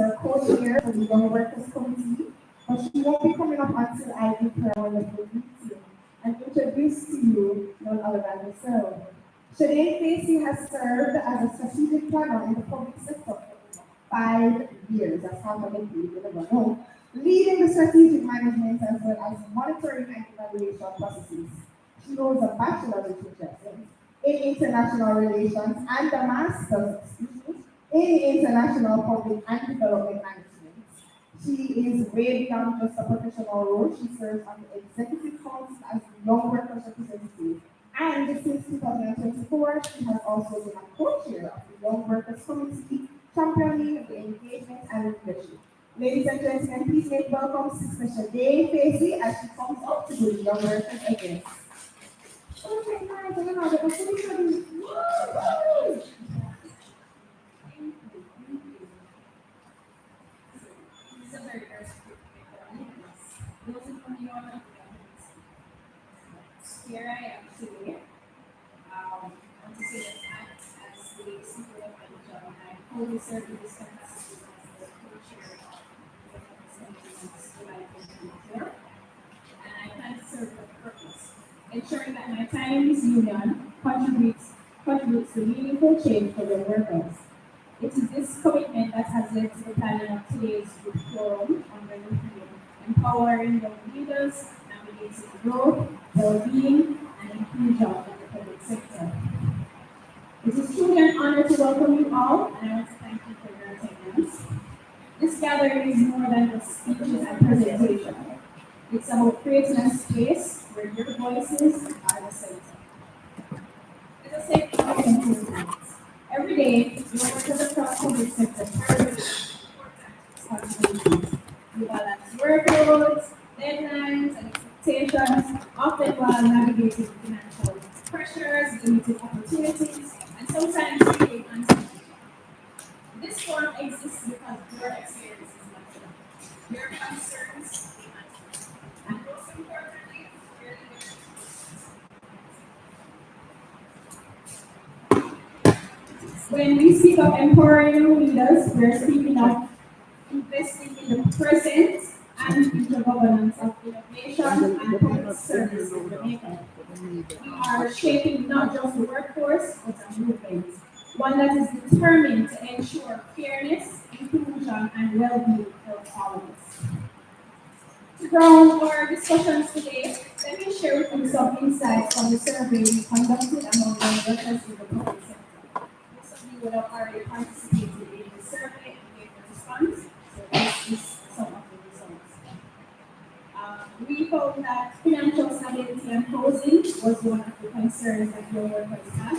our co-chair for the Young Workers Committee, but she won't be coming up until I give her a wonderful greeting and introduce to you none other than herself. Shade Facey has served as a strategic planner in the public sector for 5 years. That's how many people you never know. Leading the strategic management as well as monitoring and evaluation processes. She holds a bachelor's degree in international relations and a master's, in international public and development management. She is way beyond just a professional role. She serves on the executive council as the Young Workers Representative. And since 2024, she has also been a co-chair of the Young Workers Committee, championing the engagement and leadership. Ladies and gentlemen, please make welcome Sister Shade Facey as she comes up to do the Young Workers again. Okay, guys, I don't know, but woo! This is a very first those information here I am today. I want to say that I, as the superintendent, I fully serve in this capacity as the co-chair of the July 2024, and I plan to serve with purpose, ensuring that my time in this union contributes to meaningful change for the workers. It is this commitment that has led to the planning of today's youth forum under the theme empowering young leaders, navigating growth, well-being, and inclusion of the public sector. It is truly an honor to welcome you all, and I want to thank you for your attendance. This gathering is more than just speeches and presentation. It's about creating a space where your voices are the center. Let us take a moment. Every day, you work across public sector carry responsibilities. You balance workloads, deadlines, and expectations, often while navigating financial pressures, limited opportunities, and sometimes feeling uncertainty. This forum exists because your experiences matter, your concerns matter, and most importantly, your leadership. When we speak of empowering young leaders, we're speaking of investing in the present and future governance of innovation and public service in Jamaica. We are shaping not just the workforce, but a movement, one that is determined to ensure fairness, inclusion, and well-being for all of us. To ground our discussions today, let me share with you some insights from the survey we conducted among young workers in the public sector. Most of you would have already participated in the survey and gave a response, so this is some of the results. We found that financial stability and housing was one of the concerns that young workers had.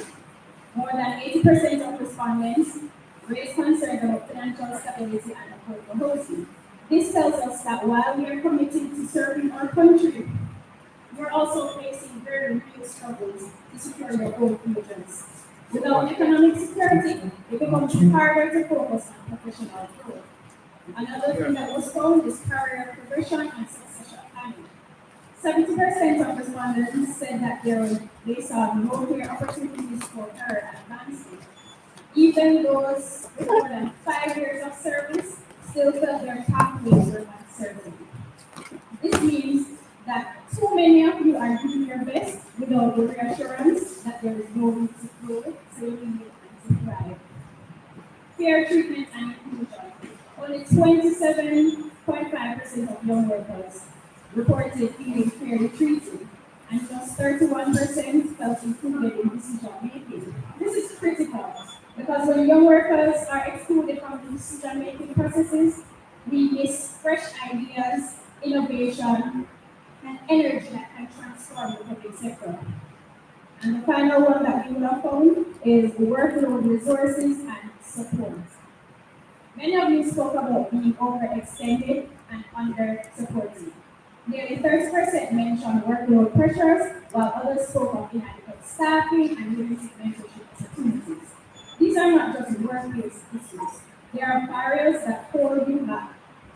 More than 80% of respondents raised concerns about financial stability and affordable housing. This tells us that while we are committed to serving our country, we're also facing very real struggles to secure your own futures. Without economic security, it becomes harder to focus on professional growth. Another thing that was found is career progression and succession planning. 70% of respondents said that they saw no clear opportunities for career advancement. Even those with more than 5 years of service still felt their pathways were uncertain. This means that too many of you are doing your best without the reassurance that there is no room to grow, to lead, and to thrive. Fair treatment and inclusion. Only 27.5% of young workers reported feeling fairly treated, and just 31% felt included in decision making. This is critical because when young workers are excluded from the decision making processes, we miss fresh ideas, innovation, and energy that can transform the public sector. And the final one that we will have found is the workload, resources, and support. Many of you spoke about being overextended and under-supported. Nearly 30% mentioned workload pressures, while others spoke of inadequate staffing and limited mentorship opportunities. These are not just workplace issues. They are barriers that hold you back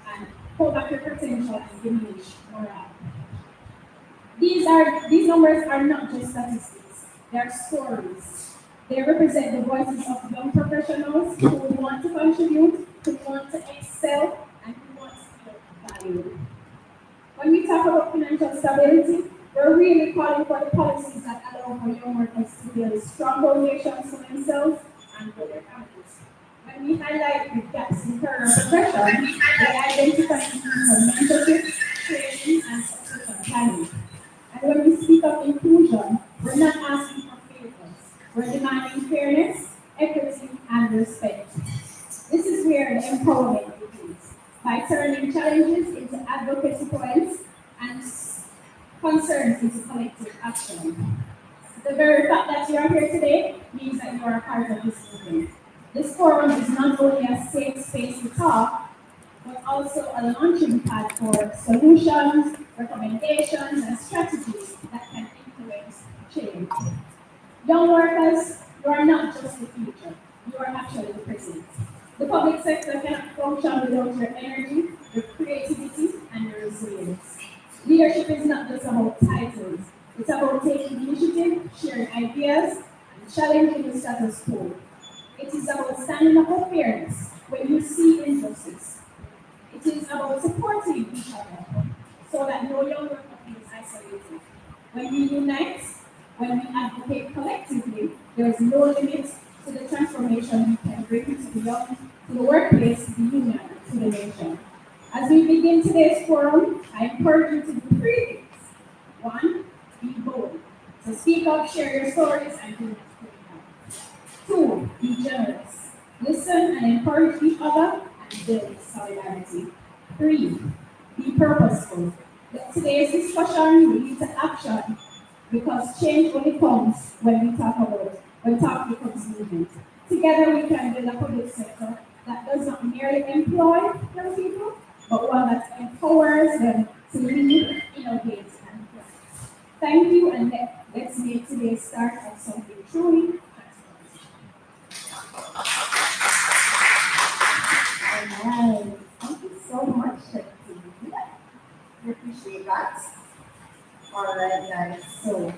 and hold back your potential and diminish morale. These numbers are not just statistics, they are stories. They represent the voices of young professionals who want to contribute, who want to excel strong foundations for themselves and for their families. When we highlight the gaps in career progression, they identify the need for mentorship, training, and succession planning. And when we speak of inclusion, we're not asking for favors. We're demanding fairness, equity, and respect. This is where the empowerment begins, by turning challenges into advocacy points and concerns into collective action. The very fact that you are here today means that you are a part of this movement. This forum is not only a safe space to talk, but also a launching pad for solutions, recommendations, and strategies that can influence change. Young workers, you are not just the future, you are actually the present. The public sector cannot function without your energy, your creativity, and your resilience. Leadership is not just about titles, it's about taking initiative, sharing ideas, and challenging the status quo. It is about standing up for fairness when you see injustice. It is about supporting each other so that no longer feels isolated. When we unite, when we advocate collectively, there is no limit to the transformation we can bring to the young, to the workplace, to the union, to the nation. As we begin today's forum, I encourage you to do three things. One, be bold. So speak up, share your stories, and do not put it down. Two, be generous. Listen and encourage each other and build solidarity. Three, be purposeful. Let today's discussion lead to action because change only comes when we talk about it, when talk becomes movement. Together we can build a public sector that does not merely employ young people, but one that empowers them to lead, innovate, and thrive. Thank you, and let's make today's start of something truly Alright, thank you so much, Shakti. We appreciate that. Alright, guys, so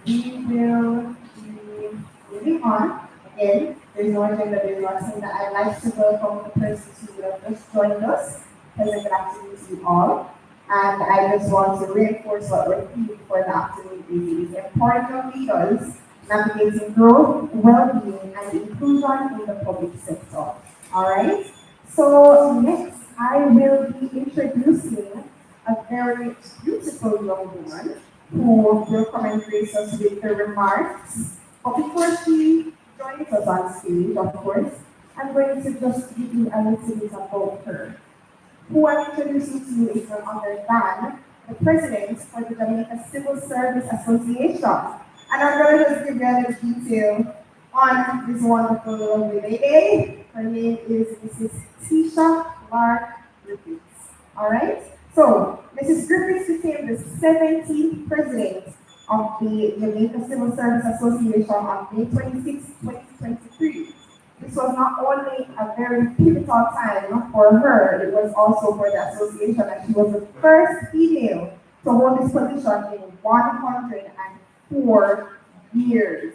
we will be moving on. Again, there's no agenda, there's nothing that I'd like to welcome the persons who have just joined us. Pleasant afternoon to you all. And I just want to reinforce what we're feeling for the afternoon is empowering leaders, navigating growth, well-being, and inclusion in the public sector. Alright? So next, I will be introducing a very beautiful young woman who will come and grace us with her remarks. But before she joins us on stage, of course, I'm going to just give you a little bit about her. Who I'm introducing to you is none other than the president for the Jamaica Civil Service Association. And I'm going to just give you a little detail on this wonderful lovely lady. Her name is Mrs. Tisha Clark Griffiths. All right? So, Mrs. Griffiths became the 17th president of the Jamaica Civil Service Association on May 26, 2023. This was not only a very pivotal time for her, it was also for the association, and she was the first female to hold this position in 104 years.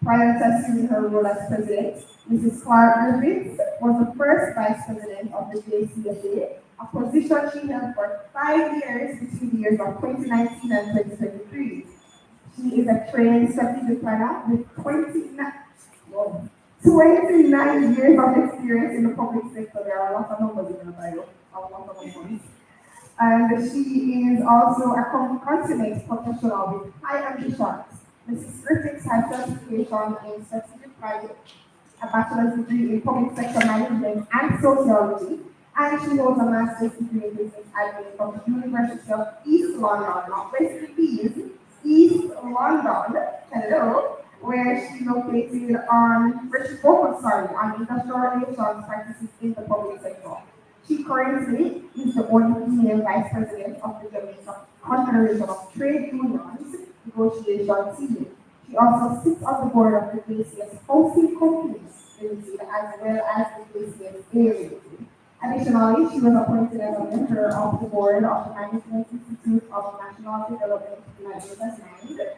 Prior to assuming her role as president, Mrs. Clark Griffiths was the first vice president of the JCSA, a position she held for 5 years between the years of 2019 and 2023. She is a trained strategic planner with 29 years of experience in the public sector. There are a lot of numbers in the bio, a lot of numbers. And she is also a consummate professional with high ambitions. Mrs. Griffiths has certification in strategic planning, a bachelor's degree in public sector management and sociology, and she holds a master's degree in business admin from the University of East London, not West Indies, East London, hello, where she located where she focused on industrial relations practices in the public sector. She currently is the only female vice president of the Jamaica Confederation of Trade Unions negotiation team. She also sits on the board of the JCS Hosting Companies Limited as well as the JCS Limited. Additionally, she was appointed as a member of the board of the Management Institute of National Development in Nigeria.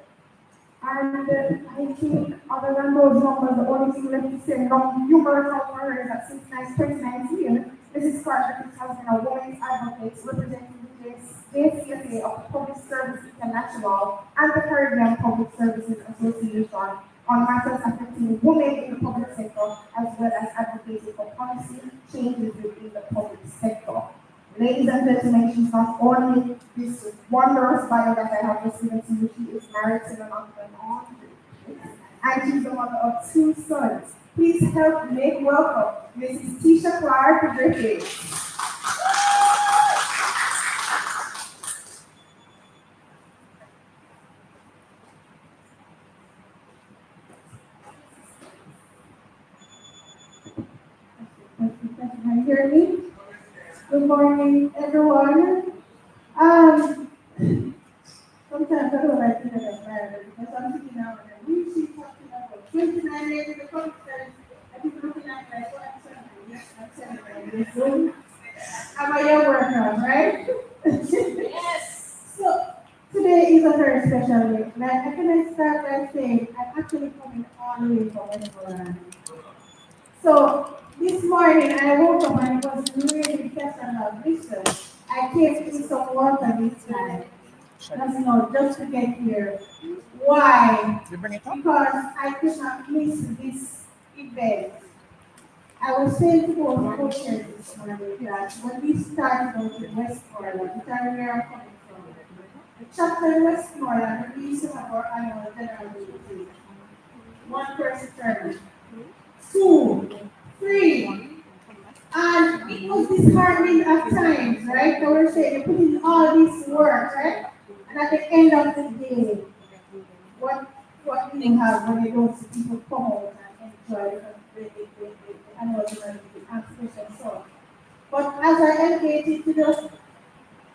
And I think other than those numbers, the only thing left to say numerical for her is that since 2019, Mrs. Clark has been a women's advocate representing the JCSA of the Public Service International and the Caribbean Public Services Association on matters affecting women in the public sector, as well as advocating for policy changes within the public sector. Ladies and gentlemen, she's not only this wondrous bio that I have just given to you, she is married to an uncle and she's the mother of two sons. Please help make welcome Mrs. Tisha Clark Griffith. Can you hear me? Good morning, everyone. Um, Sometimes I don't like to get married because I'm sitting down and I'm usually talking about 29 years in the public service. And people looking at me like, what I'm saying, yes, I'm saying, yes, so I'm a young worker, right? Yes. So today is a very special day. Like, I can start by saying I'm actually coming all the way from Westmoreland. So this morning I woke up and it was really personal vision. I came through some water this time. Just to get here. Why? Because I could not miss this event. I was saying to those coaches this morning that when we started out in Westmoreland, the time we are coming from, the chapter in Westmoreland, we used to have our annual general meeting. One person term, two, three, and it was disheartening at times, right? I was saying, you put in all this work, right? And at the end of the day, what do you have when you don't see people come out and enjoy the annual general meeting and special song? But as I engage into the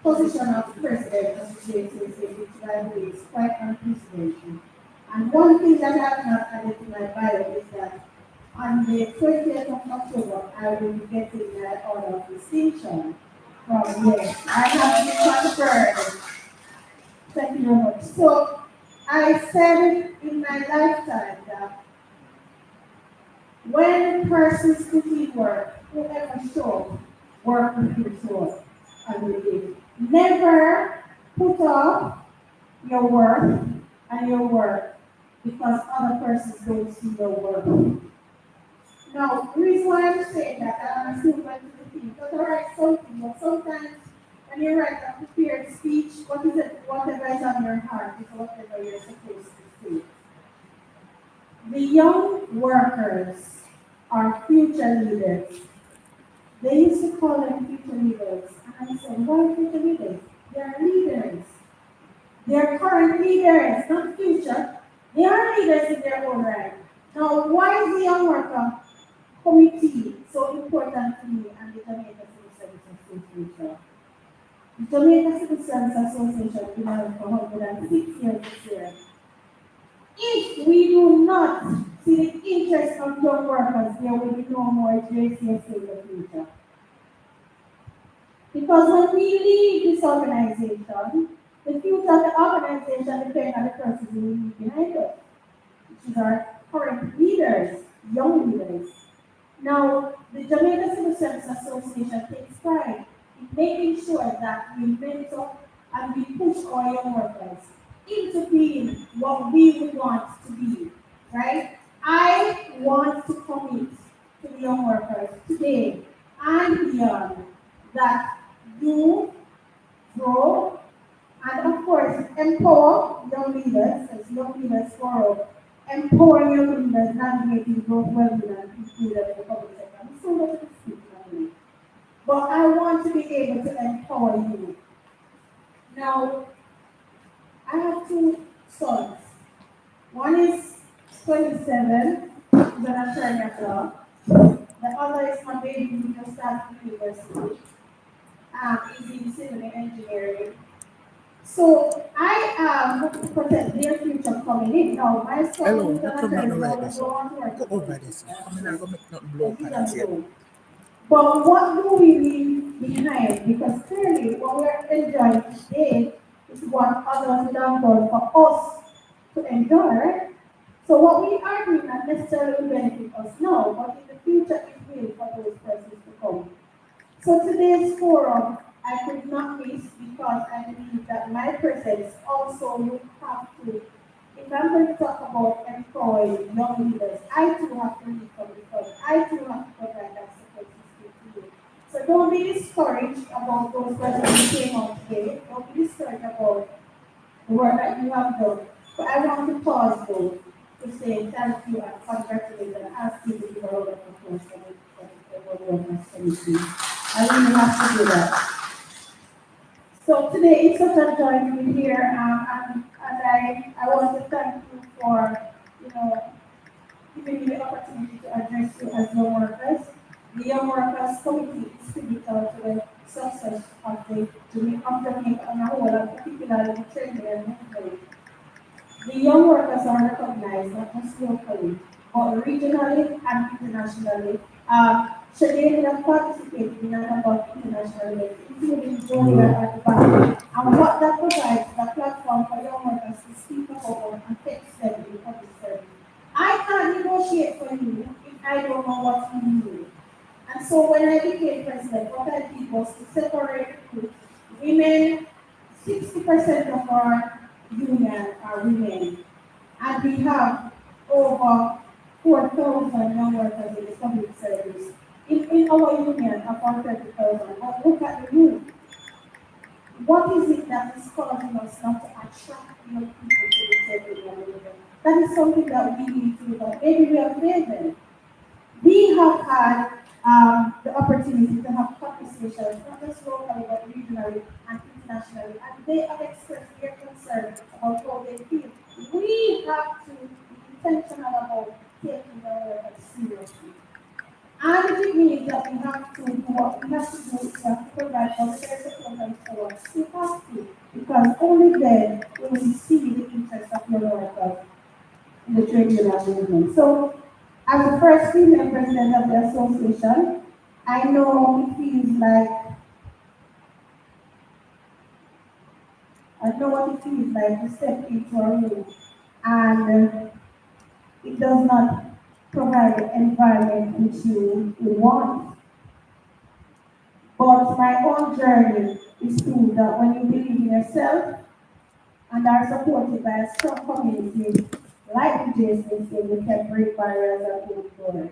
position of president of the JCC, which by the way is quite unprecedented. And one thing that I have not added to my bio is that on the 20th of October, I will be getting my order of distinction from yes. I have been confirmed. Thank you very much. So I said in my lifetime that when persons complete work, whoever shows work will show and will give. Never put off your work and your work because other persons don't see your work. Now, the reason why I'm saying that, I'm still going to the thing, because I write something, but sometimes when you write a prepared speech, whatever is on your heart is whatever you're supposed to say. The young workers are future leaders. They used to call them future leaders. And I said, why future leaders? They are leaders. They are current leaders, not future. They are leaders in their own right. Now, why is the young worker committee so important to me and the Jamaica Civil Service Association? The Jamaica Civil Service Association has been around for 106 years this year. If we do not see the interest of young workers, there will be no more JCSA in the future. Because when we leave this organization, the future of the organization depends on the persons who leave behind us, which is our current leaders, young leaders. Now, the Jamaica Civil Service Association takes pride in making sure that we mentor and we push our young workers into being what we would want to be, right? I want to commit to the young workers today and beyond that you grow and of course empower young leaders as young leaders grow, empower young leaders navigating growth well and included in the public sector. I'm so much to speak. But I want to be able to empower you. Now, I have two sons. One is 27, he's an attorney at law. The other is my baby who just started university. Is in civil engineering. So I am to protect their future coming in. Now, my son Hello, is an come attorney, on, so like he this. go on to work. Go over this. I'm not going to make nothing blow up on it. But what do we leave behind? Because clearly what we're enjoying today is what others would have done for us to enjoy, right? So what we are doing not necessarily will benefit us now, but in the future it will for those persons to come. So today's forum I could not miss because I believe that my presence also would have to if I'm going to talk about employing young leaders, I too have to lead from the front. I too have to provide that support system to you. So don't be discouraged about those that came out today. Don't be discouraged about the work that you have done. But I want to pause though to say thank you and congratulate and ask you to give a round of applause for the work committee. I really have to do that. So today it's such a joy to be here, and I want to thank you for, you know, giving me the opportunity to address you as young workers. The Young Workers Committee is pivotal to the success of the Jamaica on a whole, and particularly the training and movement. The young workers are recognized not just locally, but regionally and internationally. Shirley has participated in a number of international events, including Georgia at the back. And what that provides is a platform for young workers to speak about and take steps in public service. I can't negotiate for you if I don't know what you need. And so when I became president, what I did was to separate the group. Women, 60% of our union are women. And we have over 4,000 young workers in the public service. In our union of our 30,000, but look at the youth. What is it that is causing us not to attract young people to the service union? That is something that we need to look at. Maybe we have failed them. We have had the opportunity to have conversations, not just locally, but regionally and internationally, and they have expressed their concern about how they feel. We have to be intentional about taking the work seriously. And if it means that we have to do what we have to do, is we have to provide healthcare programs for us. We have to, because only then will we see the interest of your workers in the trade union movement. So, as the first female president of the association, I know it feels like, I know what it feels like to step into a room and it does not provide the environment which you want. But my own journey is proof that when you believe in yourself and are supported by a strong community like the JCC, you can break barriers and open doors.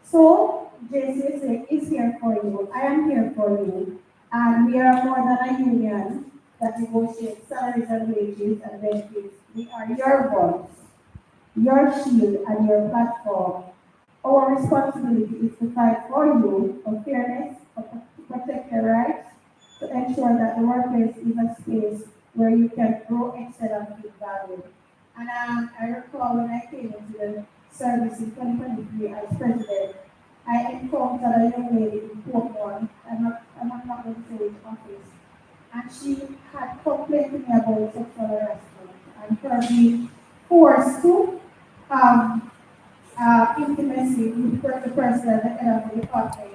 So, JCC is here for you. I am here for you. And we are more than a union that negotiates salaries and wages and benefits. We are your voice, your shield, and your platform. Our responsibility is to fight for you, for fairness, to protect your rights, to ensure that the workplace is a space where you can grow, excel, and feel valued. And I recall when I came into the service in 2023 as president, I encountered a young lady in Portmore, I'm not going to say which office, and she had complained to me about sexual harassment and her being forced to have intimacy with the person at the head of the department.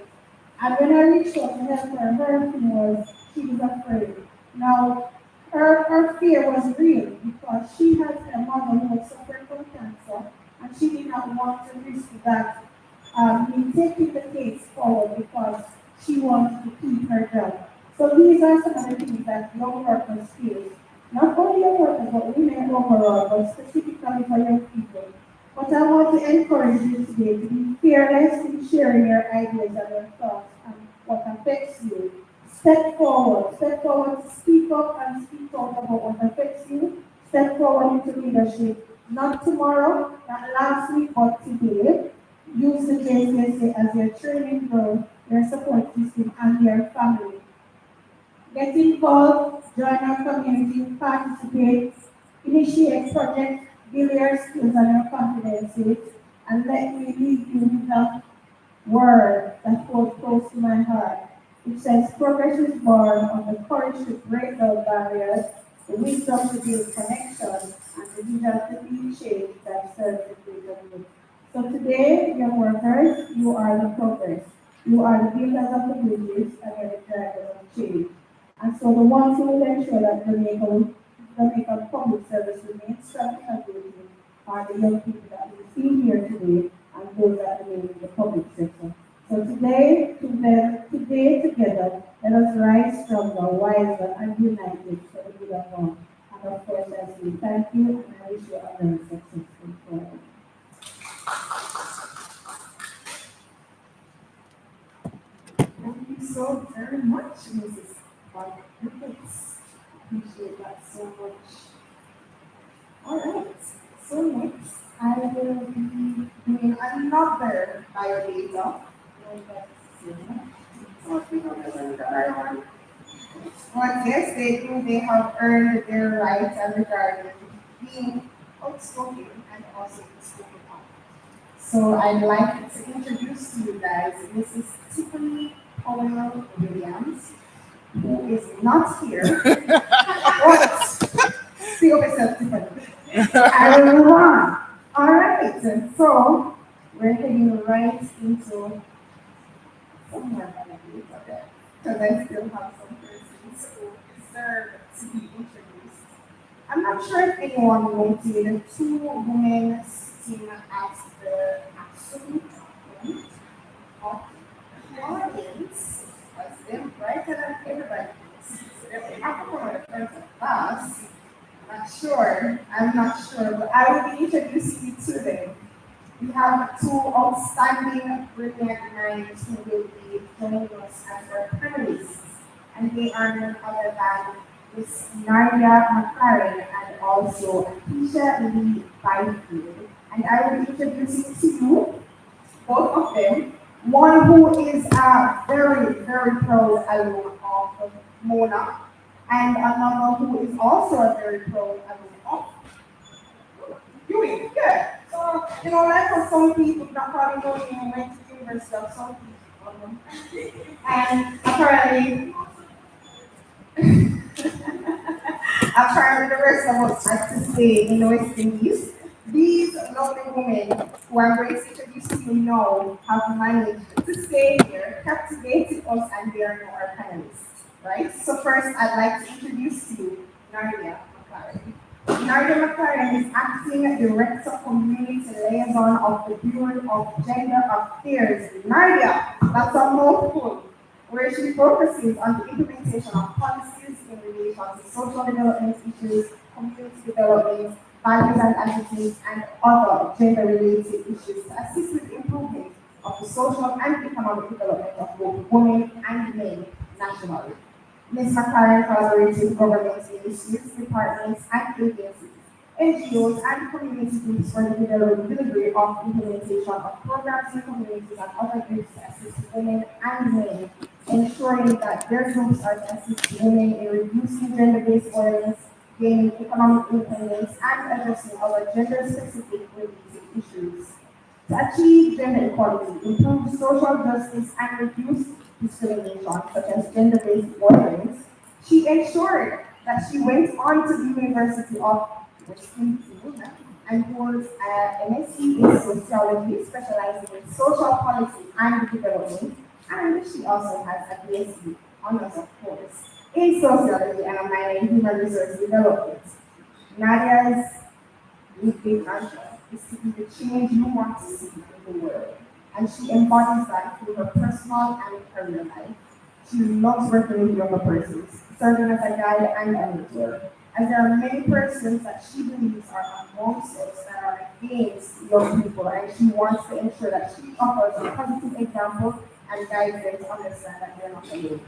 And when I reached out to help her, her thing was she was afraid. Now, her fear was real because she has a mother who was suffering from cancer and she did not want to risk that in taking the case forward because she wanted to keep her job. So these are some of the things that young workers face. Not only young workers, but women overall, but specifically for young people. But I want to encourage you today to be fearless in sharing your ideas and your thoughts and what affects you. Step forward to speak up and speak out about what affects you. Step forward into leadership, not tomorrow, not last week, but today. Use the JCSA as your training ground, your support system, and your family. Get involved, join our community, participate, initiate projects, build your skills and your competencies, and let me leave you with a word that holds close to my heart. It says, progress is born of the courage to break down barriers, the wisdom to build connection, and the vision to be change that serves the greater good. So today, young workers, you are the progress. You are the builders of the bridges and you're the drivers of change. And so the ones who will ensure that Jamaica public service remains strong and ability are the young people that we see here today and those that remain in the public sector. So today together, let us rise stronger, wiser, and united for the good of all. And of course, I say thank you and I wish you so very much, Mrs. Rodriguez. Appreciate that so much. All right. So next, I will be doing another biodata. And that's so if we don't remember the other one. But yes, they do. They have earned their rights and regarding being outspoken and also spoken up. So I'd like to introduce to you guys Mrs. Tiffany Powell Williams, who is not here. What? Speak of yourself, Tiffany. Everyone. All right. So we're heading right into somewhere because I still have some persons who deserve to be introduced. I'm not sure if anyone noted two women sitting at the absolute front of the audience, as them brighter than everybody else. So they have to come at the front of class. I'm not sure, but I will be introducing you to them. We have two outstanding brilliant minds who will be joining us as our panelists, and they are none other than Miss Nadia McLaren and also Keisha Lee Byfield. And I will be introducing to you both of them. One who is a very, very proud alum of Mona, and another who is also a very proud alum of doing good. So, like for some people, not probably know you went to university or some people. And apparently, apparently the rest of us had to stay in the West Indies. These lovely women who I'm going to introduce to you now have managed to stay here, captivated us, and they are now our panelists. Right? So first, I'd like to introduce to you Nadia McLaren. Nadia McLaren is acting director community liaison of the Bureau of Gender Affairs. Nadia, that's a mouthful, where she focuses on the implementation of policies in relation to social development issues, community development, values and attitudes, and other gender-related issues to assist with improvement of the social and economic development of both women and men nationally. Ms. McLaren collaborates with government ministries, departments, and agencies, NGOs, and community groups for the delivery of implementation of programs in communities and other groups to assist women and men, ensuring that their groups are to assist women in reducing gender-based violence, gaining economic independence, and addressing other gender-specific related issues. To achieve gender equality, improve social justice, and reduce discrimination, such as gender-based violence, she ensured that she went on to the University of Wisconsin and holds an MSc in sociology, specializing in social policy and development, and she also has a BSc honors, of course, in sociology and a minor in human resource development. Nadia's big vision is to be the change you want to see in the world, and she embodies that through her personal and career life. She loves working with younger persons, serving as a guide and a mentor, as there are many persons that she believes are amongst us that are against young people, and she wants to ensure that she offers a positive example and guides them to understand that they're not alone.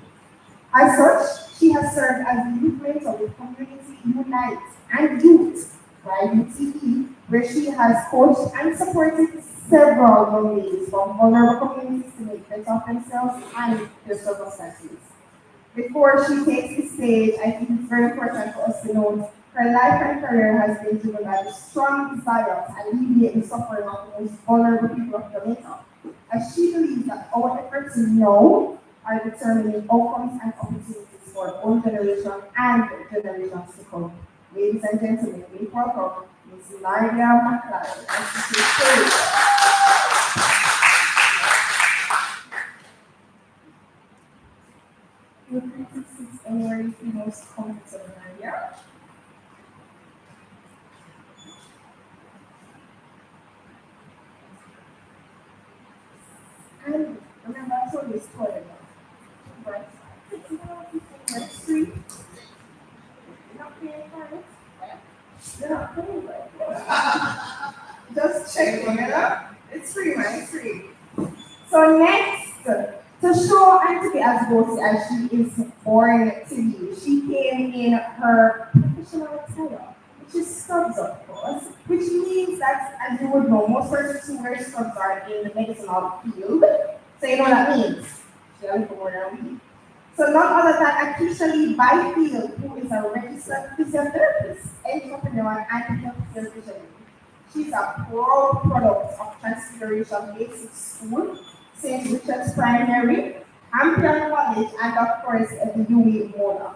As such, she has served as the youth mentor with Community Unite and Youth by UTE, where she has coached and supported several young ladies from vulnerable communities to make better of themselves and their circumstances. Before she takes the stage, I think it's very important for us to note her life and career has been driven by the strong desire to alleviate the suffering of the most vulnerable people of Jamaica, as she believes that our efforts now are determining outcomes and opportunities for our own generation and generations to come. Ladies and gentlemen, please welcome Ms. Nadia McLaren. Feel free to sit anywhere you feel most comfortable, Nadia. And remember, I told you it's cold enough. But next street, you're not paying for it. You're not paying for it. Just check, remember? It's free, man, it's free. So next, To show and to be as bossy as she is born to be, she came in her professional attire, which is scrubs, of course, which means that, as you would know, most persons who wear scrubs are in the medicinal field. So you know what that means. She a little more than me. So none other than Akeisha Lee Byfield, who is a registered physiotherapist, entrepreneur, and health visionary. She's a proud product of Transfiguration Basic School, St. Richard's Primary, Ampion College, and of course the UWI Mona.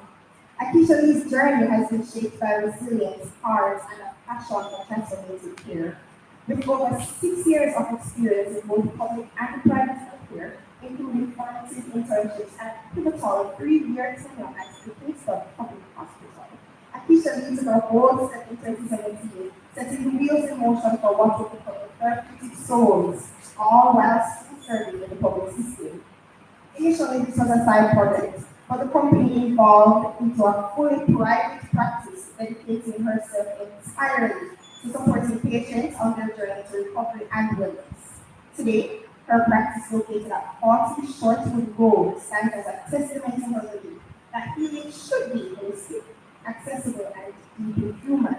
Akeisha Lee's journey has been shaped by resilience, heart, and a passion for transformative care. With over 6 years of experience in both public and private healthcare, including formative internships and pivotal 3-year tenure at the Kingston Public Hospital. Akeisha leads her bold step in 2017, setting the wheels in motion for what will become the therapeutic souls, all while still serving in the public system. Initially, this was a side project, but the company evolved into a fully private practice, dedicating herself entirely to supporting patients on their journey to recovery and wellness. Today, her practice, located at 40 Shortwood Road, stands as a testament to her belief that healing should be holistic, accessible, and deeply human.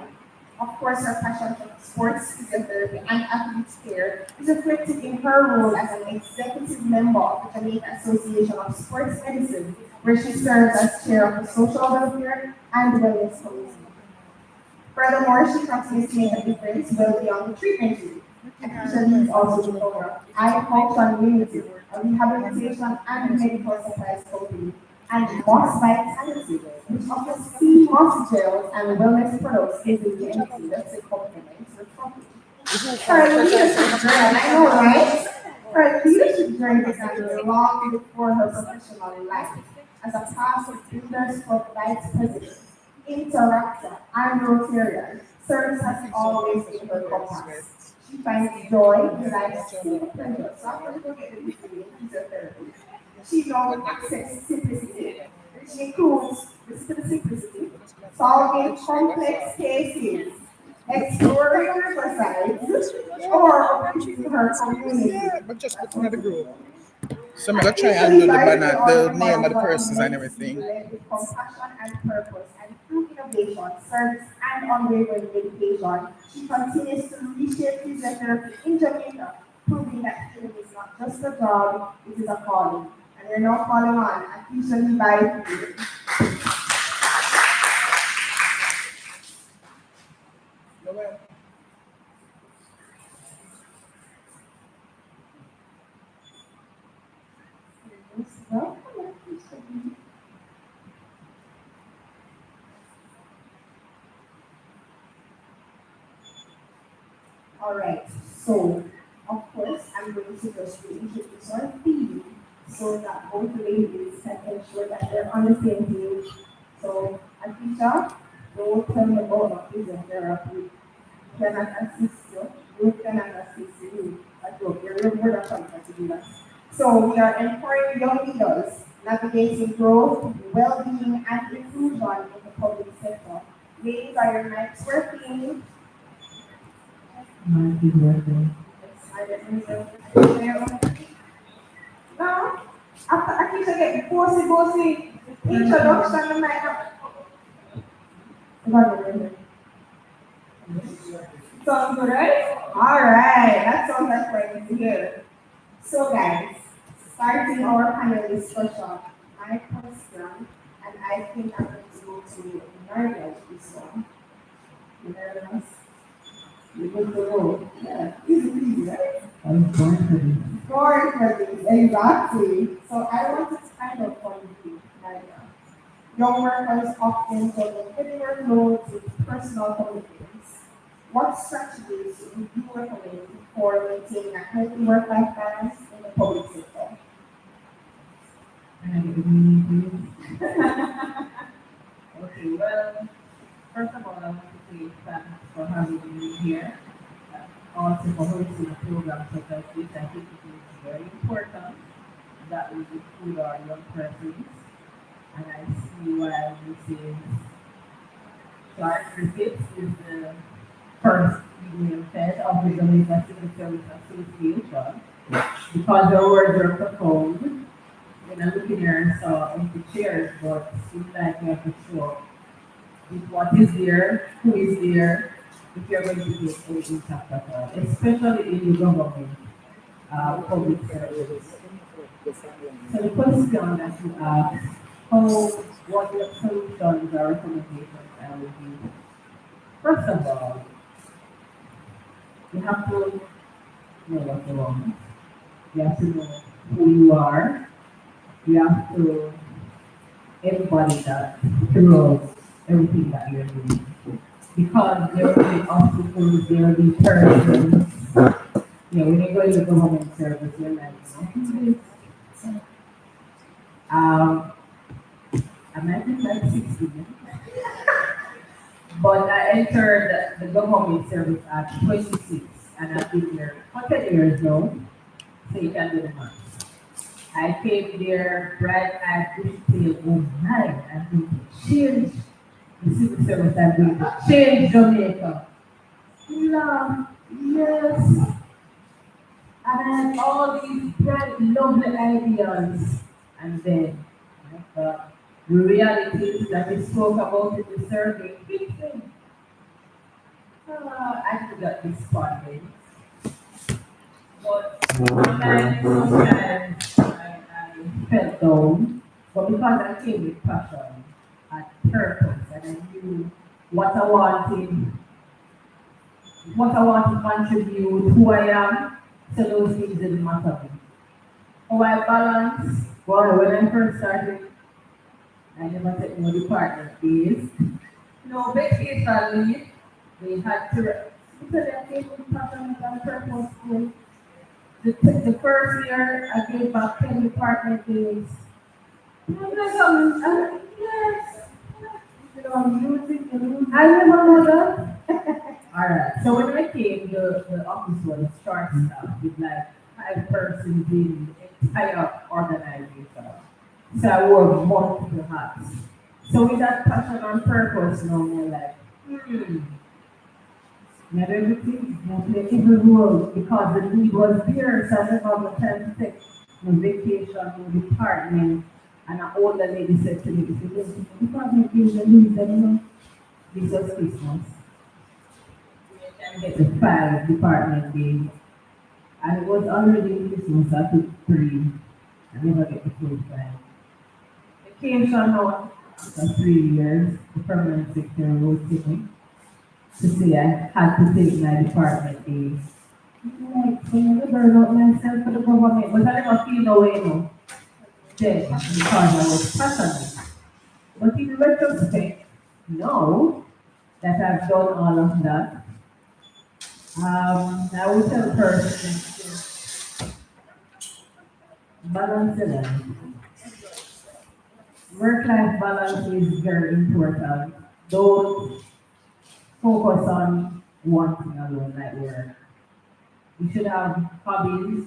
Of course, her passion for sports physiotherapy and athlete care is reflected in her role as an executive member of the Jamaica Association of Sports Medicine, where she serves as chair of the social welfare and wellness committee. Furthermore, she continues to make a difference well beyond the treatment room. Akeisha is also the owner of iFunction Limited, a rehabilitation and medical supplies company, and Moss Vitality, which offers sea moss gels and wellness products using the energy that's a complement to recovery. Her leadership journey, I know, right? Her leadership journey began long before her professional life as a past builder sport vice president, interactor, and Rotarian. Service has always been her compass. She finds joy in life's simple pleasure. So I'm going to go get the history in physiotherapy. She knows access simplicity, which includes the simplicity, solving complex cases, exploring riversides, or appreciating her community. Yeah, but just put another group. So I'm gonna try and do the banner, the name of the persons and everything. With compassion and purpose, and through innovation, service, and unwavering dedication, she continues to reshape physiotherapy in Jamaica, proving that healing is not just a job, it is a calling. And we're now calling on Akeisha Lee Byfield. Welcome, Akeisha Lee. All right, so of course I'm going to just reintroduce our theme so that both ladies can ensure that they're on the same page. So Akeisha, don't tell me about the physiotherapy. Cannot assist you. You cannot assist you. I don't. You're word of comfort to do that. So we are empowering young leaders, navigating growth, well-being, and inclusion in the public sector. Ladies, are your mics working? Happy birthday. Now, after Akeisha get bossy introduction, I might have. Sounds good, right? All right, that sounds like right to hear. So, guys, starting our panel discussion, my question, and I think I'm going to go to Maria with this one. Nervous? You good to go? Yeah, easy, right? I'm born for this. Born for this, exactly. So I wanted to find out from you, Maria. Young workers often juggle heavy workloads with personal commitments. What strategies would you recommend for maintaining a healthy work-life balance in the public sector? And I get the meaning Okay, well, first of all, I want to say thanks for having me here. Also for hosting a program such as this. I think it is very important that we include our young persons. And I see why Mrs. Clark Griffiths is the first female head of the Jamaica Civil Service Association because her words are profound when I look in here and saw empty chairs, but it seems like you have to show up with what is there, who is there, if you're going to get any impact at all, especially in the government, public service. So the question that you ask, what your solutions or recommendations I would give? First of all, you have to know what you want. You have to know who you are. You have to embody that throughout everything that you're doing. Because there will be obstacles, there will be persons. When you go into government service, you're like, I might be like 60. But I entered the government service at 26, and I've been there for 10 years now, so you can do the math. I came there bright-eyed, bushy-tailed, oh my, I'm going to change the civil service, I'm going to change Jamaica. Love, yes. And I had all these bright, lovely ideas. And then, the realities that we spoke about in the survey, I forgot this part. But sometimes I felt down, but because I came with passion and purpose, and I knew what I wanted, to contribute, who I am, so those things didn't matter to me. How I balance, well, when I first started, I never took no department days, no vacation leave. They had to, because I came with passion and purpose. The first year, I gave back 10 department days. Yes. I remember that. All right. So when I came, the office was short staff with like 5 persons in the entire organization. So I wore multiple hats. So with that passion and purpose, we're like, not everything, not every role, because the need was there, so I never have a time to take no vacation, no department. And an older lady said to me, if you go to the department, you lose them, this was Christmas. You can get the 5 department days. And it was already Christmas, so I took 3. I never get the full 5. It came somehow after 3 years, the permanent secretary wrote to me to say I had to take my department days. Like, I never burn out myself for the government, but I never feel no way, no. Then, because I was passionate. But in retrospect, now that I've done all of that, I would tell a person to balance the life. Work-life balance is very important. Don't focus on one thing alone, like work. You should have hobbies.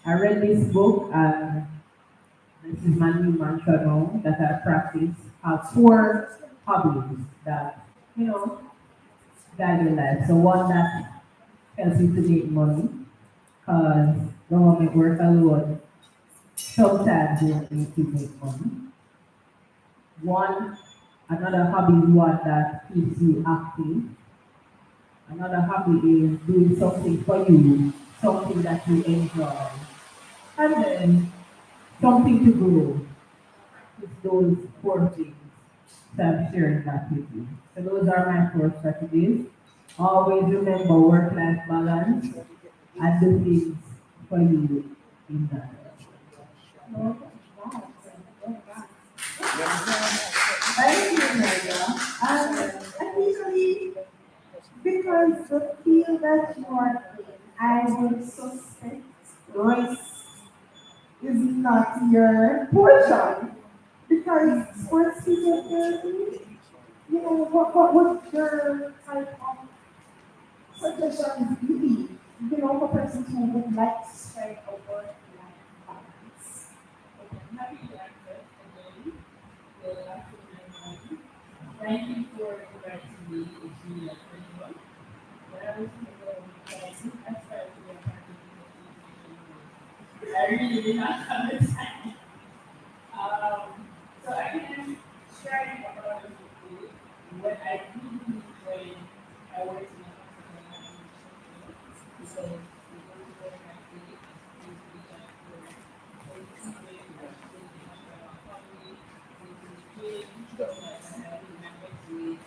I read this book, and this is my new mantra now that I practice. Have 4 hobbies that, guide your life. So one that helps you to make money, because government work alone sometimes don't make you make money. Another hobby is one that keeps you active. Another hobby is doing something for you, something that you enjoy. And then something to grow. It's those 4 things. So I'm sharing that with you. So those are my 4 strategies. Always remember work-life balance and do things for you in that. Thank you, Maria. Actually, because the field that you are in, I would suspect race is not your portion. Because sports physiotherapy, what would your type of suggestions be? For persons who would like to strike a work-life balance. Thank you for inviting me. It's really a pleasure. When I was in the world, I started to be a part of the I really did not have the time. I do believe when I work in a hospital, because we go to work at the institution for treatment, thinking about family, thinking healing, stuff like that. I think my best way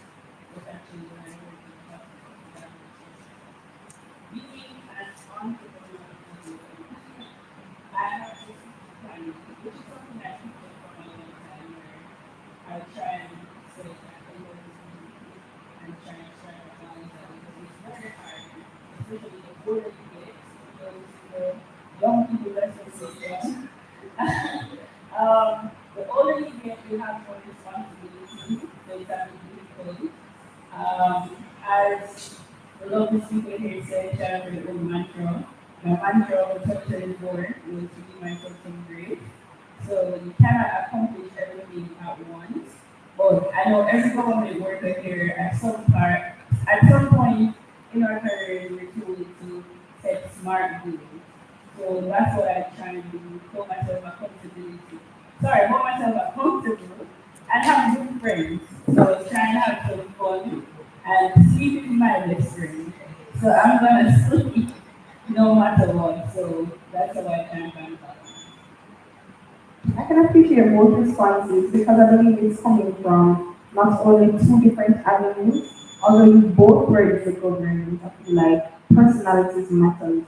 was actually when I worked in the hospital. Being an entrepreneur, I have this kind of, which is something I picked up from a long time where I try and say that I know this and try and strike a balance that because it's very hard, especially the older you get, because young people let's just say young. The older you get, you have more responsibility, so it's a bit difficult. As the lovely speaker here said, share the old mantra. My mantra was totally born was to give myself some grace. So you cannot accomplish everything at once. But I know every government worker here at some point in our career, we're told to set smart goals. So that's what I try and do, hold myself accountability. Sorry, hold myself accountable and have good friends. So try and have some fun and sleep is my best friend. So I'm gonna sleep no matter what. So that's how I try and balance. I can appreciate both responses because I believe it's coming from not only two different avenues, although you both were in the government, I feel like personalities matters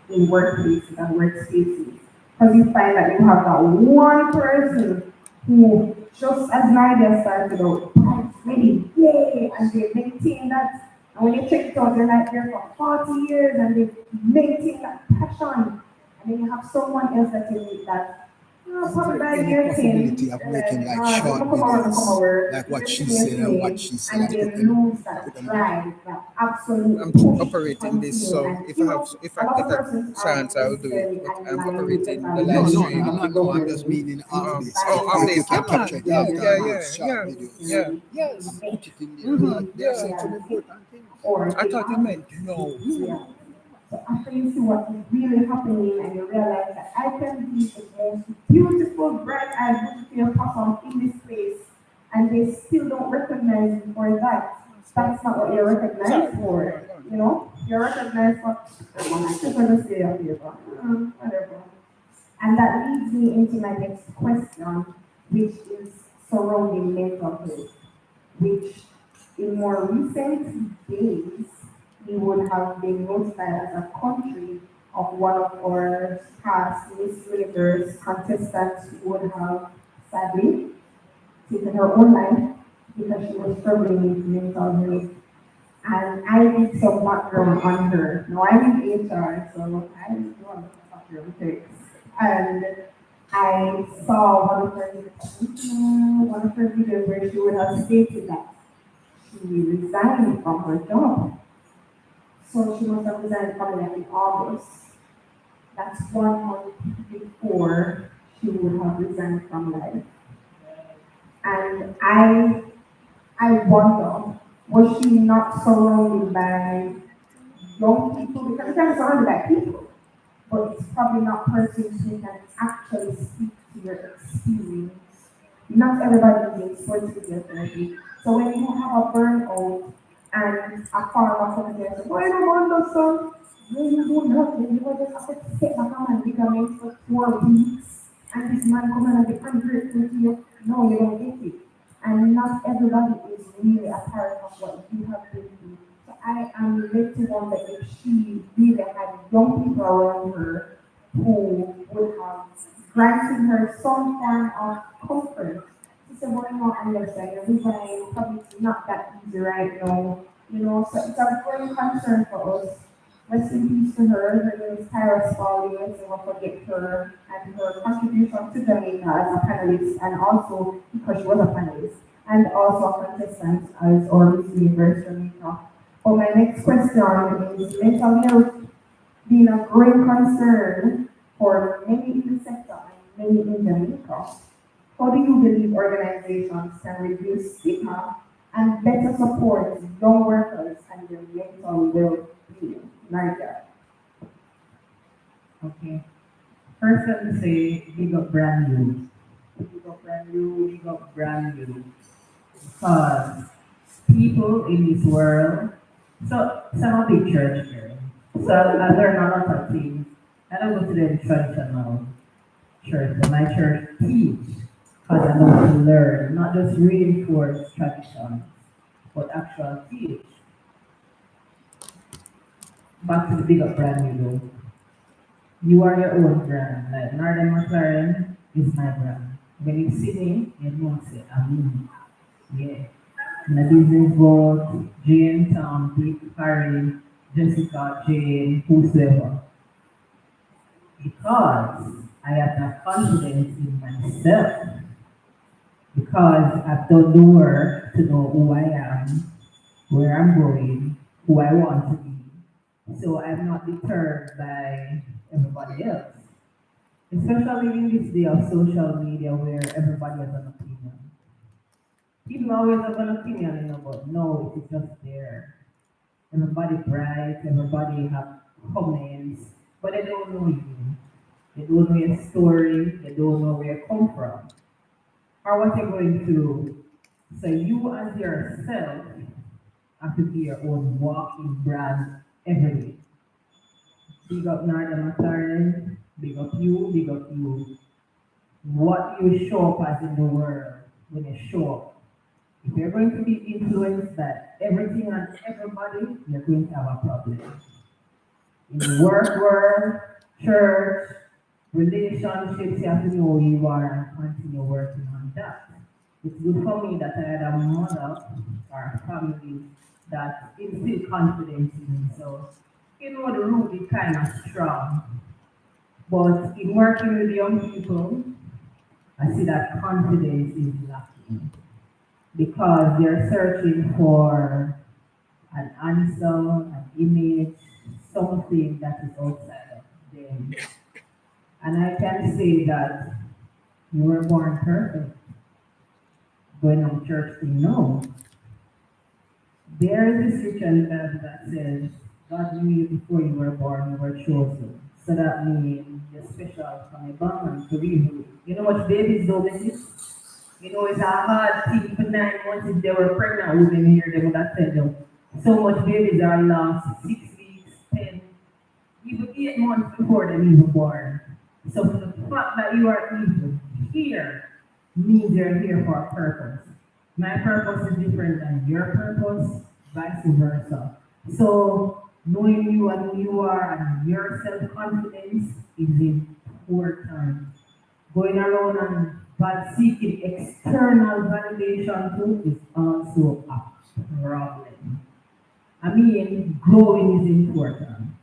in workplaces and workspaces. Because you find that you have that one person who just as Nadia started out, "Right, ready, yay, and they maintain that. And when you check it out, they're like there for 40 years and they maintain that passion. And then you have someone else that you meet that probably by Any year 10, possibility of they're making like, like don't short come over, don't come videos, over. like what You're she the said and what same, she said, and and they put them lose that on. drive, that absolute I'm push to operating this, continue. so And you know, if a I lot get of a persons chance, aren't I'll do it. necessarily But I'm aligned with the operating the live No, values no, stream. no, of the not now. I'm just government. meaning And after you this. find After If you this, yeah, can that capture man, the yeah, they yeah, entire not yeah, short yeah, videos yeah, necessarily yes, and put it in there, mm-hmm, because there are yeah. some reality important things. or I they thought you aren't meant no. reality. So after you see what is really happening and you realize that I can be the most beautiful, bright-eyed, beautiful person in this place, and they still don't recognize you for that. That's not what you're Sorry, recognized for. You know, you're recognized for. I'm not just gonna say up here, but whatever. And that leads me into my next question, which is surrounding mental health, which in more recent days, we would have been notified as a country of one of our past Miss Universe contestants who would have sadly taken her own life because she was struggling with mental health. And I did some background on her. Now I'm in HR, so I know a lot of background checks. And I saw one of her videos where she would have stated that she resigned from her job. So she must have resigned from it in August. That's 1 month before she would have resigned from life. And I wonder, was she not surrounded by young people? Because I'm surrounded by people, but it's probably not persons who can actually speak to your experience. Not everybody is exposed to their therapy. So when you have a burnout and a farmer comes there and says, "Why no man does so?" No, you do nothing. You will just have to sit back and ligament for 4 weeks. And this man come and be ungrateful to you. No, you don't get it. And not everybody is really a part of what you have been through. So I am led to wonder if she really had young people around her who would have granted her some form of comfort. She said, "Well, you know, I understand your resign, probably it's not that easy right now. You know, so it's a growing concern for us. Rest in peace to her. Her name is Tyra Spalding. Let's never forget her and her contribution to Jamaica as a panelist, and also because she was a panelist, and also a contestant as our Miss Universe Jamaica. But my next question is mental health being a great concern for many in the sector and many in Jamaica. How do you believe organizations can reduce stigma and better support young workers and their mental well-being? Nadia. Okay. First, let me say big up brand new. Big up brand new, big up brand new. Because people in this world. So, I'm a big church girl. So I learn a lot of things. I don't go to the traditional church, but my church teach because I love to learn, not just reinforce tradition, but actually teach. Back to the big up brand you know. You are your own brand. Like Northern McLaren is my brand. When you see me, you know say I'm me. Yeah. My business board, Jane, Tom, Dick, Harry, Jessica, Jane, whosoever. Because I have that confidence in myself. Because I've done the work to know who I am, where I'm going, who I want to be. So I'm not deterred by everybody else. Especially in this day of social media where everybody has an opinion. People always have an opinion, but no, it is just there. Everybody bright, everybody have comments, but they don't know you. They don't know your story, they don't know where you come from, or what you're going through. So you as yourself have to be your own walking brand every day. Big up Northern McLaren, big up you, big up you. What you show up as in the world when you show up. If you're going to be influenced by everything and everybody, you're going to have a problem. In the work world, church, relationships, you have to know who you are and continue working on that. It's good for me that I had a mother or a family that instilled confidence in me. So, the root is kind of strong. But in working with young people, I see that confidence is lacking because they're searching for an answer, an image, something that is outside of them. And I can say that you were born perfect. Going on church thing, no. There is a scripture in the Bible that says, God knew you before you were born, you were chosen. So that means you're special from a born to be. You know what babies do with this? It's a hard thing for 9 months if they were pregnant women here, they would have said them. So much babies are lost 6 weeks, 10, even 8 months before they're even born. So for the fact that you are even here means you're here for a purpose. My purpose is different than your purpose, vice versa. So knowing you and who you are and your self-confidence is important. Going around and but seeking external validation too is also a problem. I mean, growing is important.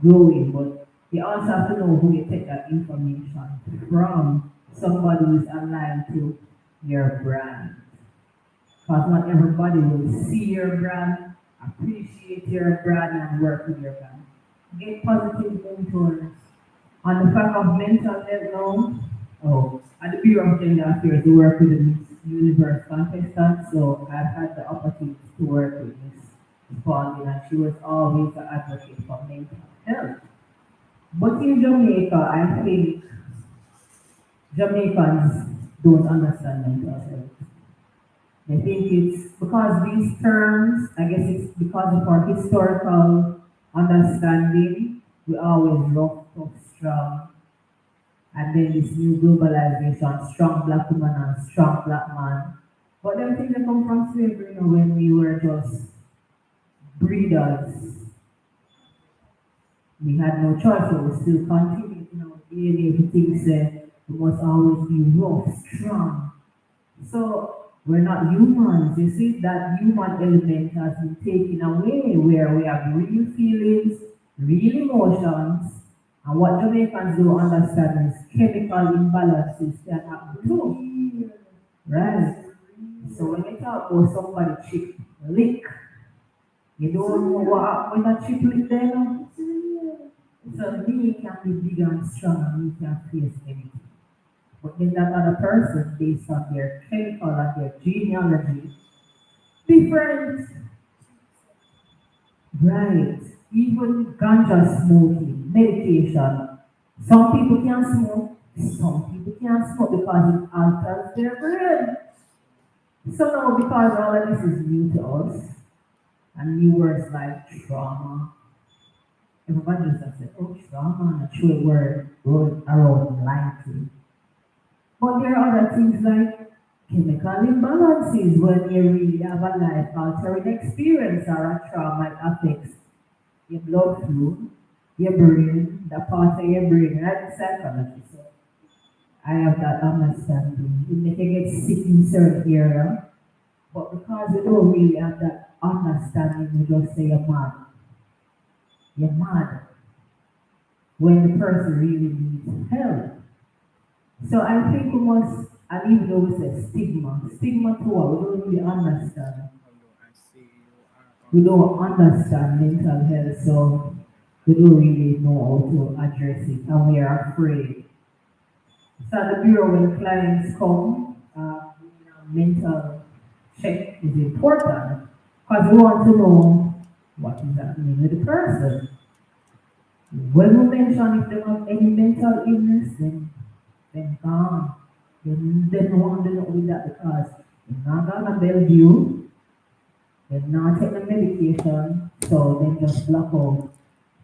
Growing, but you also have to know who you take that information from. Somebody who is aligned to your brand. Because not everybody will see your brand, appreciate your brand, and work with your brand. Get positive mentors. On the fact of mental health now, at the Bureau of Gender Affairs, we work with the Miss Universe contestant, so I've had the opportunity to work with Miss Spalding, and she was always an advocate for mental health. But in Jamaica, I think Jamaicans don't understand mental health. They think it's because these terms, I guess it's because of our historical understanding, we always rough, tough, strong. And then this new globalization, strong black woman and strong black man. But them things that come from slavery, when we were just breeders. We had no choice, so we still continue, DNA everything said we must always be rough, strong. So we're not humans. You see, that human element has been taken away where we have real feelings, real emotions, and what Jamaicans don't understand is chemical imbalances can happen too. Right? So when you talk about somebody chip lick, you don't know what happened with that chip lick there. No? So me can be big and strong and me can face anything. But then that other person, based on their chemical and their genealogy, different. Right. Even ganja smoking, medication. Some people can smoke, some people can't smoke because it alters their brain. So now, because all of this is new to us, and new words like trauma, everybody just said, oh, trauma, and a true word going around lightly. But there are other things like chemical imbalances when you really have a life altering experience or a trauma it affects your blood flow, your brain, the part of your brain, right? Psychology. So I have that understanding. It make you get sick in certain area, but because we don't really have that understanding, we just say you're mad. You're mad when the person really needs help. So I think we must, and even though we say stigma to what we don't really understand. We don't understand mental health, so we don't really know how to address it, and we are afraid. So at the bureau, when clients come, mental check is important because we want to know what is happening with the person. When we mention if they have any mental illness, then gone. Then they don't want to know with that because they're not gonna build you, they're not taking the medication, so they just block out.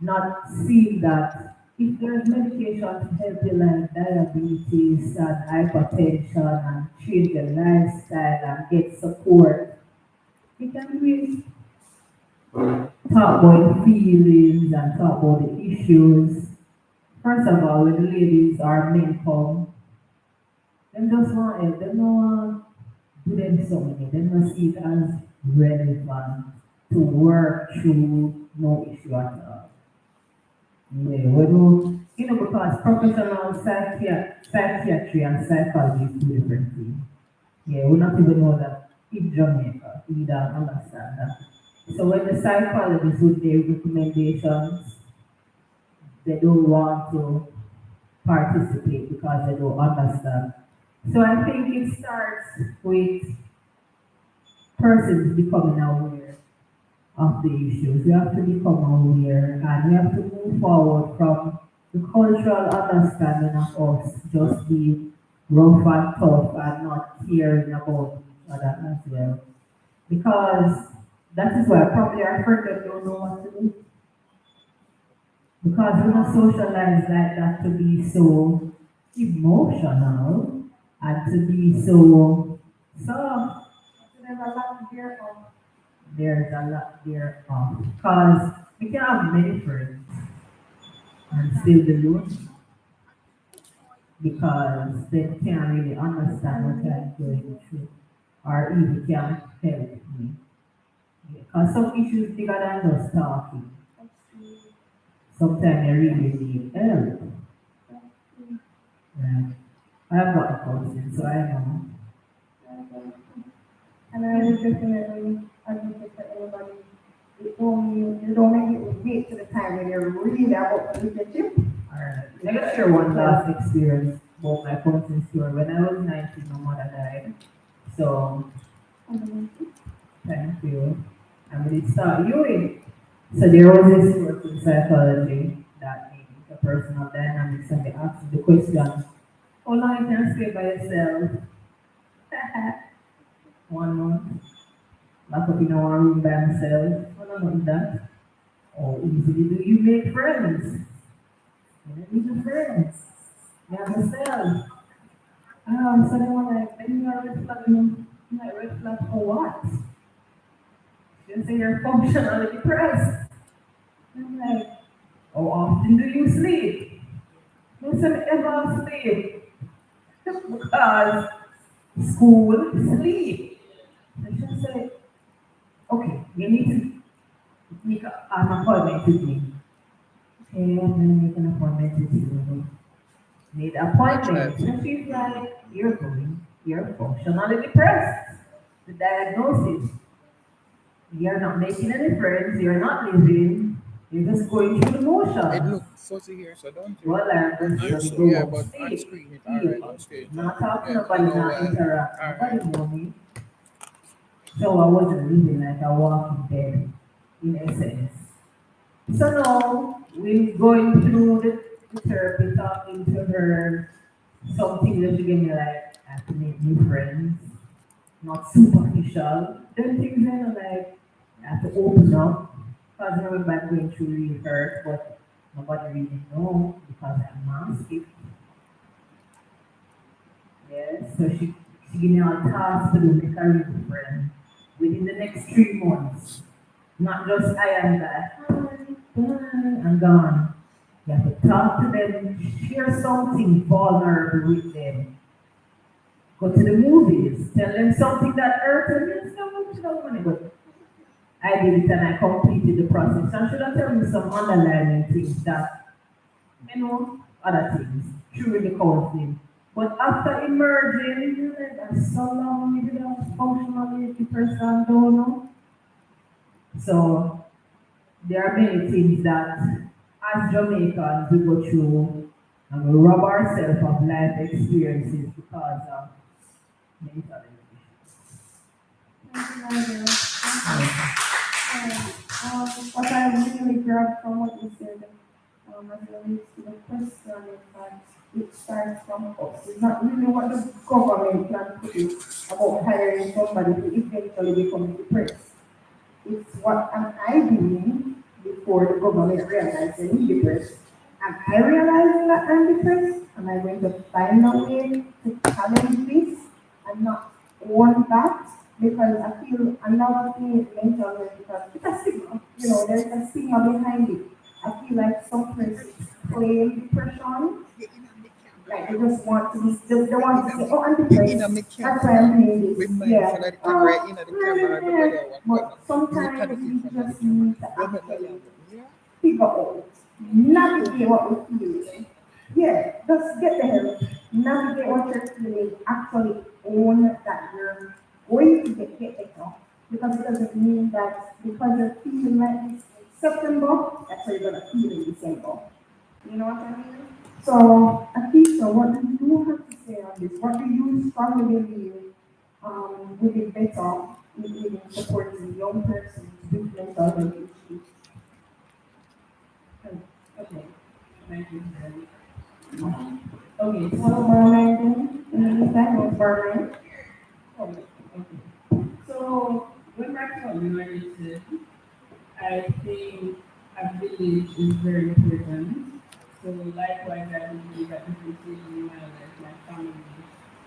Not seeing that if there's medication to help you like diabetes and hypertension and change your lifestyle and get support, you can really talk about the feelings and talk about the issues. First of all, when the ladies or men come, they just want help. They don't want to do them something. They don't see it as relevant to work through no issue at all. Yeah, we don't, because professional psychiatry and psychology is two different things. Yeah, we not even know that in Jamaica. We don't understand that. So when the psychologists would give recommendations, they don't want to participate because they don't understand. So I think it starts with persons becoming aware of the issues. We have to become aware and we have to move forward from the cultural understanding of us just being rough and tough and not caring about each other as well. Because that is why probably our friends don't know what to do. Because we're not socialized like that to be so emotional and to be so soft. There's a lot to hear from. There's a lot there because we can have many friends and still be lonely because they can't really understand what I'm going through or even can't help me. Because some issues bigger than just talking. Sometimes I really need help. Right. I've got a counseling, so I know. And I would definitely advocate for everybody. You don't make it wait to the time when you're really about to look at you. Alright. Let me share one last experience about my counseling story. When I was 19, my mother died. So, thank you. I'm going to start viewing. So there was this course in psychology that means the personal dynamics and they asked the question, how long you can stay by yourself? 1 month. Lock up in our room by myself. How long is that? How easily do you make friends? You don't need friends. You have yourself. So they were like, then you are red flag, like red flag for what? You say you're functionally depressed. I'm like, how often do you sleep? You say ever sleep. Because school, sleep. And she said, okay, you need to make an appointment with me. Okay, I'm going to make an appointment with you. Made an appointment. And she's like, you're functionally depressed. The diagnosis. You're not making any friends, you're not living, you're just going through the It motion. look fuzzy here, so don't you? Well, I'm I'm just so, going yeah, to but on sleep. screen it alright, on screen. Not talking Yeah, to nobody, I know not why. interact. Alright. Nobody know me. So I wasn't living like a walking dead, in essence. So now, we're going through the therapy, talking to her, something that she gave me like, I have to make new friends. not superficial. Them things then like I have to open up. Because I remember I'm going through real hurt, but nobody really know because I'm masked. Yes, so she gave me a task to do, make a real friend within the next 3 months. Not just I am that, hi, bye, I'm gone. You have to talk to them, share something vulnerable with them. Go to the movies, tell them something that hurt them. Yes, no, you don't want to go. I did it and I completed the process. And should I tell you some underlying things that, other things, through the counseling. But after emerging, you know, that's so long you don't functionally, the person don't know. So there are many things that as Jamaicans we go through and we rob ourselves of life experiences because of mental health Thank you, Nigel. What I really grabbed from what you said, as it relates to the question is that it starts from us. It's not really what the government can do about hiring somebody to eventually become depressed. It's what am I doing before the government realizes I'm depressed. Am I realizing that I'm depressed? Am I going to find a way to challenge this and not own that? Because I feel another thing is mental health because it's a stigma. There's a stigma behind it. I feel like some persons claim depression, like they just want to be, they want to say, oh, I'm In a depressed. That's why I'm doing with this. my Yeah. for the camera, in the camera, everybody I want But sometimes to we for the just camera. need to Don't make actually me yeah. figure out, navigate what we're feeling. Yeah, just get the help, navigate what you're feeling, actually own that you're going to get better. Because it doesn't mean that because you're feeling like this in September, that's how you're gonna feel in December. You know what I mean? So, Atisha, what do you have to say on this? What do you strongly believe would be better in supporting young persons with mental health issues? Okay, thank you, Mary. Okay, What so, Berlin? In the meantime, of Berlin? okay. So, when back to what Mary said, I think a village is very important. So likewise, I believe that if you see in my life, my family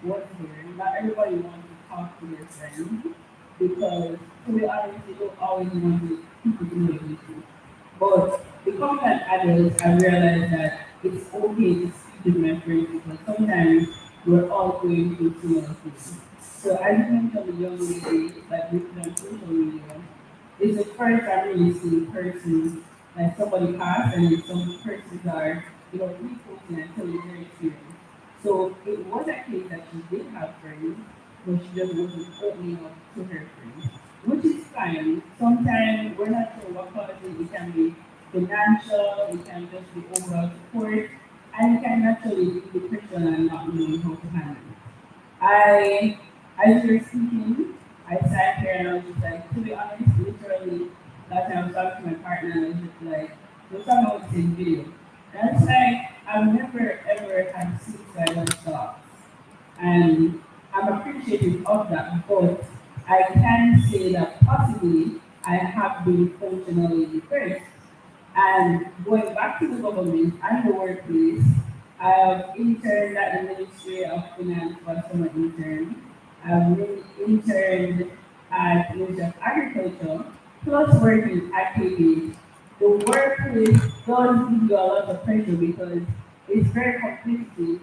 was here. Not everybody wants to talk to their friends because, to be honest, they don't always want people to know you. But becoming an adult, I realized that it's okay to speak with my friends because sometimes we're all going through similar things. So as you mentioned, the young lady, like written on social media, it's the first I really see person, like somebody passed and then some persons are, reposting and telling their experience. So it was a case that she did have friends, but she just wasn't opening up to her friends, which is fine. Sometimes we're not sure what causes it. It can be financial, it can just be overall support, and it can actually be depression and not knowing how to handle it. As you're speaking, I sat here and I was just like, to be honest, literally, last time I was talking to my partner and I was just like, we're talking about this video. And it's like, I've never ever had suicidal thoughts. And I'm appreciative of that, but I can say that possibly I have been functionally depressed. And going back to the government and the workplace, I have interned at the Ministry of Finance for summer intern. I've interned at Ministry of Agriculture, plus working at KBH. The workplace does give you a lot of pressure because it's very competitive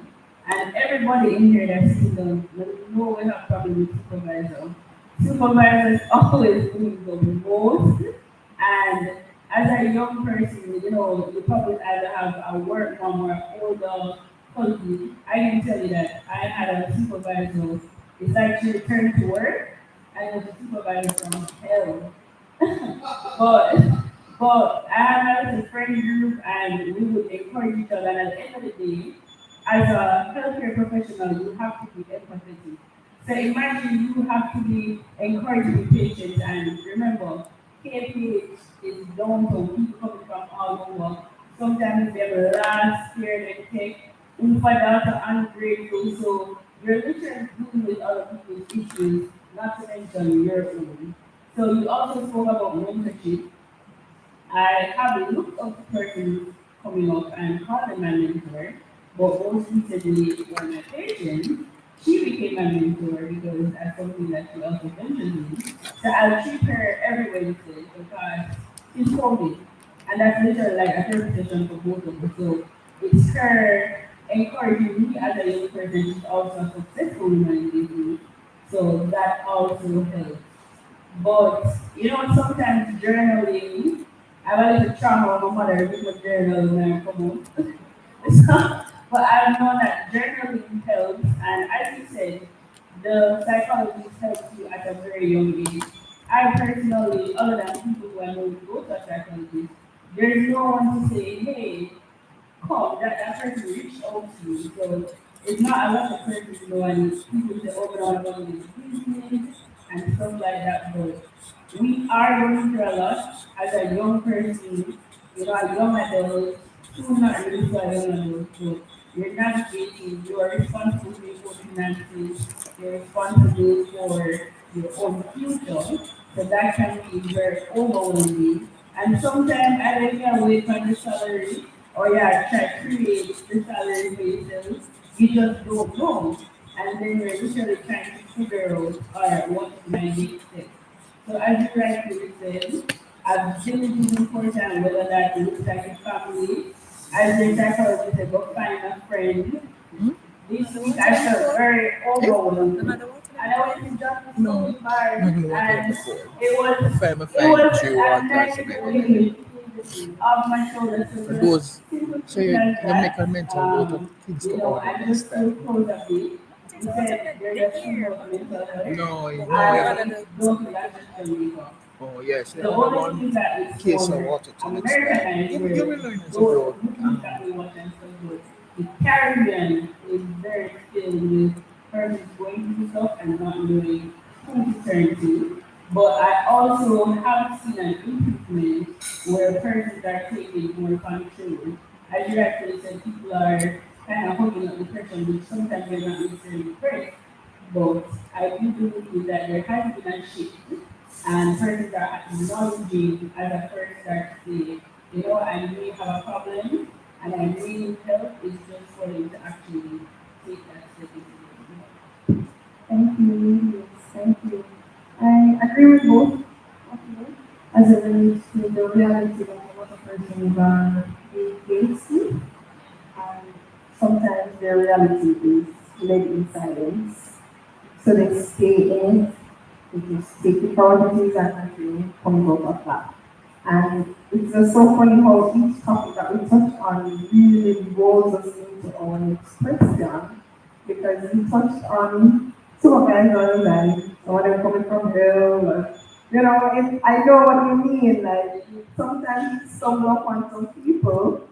and everybody in here that's seen them, know we have problem with supervisor. Supervisors always doing the most and as a young person, you probably either have a work mom or an older colleague. I can tell you that I had a supervisor. It's like she returned to work, and it was a supervisor from hell. but but I had a friend group, and we would encourage each other. And at the end of the day, as a healthcare professional, you have to be empathetic. So imagine you have to be encouraging patients, and remember, KPH is downtown, people coming from all over. Sometimes they have a last scared and take Umfadata ungrateful, so you're literally dealing with other people's issues not to mention your own. So you also spoke about mentorship. I have looked up to persons coming up and called them my mentor, but most recently when my patient, she became my mentor because that's something that she also mentioned me. So I'll treat her every Wednesday because she's told me. And that's literally like a therapy session for both of us. So it's her encouraging me as a young person. She's also a successful woman in business. So that also helps. But you know, sometimes journaling, I have a little trauma of my mother because journal when I come home. So, but I know that journaling helps, and as you said, the psychologist helps you at a very young age. I personally, other than people who I know who go to a psychologist, there's no one to say, hey, call that person reached out to you. So it's not a lot of persons you know and people say, oh, we're not going to business and stuff like that. But we are going through a lot as a young person, you know, a young adult, who not really so a young adult, but you're navigating, you are responsible for your own finances, you're responsible for your own future. So that can be very overwhelming. And sometimes I like to wait for the salary or yeah, try to create the salary basis. You just don't know. And then you're literally trying to figure out, all right, what is my next step? So as you rightly said, ability is important, whether that looks like a family. As the psychologist said, go find a friend. This week I felt very overwhelmed. And I went to Johnson No. School Bar No, no, and before. it was Find it was you a want nice to weight off my shoulders. So For just those, simple so things like you make a that. mental note of things You to know, order I next just time. feel close a bit. You said there's a few of mental health. No, no, I don't think that's just Jamaica. oh yes, The only thing that is case of more water to next time. Americanized You where will learn as you those grow. movies that we watch and stuff, but the Caribbean is very filled with persons going through stuff and not knowing who to turn to. But I also have seen an improvement where persons are taking more control. As you actually said, people are kind of holding up the person, which sometimes they're not necessarily depressed. But I do believe that there has been a shift and persons are acknowledging as a first start to say, you know, I may have a problem and I may need help. It's just for them to actually take that step into it. Thank you. Yes, thank you. I agree with both of you as it relates to the reality of what a person is facing. And sometimes their reality is led in silence. So they stay in it, they just take the priorities and nothing comes out of that. And it's just so funny how each topic that we touch on really rolls us into our next question because we touched on two guys on like some of them coming from hell, you know, I know what you mean. Like sometimes you stumble upon some people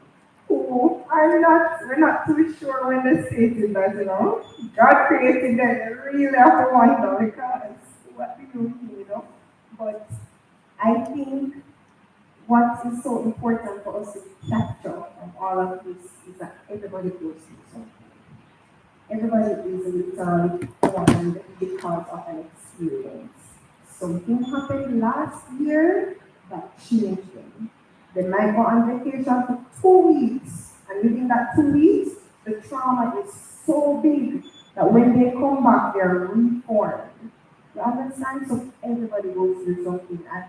who are not, we're not too sure when the state is that, you know. God created them, you really have to wonder because what do you mean, you know? But I think what is so important for us to capture from all of this is that everybody goes through something. Everybody is literally born because of an experience. Something happened last year that changed them. They might go on vacation for 2 weeks, and within that 2 weeks, the trauma is so big that when they come back, they're reformed. You understand? So everybody goes through something, and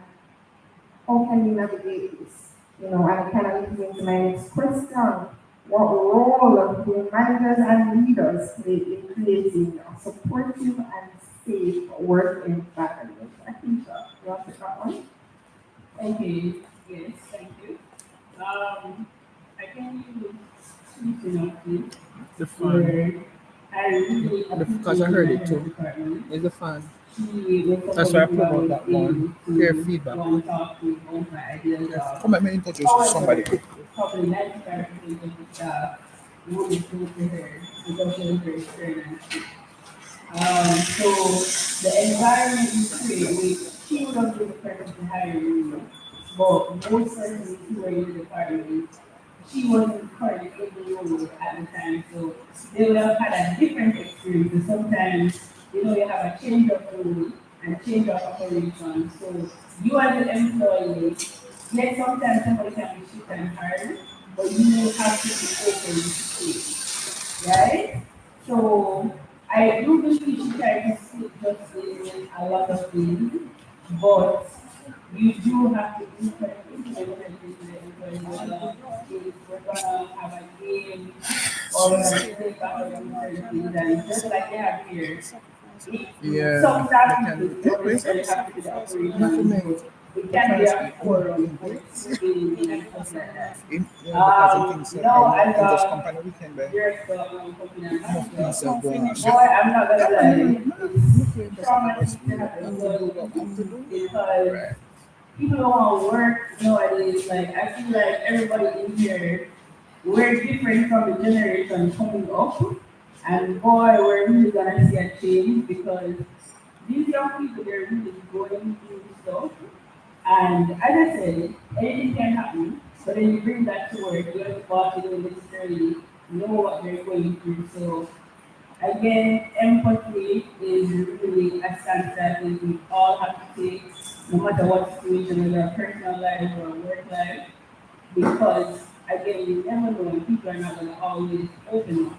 how can we navigate this? You know, and it kind of leads me into my next question. What role do managers and leaders play in creating a supportive and safe work environment? I think so. You want to take that one? Okay, yes, thank you. I can use two synopses The fun. where I really Because I heard it too. department. It's the fun. She was That's why I someone who promote was that able one. to Peer feedback. go and talk to both my ideas of Come let me introduce you to somebody however, quickly. probably 95% of the staff wouldn't go to her because she was very stern and strict. So the environment you create, she would have been the person to hire you, but most persons who were in the department, she wasn't currently in the role at the time, so they would have had a different experience. So sometimes, you know, you have a change of role, and change of operation. So you as an employee, yes, sometimes somebody can be shit and hard, but you have to be open to change, right? So I do believe she tried to seek justice in a lot of things, but you do have to implement it. We're gonna have a game or we're gonna take out certain things, and just like they have here, Yeah, some we staff can. people Yeah, don't where's necessarily that? have to do the Not for operation, me. so it can be a forum for Wait. speaking and stuff like that. Because I think so. No, I'm as just a company weekend there. director company and Nothing manager, so go on. boy, I'm not gonna lie, Nothing it's but I just traumatic do to what have I to have to do go what I have to do. because Right. people don't want to work nowadays. Like I feel like everybody in here, we're different from the generation coming up, and boy, we're really gonna see a change because these young people they're really going through stuff. And as I said, anything can happen, but then you bring that to work, your boss don't necessarily know what they're going through. So again, empathy is really a stance that we all have to take, no matter what situation, whether personal life or work life, because again, you never know, and people are not going to always open up.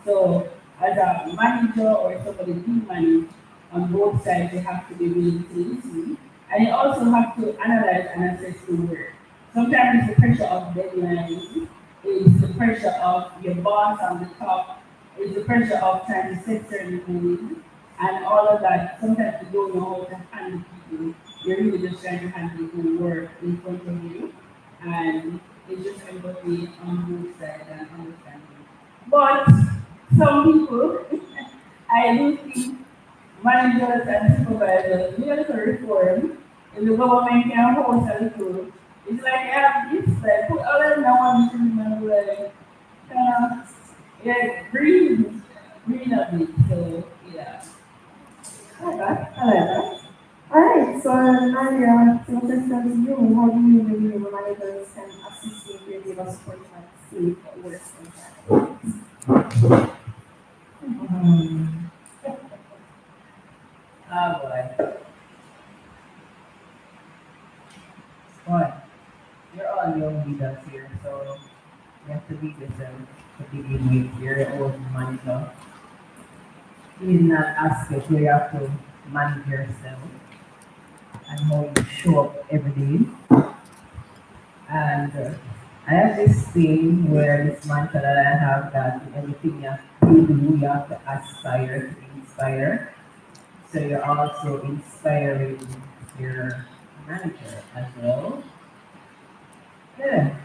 So, as a manager or somebody who manage on both sides, you have to be willing to listen, and you also have to analyze and assess the work. Sometimes it's the pressure of deadlines, it's the pressure of your boss on the top, it's the pressure of trying to set certain goals, and all of that. Sometimes you don't know how to handle people. You're really just trying to handle the work in front of you, and it's just empathy on both sides and understanding. But some people, I do think managers and supervisors, we have to reform. If the government can host a little, it's like I have this, like put all of them on treatment, like yeah, breathe a bit. So yeah. I like that. I like that. Alright, so Nadia, so questions you, how do you believe the managers can assist you to give us support and safe work environment? Um, oh boy. Boy, you're all young leaders here, so you have to be yourself to begin with. You're your own manager. In that aspect where you have to manage yourself and how you show up every day. And I have this thing where this mantra that I have that in everything you do, you have to aspire to inspire. So you're also inspiring your manager as well. Yeah.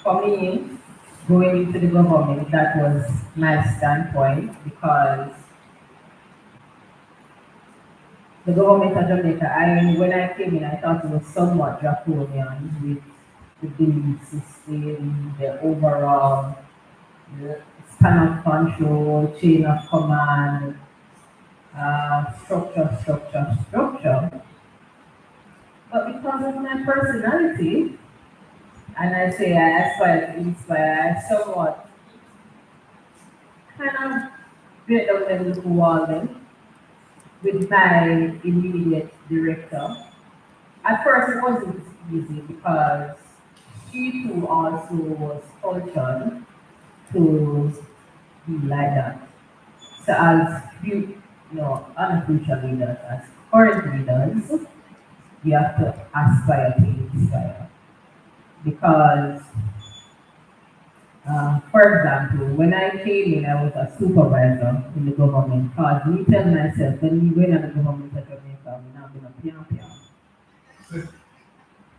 For me, going into the government, that was my standpoint because the government of Jamaica, when I came in, I thought it was somewhat draconian with the billing system, the overall the span of control, chain of command, structure. But because of my personality, and I say I aspire to inspire, I somewhat kind of break down them little wall then with my immediate director. At first, it wasn't easy because she too also was cultured to be like that. So as unofficial leaders, as current leaders, we have to aspire to inspire. Because, for example, when I came in, I was a supervisor in the government. Because me tell myself, when you went in the government at Jamaica, I'm not going to piano.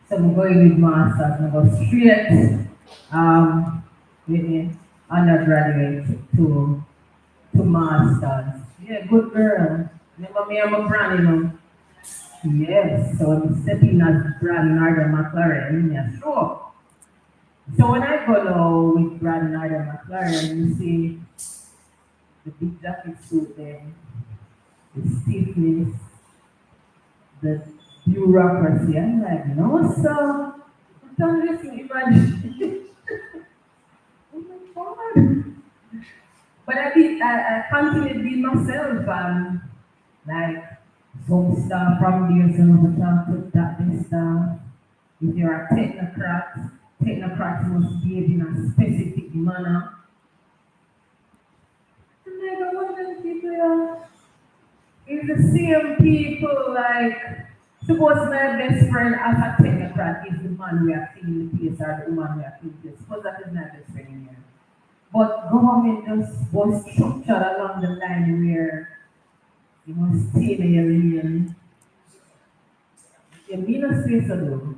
So I'm going with masters, I go straight with the undergraduate to masters. Yeah, good girl. Remember me, I'm a brand, Yes, so I'm stepping as Brad Narda McLaren, yeah, sure. So when I go now with Brad Narda McLaren, you see the big jacket suit there, the stiffness, the bureaucracy. I'm like, no, sir. Don't listen, imagine. Oh my God. But I continued being myself and like some staff from there, some of them put that this staff. If you're a technocrat, technocrats must behave in a specific manner. And I don't want them people is the same people like suppose my best friend as a technocrat is the man we are cleaning the place or the woman we are cleaning the place. Suppose that is my best friend in here. But government just was structured along the line where you must stay there your lane. You mean a space alone.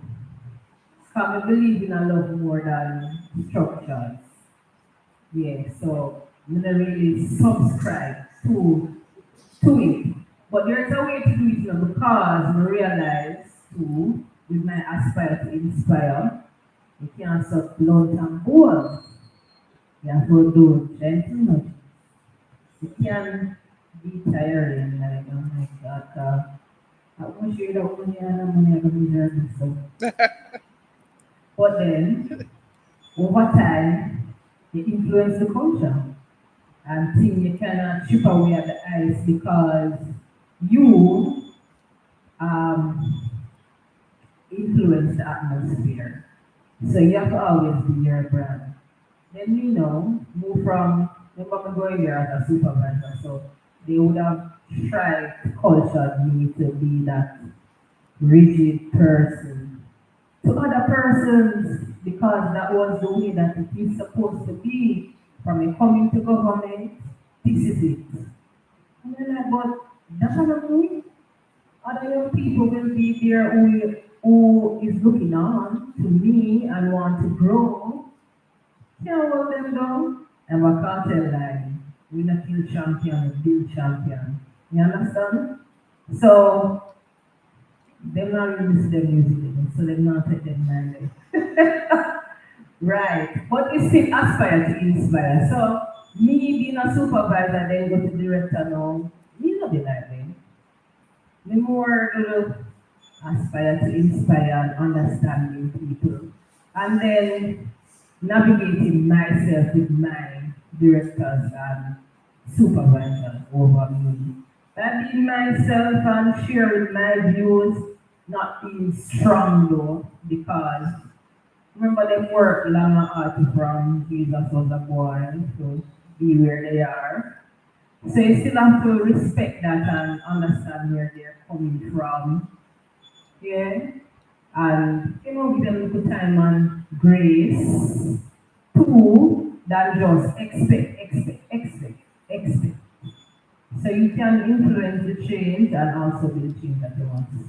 Because I believe in a love more than structures. Yeah, so I'm not really subscribe to it. But there's a way to do it now because I realize too, with my aspire to inspire, you can't set blunt and bold. You have to do gentle. It can be tiring, like, oh my God, I wish you don't want to have money, I don't deserve this stuff. But then, over time, you influence the culture. And things you cannot chip away at the ice because you um, influence the atmosphere. So you have to always be your brand. Then move from remember going there as a supervisor, so they would have tried to culture me to be that rigid person to other persons because that was the way that it is supposed to be from a coming to government. This is it. And then like, but that's not me. Other young people will be there who is looking on to me and want to grow. Can't hold them down. And we can't tell line. We not kill champion, we build champion. You understand? So them not really listen to their music, so they not take them minded. Right. But you still aspire to inspire. So me being a supervisor, then go to director now, me not be like them. Me more aspire to inspire and understanding people. And then navigating myself with my directors and supervisors over me. And being myself and sharing my views, not being strong though, because remember them work long and hard from Jesus was a boy to be where they are. So you still have to respect that and understand where they're coming from. Yeah. And give them a little time and grace to than just expect. So you can influence the change and also be the change that you want to see.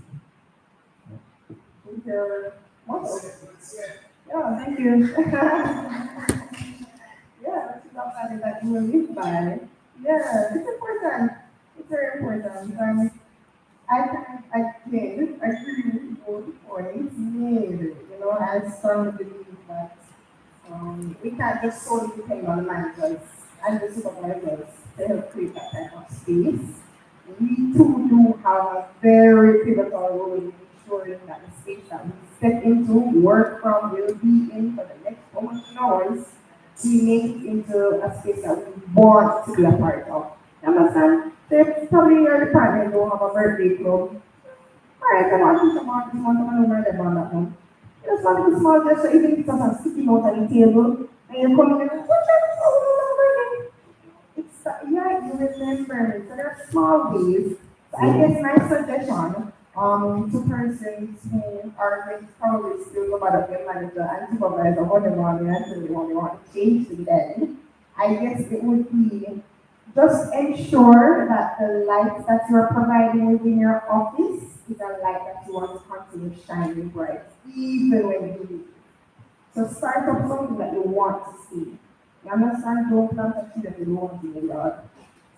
Thank you. Yeah, thank you. Yeah, that's something that you will live by. Yeah, it's important. It's very important. I did agree with both points made. I strongly believe that we can't just solely depend on the managers and the supervisors to help create that type of space. We too do have a very pivotal role in ensuring that the space that we step into, work from, will be in for the next 14 hours, we make it into a space that we want to be a part of. You understand? So if probably in your department you have a birthday club, alright, come on, this one, come on over there on that one. Just something small, just so even if it's just a sticky note on the table, and you come in and what's that? It's yeah, you remember. So there are small ways. So I guess my suggestion to persons who are going to probably still go about their manager and supervisor, whatever, until they want to change to them, I guess it would be just ensure that the light that you are providing within your office is a light that you want to continue shining bright, even when you leave. So start up something that you want to see. You understand? Don't plant a tree that you don't want to in your yard.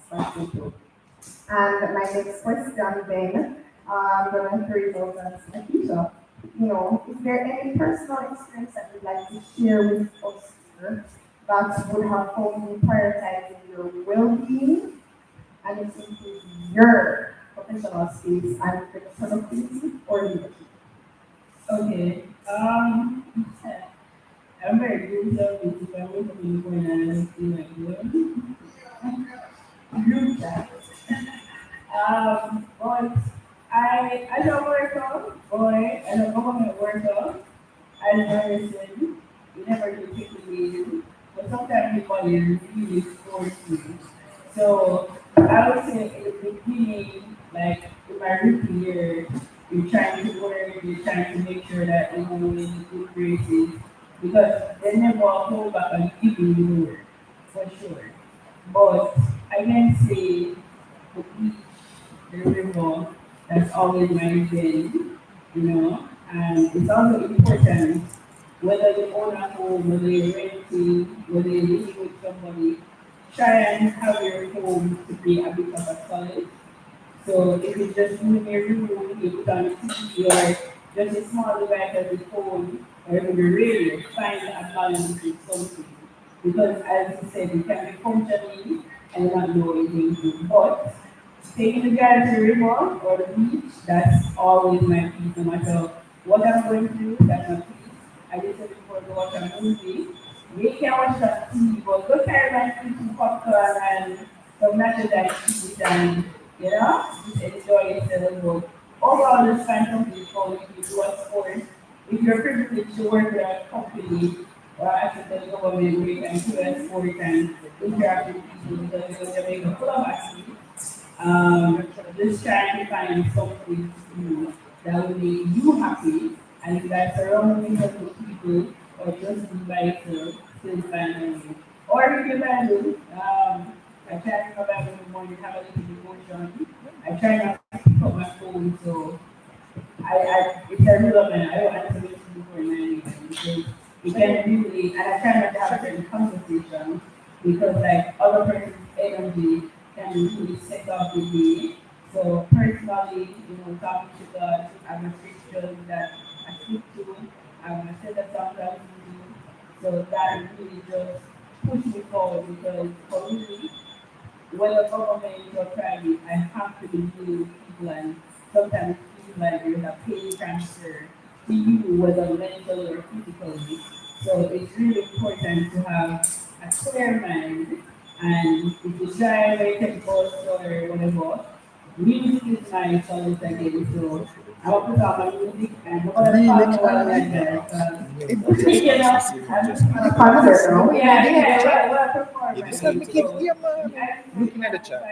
Start simple. And my next question then, I'm going to throw it over to Akisha. Is there any personal experience that you'd like to share with us here that would have helped you prioritizing your well-being and it improves your professional skills and productivity or leadership? Okay. I'm very good at it. If I'm looking for an like that. But as a worker, boy, as a government worker, as a person, you never do take it easy. But sometimes people really force you. So I would say in the beginning, like in my rookie year, you're trying to work, you're trying to make sure that everyone is in good graces because they never hold back on giving you work, for sure. But I can say the beach, the river, that's always my thing, and it's also important whether you own a home, whether you're renting, whether you're living with somebody, try and have your home to be a bit of a solid. So if it's just you in your room, you put on a TV or just a small device as a phone or even the radio, find a balance with something. Because as you said, you can be functioning and not know anything to. But taking the guy to the river or the beach, that's always my peace, no matter what I'm going through, that's my peace. I just said before to watch a movie. We can watch that TV, but go carry my food to popcorn and some natural like cheese and just enjoy yourself. But overall, just find something fun if you do a sport. If you're privileged to work with a company or actually the government where you can do a sport and interact with people because you're going to make a club activity, just trying to find something to do that will make you happy and if that's surrounding yourself with people or just be by yourself, still find a way. Or if you're Bible, I try to go back in the morning, have a little devotion. I try not to pick up my phone, so it's a rule of mine. I don't answer messages before 9 a.m. because it can really, and I try not to have certain conversations because like other person's energy can really set off the day. So personally, talking to God, I have a Christian that I speak to, I have a set of songs I listen to. So that really just push me forward because for me, whether government or private, I have to be dealing with people and sometimes it feels like there's a pay transfer to you, whether mentally or physically. So it's really important to have a clear mind and if you drive a temple or whatever, music is my solace again. So I want to talk about music and I'm gonna Really, talk about like Carly? that. It brings I'm just A concert, no? yeah, well, perform You just have to keep, so yeah, man. Looking at the chat.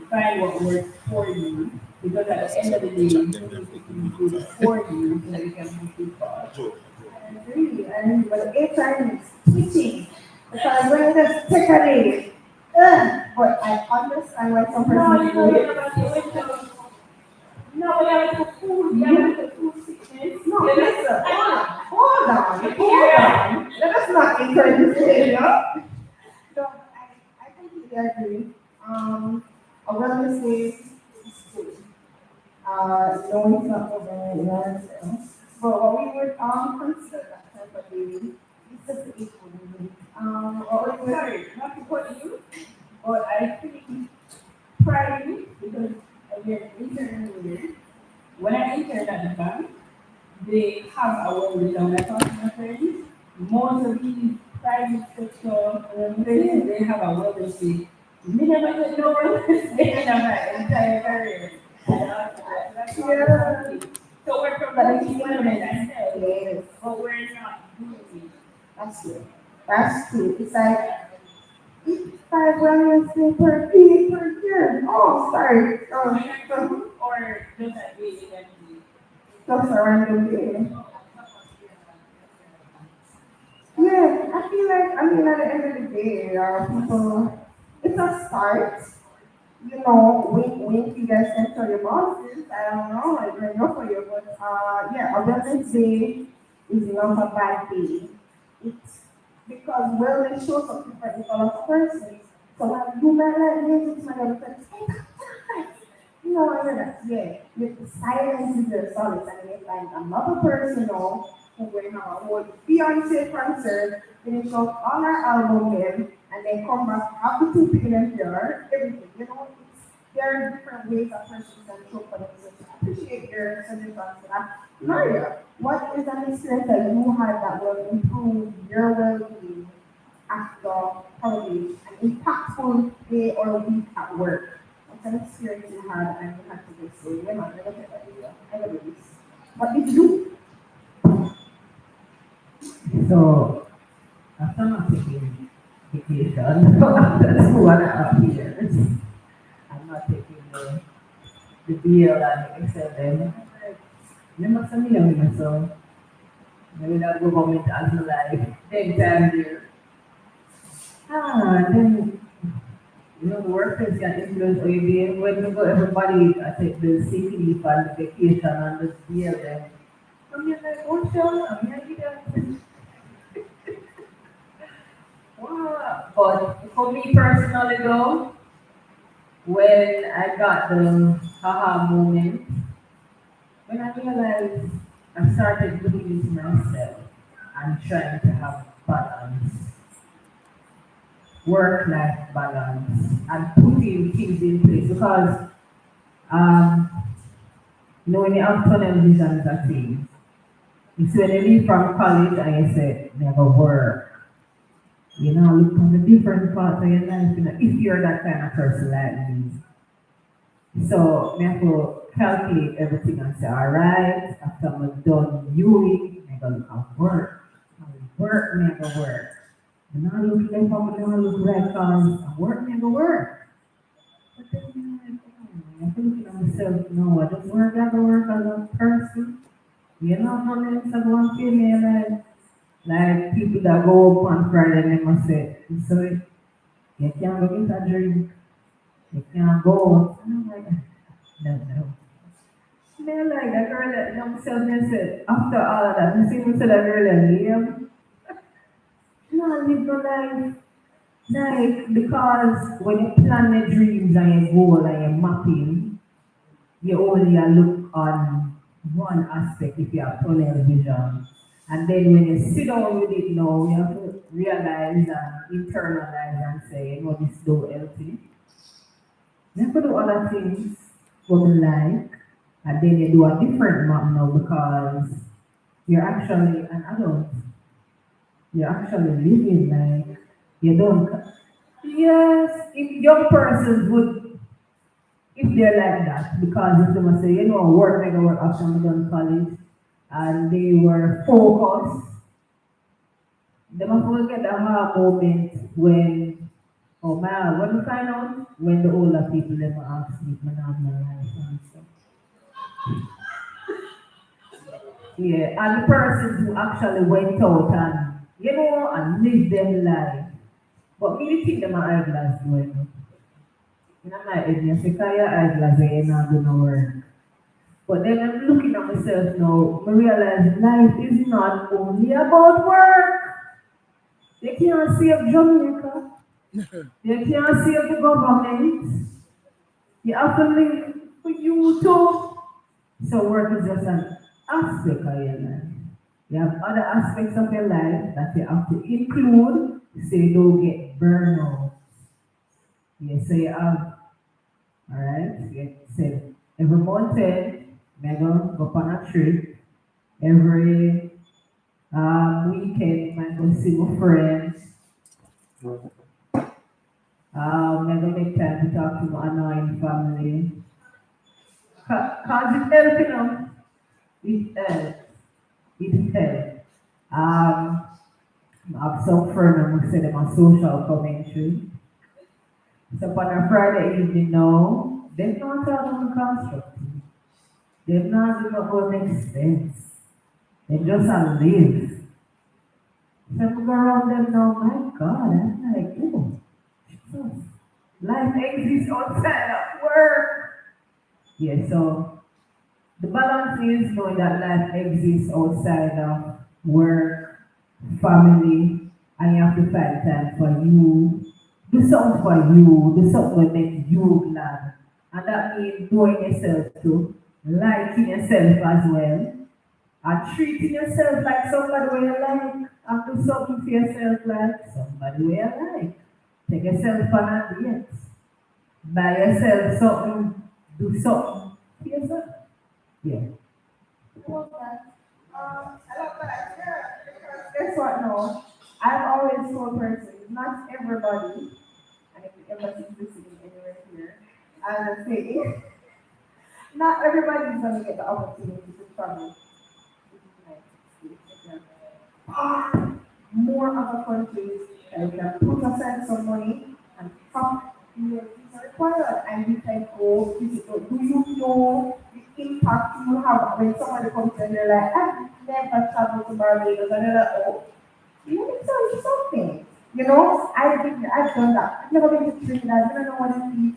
find what works for you because at the end of the day, you need to do good for you so that you can move too far. And but each time it's switching. Because when you just take a day, but I understand why some No, persons you do know, it. you're about to no, we have the food, we have the food sickness. No, listen, hold on. Let us not enter this area. So I completely agree. A wellness day is good. No, it's not over, but what we would consider that type of day is just equal. What we would Sorry, not to put you, but I think Friday, because again, intern when I entered at the bank, they have a well-written account, my friends. Most of these private sector places, they have a well-written. Me never get no well-written in my entire career. That's not Yeah. the thing. So we're But promoting women ourselves, yes, but we're not doing it. that's true. That's true. It's like 5 wellness day per year. Oh, sorry. Or just that way they can be. Just a random day. Yeah, I feel like, at the end of the day, people, it's a start. When you guys can tell your bosses, I don't know, I don't know for you, but, yeah, a wellness day is not a bad day. It's because wellness shows up different for a person. So when you might like music, my other friends, yeah, with silence is your solace, and if like another person, who went on a whole Beyonce concert, finish off all her album then, and then come back after 2 p.m. here, everything, there are different ways a person can show for themselves. Appreciate your circumstances. Maria, what is an experience that you had that will improve your well-being after holidays, an impactful day or week at work? kind of spirit you had and you had to just say, yeah, man, I gotta take that video. I gotta do this. What did you do? So after not taking vacation for after 2.5 years, I'm not taking the deal and XLM. You must have known so maybe that government has no life. Then time there. Then the workplace can influence how you behave. When you go everybody I take the sick leave and the vacation and the deal then. I'm just like, oh sure, I'm here to get wow. But for me personally though, when I got the haha moment, when I realized I started looking into myself and trying to have balance, work-life balance, and putting things in place because when you have tunnel vision as a thing, it's when you leave from college and you say, never work. Look on the different parts of your life, if you're that kind of person like me. So, I have to calculate everything and say, all right, after I'm done viewing, I go look at work. Work never work. And I look like I'm look right because work never work. But then I think to myself, no, I don't work ever work as a person. How many times I want to me like people that go up on Friday and they must say, sorry, you can't go get a drink. You can't go. And I'm like, no. They're like that girl that themselves they said after all of that, you see me say that girl and Liam. No, live no life. Like because when you plan your dreams and your goal and your mapping, you only look on one aspect if you have tunnel vision. And then when you sit down with it now, you have to realize and internalize and say, this don't help you. You have to do other things for the like, and then you do a different map now because you're actually an adult. You're actually living like you don't. Yes, if young persons would, if they're like that, because if they must say, work, I work after I'm done college, and they were focused, they must get the hard moment when, oh man, when you find out, when the older people them ask me if I have my life and stuff. Yeah, and the persons who actually went out and, and lived their life. But me, you think them are idlers doing. In my head, I say, you're idlers, you're not going to work. But then I'm looking at myself now, I realize life is not only about work. You can't save Jamaica. You can't save the government. You have to live for you too. So work is just an aspect of your life. You have other aspects of your life that you have to include so you don't get burnout. Yes, so you have, alright, you said every month, I go on a trip. Every weekend, I go see my friends. I go make time to talk to my annoying family. Cause it helps, It helps. It helps. I have some friends who say them a social commentary. So on a Friday evening now, they're not talking constructive. They're not doing what makes sense. They just live. So I go around them now, my God, I'm like, oh, Jesus. Life exists outside of work. Yeah, so the balance is knowing that life exists outside of work, family, and you have to find time for you. Do something for you, do something that makes you glad. And that means knowing yourself too, liking yourself as well, and treating yourself like somebody where you like, and do something for yourself like somebody where you like. Take yourself on a date. Buy yourself something, do something for yourself. Yeah. I love that. I love that. Yeah, because guess what now? I'm always told person, not everybody, and if you ever see listening anywhere here, and say, not everybody is going to get the opportunity to travel to the United States. Far more other countries that we can put aside some money and come your visa required and you can go visit. Do you know the impact you have when somebody comes and they're like, I've never traveled to Barbados and they're like, oh, you need to tell you something. You know, I've done that. I've never been to Trinidad, I don't know what it is.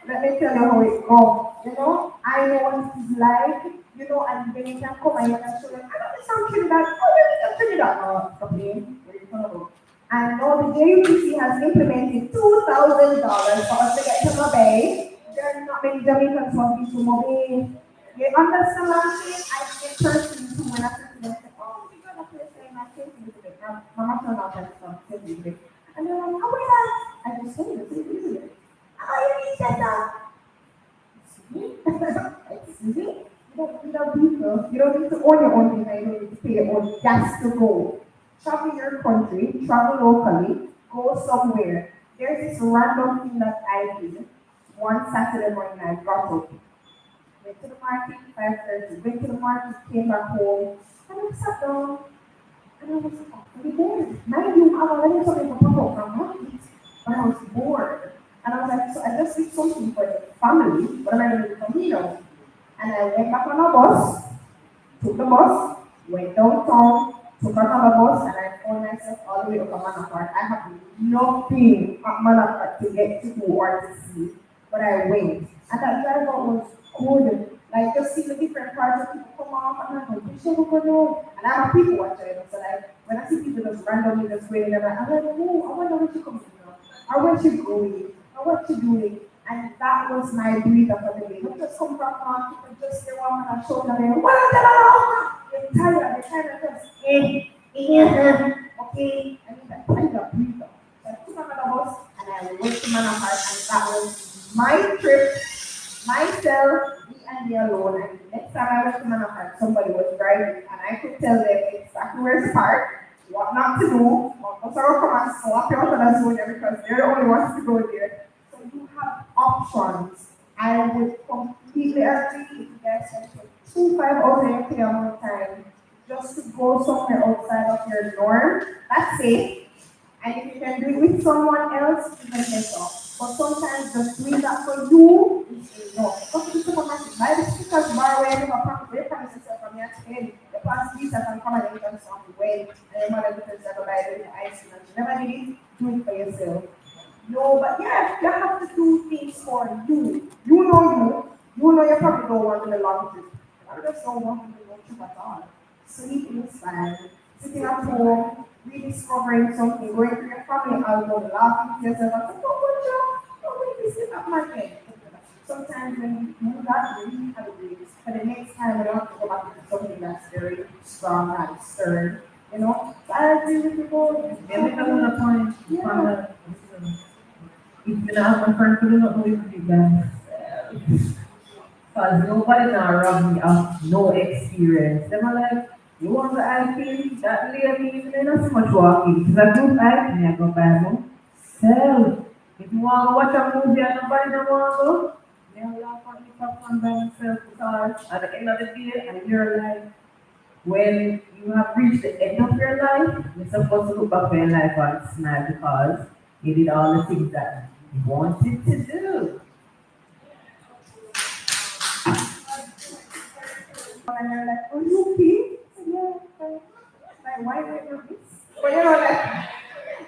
Let me tell you how it goes. You know, I know what it is like, you know, and then you can come and you can show them, I know this from Trinidad, oh, let me tell Trinidad. Oh, stop me. Where you from? And now the JUPC has implemented $2,000 for us to get to Mobay. There are not many Jamaicans wanting to Mobay. You understand what I'm saying? I get persons who when I say to them, say, oh, we got a place there, I came to visit it. Mama turned out that from visit it. And they're like, how are you? I just told you, visit it. Oh, you need that. Excuse me? You don't need to own your own visa, you don't need to pay your own gas to go. Travel your country, travel locally, go somewhere. There's this random thing that I did. One Saturday morning I got up. Went to the market, 5:30, went to the market, came back home, and I sat down, and I was really bored. Mind you, I already something to pop up from market, but I was bored. And I was like, so I just did something for the family, what am I going to do for me now? And I went back on a bus, took the bus, went downtown, took another bus, and I found myself all the way up to Manapart. I have nothing at Manapart to get to do or to see, but I went. And that drive was good. Like, just see the different parts of people come off, and I'm like, you should go know. And I'm a people watcher, you know, so like, when I see people just randomly just waiting, I'm like, oh, I wonder where she comes from, or where she going, or what she doing. And that was my breather for the day. Not just come from people just stay one on a shoulder and they're tired, they're kind of just okay. I need a breather. So I took another bus and I went to Manahart, and that was my trip, myself, me and me alone. And the next time I went to Manahart, somebody was driving and I could tell them exactly where to park, what not to do, what not to come and slap you out of the zone there because they're the only ones to go there. So you have options. I would completely agree if you guys can take 2 5 hours and pay amount of time just to go somewhere outside of your norm. That's safe. And if you can do it with someone else, even better. But sometimes just doing that for you is enough. Go to the supermarket, buy the stickers bar where you have promise yourself from your skin. The past weeks I can come and you can start well. And your mother because you buy the ice cream and she never did it, do it for yourself. No, but yeah, you have to do things for you. You know you probably don't want to do the long trip. I just don't want to do the long trip at all. Sleeping is fine. Sitting at home, rediscovering something, going to your family album, laughing to yourself, and saying, oh, what you? Sit up my head. Sometimes when you do that, you really have a break. For the next time, you don't have to go back into something that's very strong and stern. You know, so I agree with you both. Let me have another point. Yeah. If you don't have a friend, you don't know if you can. Because nobody now rob me of no experience. They were like, you want the hiking? That lady, they not so much walking. Because I go hiking, I go by no. So, if you want to watch a movie and nobody don't want to go, they'll laugh at you popcorn by themselves because at the end of the day, and you're like, when you have reached the end of your life, you're supposed to look back on your life and smile because you did all the things that you wanted to do. And they're like, oh, you okay? So, yeah, like, why did you do this? But you know, like,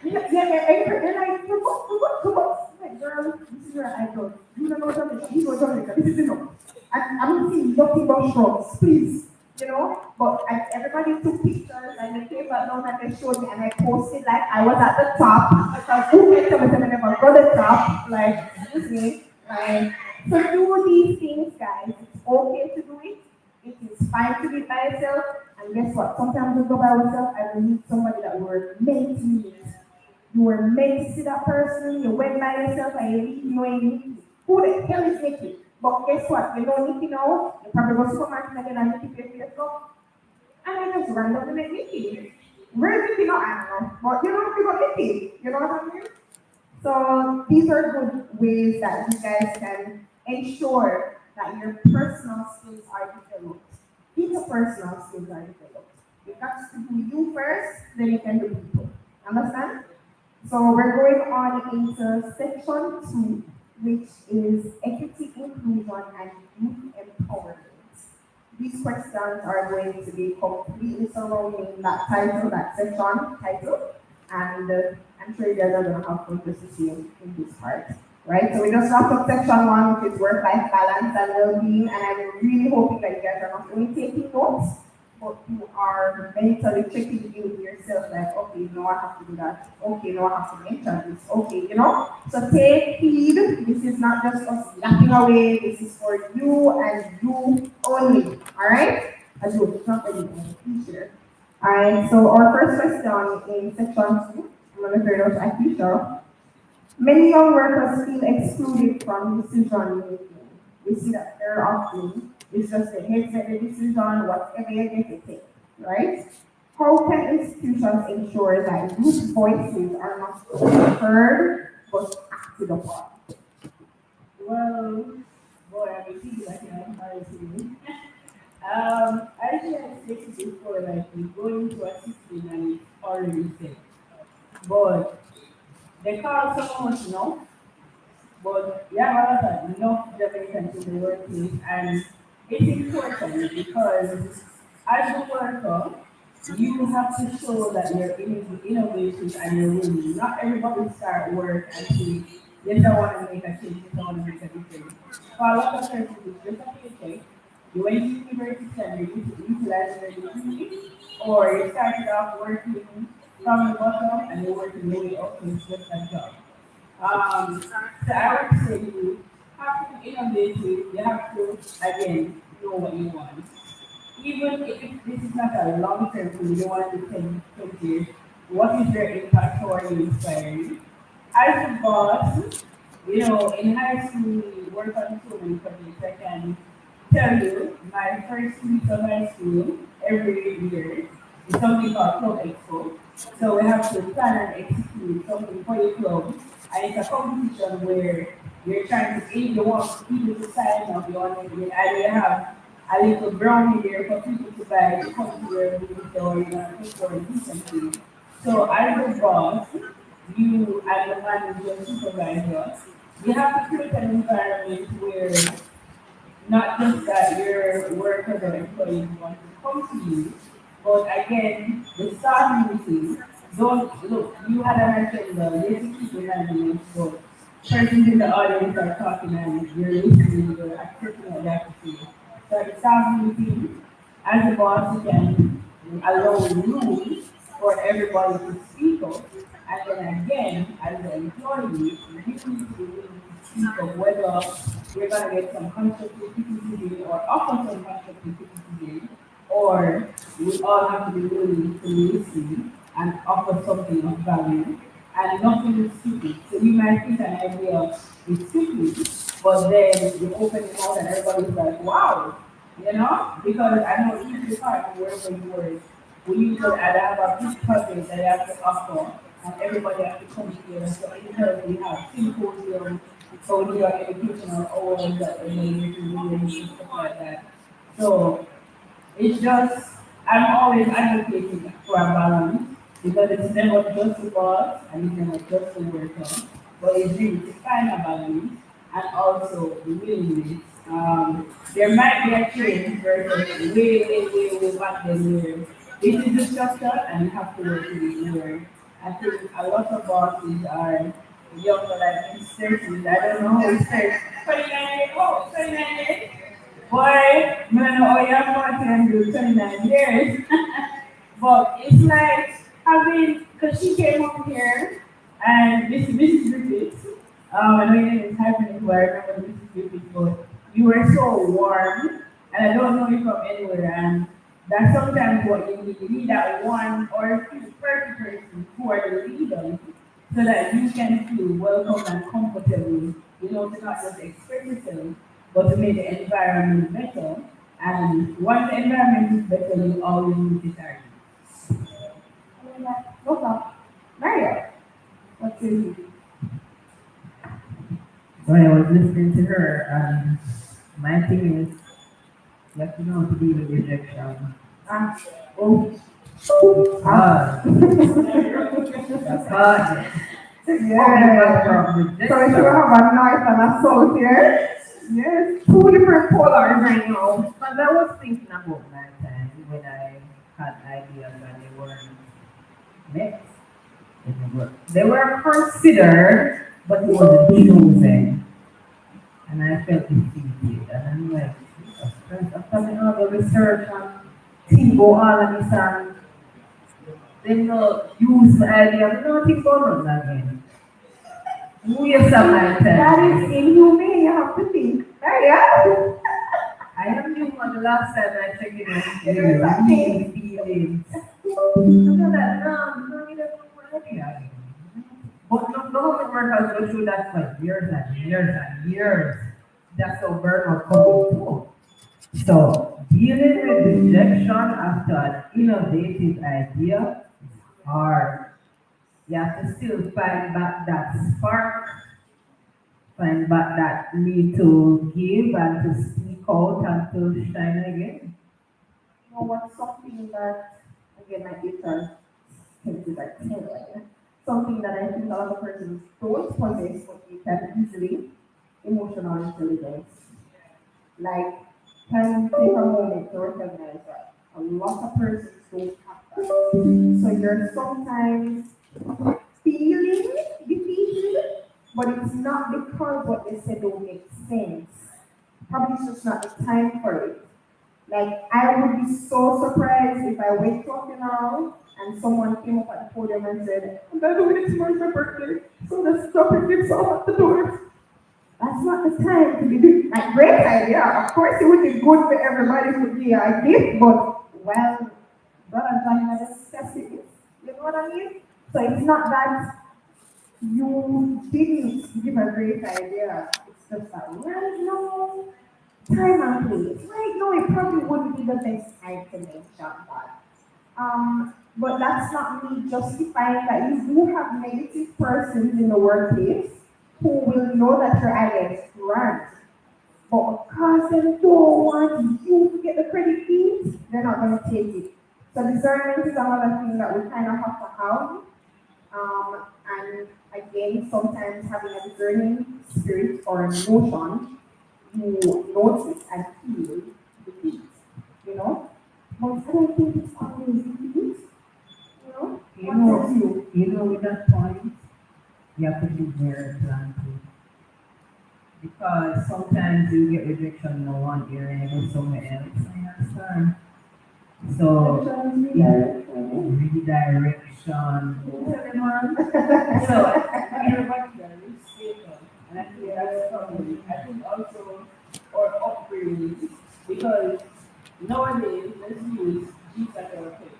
they're like, come on. Like, girl, this is where I go. You don't know Jamaica, you know Jamaica, this is enough. I'm seeing nothing but shrubs, please. You know, but everybody took pictures and they came back down and they showed me and I posted like I was at the top because who can tell me that I never got the top? Like, excuse me. Like, so do these things, guys. It's okay to do it. It is fine to be by yourself. And guess what? Sometimes we go by ourselves and we meet somebody that we're meant to meet. You were meant to see that person, you went by yourself and you leave knowing Nikki. Who the hell is Nikki? But guess what? You know Nikki now, you probably go to supermarket again and Nikki pay for yourself. And I just randomly met Nikki. Where is Nikki? No, I don't know. But you know, you got Nikki. You know what I mean? So these are good ways that you guys can ensure that your personal skills are developed. Interpersonal skills are developed. You got to do you first, then you can do people. Understand? So we're going on into section 2, which is equity, inclusion, and youth empowerment. These questions are going to be completely surrounding that title, that section title, and I'm sure you guys are going to have fun just to see in this part, right? So we just wrapped up section 1, which is work-life balance and well-being, and I'm really hoping that you guys are not only taking notes, but you are mentally checking in with yourself, like, okay, no, I have to do that. Okay, no, I have to mention this. Okay, you know? So take heed. This is not just us yapping away. This is for you and you only. All right? As you not anything, teacher. All right, so our first question in section 2, I'm going to turn it over to Akisha. Many young workers feel excluded from decision making. We see that very often. It's just the heads make the decision, whatever you get to take, right? How can institutions ensure that youth voices are not only heard but acted upon? Well, boy, I mean, people like I'm hard to do. I think I stated before, like, we go into a system and it's already set. But they call so much no, but you have a lot of enough Jamaicans in the workplace, and it's important because as a worker, you have to show that you're innovative and you're willing. Not everybody start work and say, yes, I want to make a change, yes, I want to make a difference. For a lot of persons, it's just a paycheck. You went to university and you utilize your degree, or you started off working from the bottom and you're working your way up, so it's just a job. So I would say you have to be innovative, you have to, again, know what you want. Even if this is not a long term thing, you don't want to 10 years, what is your impact? How are you inspiring? As a boss, in high school, we work on so many projects. I can tell you, my first week of high school, every year, is something called Club Expo. So we have to plan and execute something for your club. And it's a competition where you're trying to, if you want people to sign up, you want to, either you have a little brownie there for people to buy to come to your booth or you want to for do something. So as a boss, you as a manager, supervisor, you have to create an environment where not just that your workers or employees want to come to you, but again, the staff meeting, don't look, you had an agenda, let's keep reminding but persons in the audience are talking and you're listening, you're accepting what they have to say. So at the staff meeting, as a boss, you can allow room for everybody to speak up. And then again, as an employee, you need to be willing to speak up whether you're gonna get some constructive criticism or offer some constructive criticism, or we all have to be willing to listen and offer something of value. And nothing is stupid. So you might think an idea is stupid, but then you open it out and everybody's like, wow, because I know each department, wherever you work, we usually either have a big project that they have to offer, and everybody has to come together. So in here we have symposium, so we are educational hours that we need to do and stuff like that. So it's just, I'm always advocating for a balance because it's never just the boss and it's never just the worker, but it's really to find a balance and also the willingness. There might be a change versus way back then where this is the structure and you have to work with it where I think a lot of bosses are younger, like in 30s, I don't know how it's 29 years old, 29 years. Boy, man, oh yeah, 40 and do 29 years. But it's like having, because she came up here, and this is Griffiths. I know your name is happening, but I remember this is Griffiths, but you were so warm, and I don't know you from anywhere, and that's sometimes what you need. You need that one or two person who are the leaders, so that you can feel welcome and comfortable, to not just express yourself, but to make the environment better. And once the environment is better, you always need it target. No problem. Mario, what's your view? when I was listening to her, my thing is, you have to know how to deal with rejection. Ah, oh, Ah, that's hard. Coming back yeah. from So if you rejection. have a north and a south here, yes, two different polars right now. But I was thinking about my time when I had ideas and they weren't met. They were considered, but it wasn't chosen. And I felt defeated. And I'm like, Jesus Christ, after me all the research and think about all of this and they not use my idea, I don't think about nothing again. Waste of my That is time. inhumane, you have to think. Yeah. I am human the last time I checked it out. There is a thing. Feelings. After that, no, you don't know what idea. But no government workers go through that for years and years and years. That's how burnout comes through. So dealing with rejection after an innovative idea is hard. You have to still find back that spark, find back that need to give and to speak out and to shine again. You know what's something that, again, my HR skills is like telling. Something that I think a lot of persons don't possess, but you can easily, emotional intelligence. Like, can take a moment to recognize that a lot of persons don't have that. So you're sometimes feeling defeated, but it's not because what they said don't make sense. Probably it's just not the time for it. Like, I would be so surprised if I went talking around and someone came up at the podium and said, "And by the way, tomorrow's my birthday, so let's stop and give some at the door." That's not the time to be doing like great idea. Of course, it would be good for everybody to be a gift, but well, brother Johnny, I just discussed it. You know what I mean? So it's not that you didn't give a great idea. It's just that right now, time and place. Right now, it probably wouldn't be the best time to mention that. But that's not me justifying that you do have negative persons in the workplace who will know that your idea is grand. But because they don't want you to get the credit fees, they're not going to take it. So discernment is another thing that we kind of have to have. And again, sometimes having a discerning spirit or emotion, you notice and feel the things, you know? But I don't think it's always the things, you know? You What know, tells you? with that point, you have to be very planted. Because sometimes you get rejection in one area and go somewhere else. I understand. So, redirection. So, Everybody got a risk taker. And I think that's probably, I think also, or upbringing, because nowadays, let's use G psychotherapy,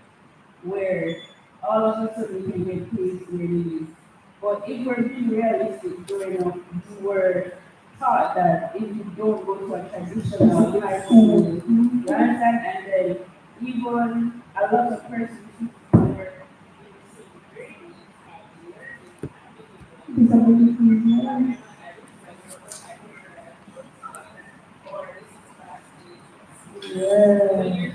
where all of a sudden you can get placed where you live. But if we're being realistic growing up, you were taught that if you don't go to a traditional high school, you understand, and then even a lot of persons who were Yeah.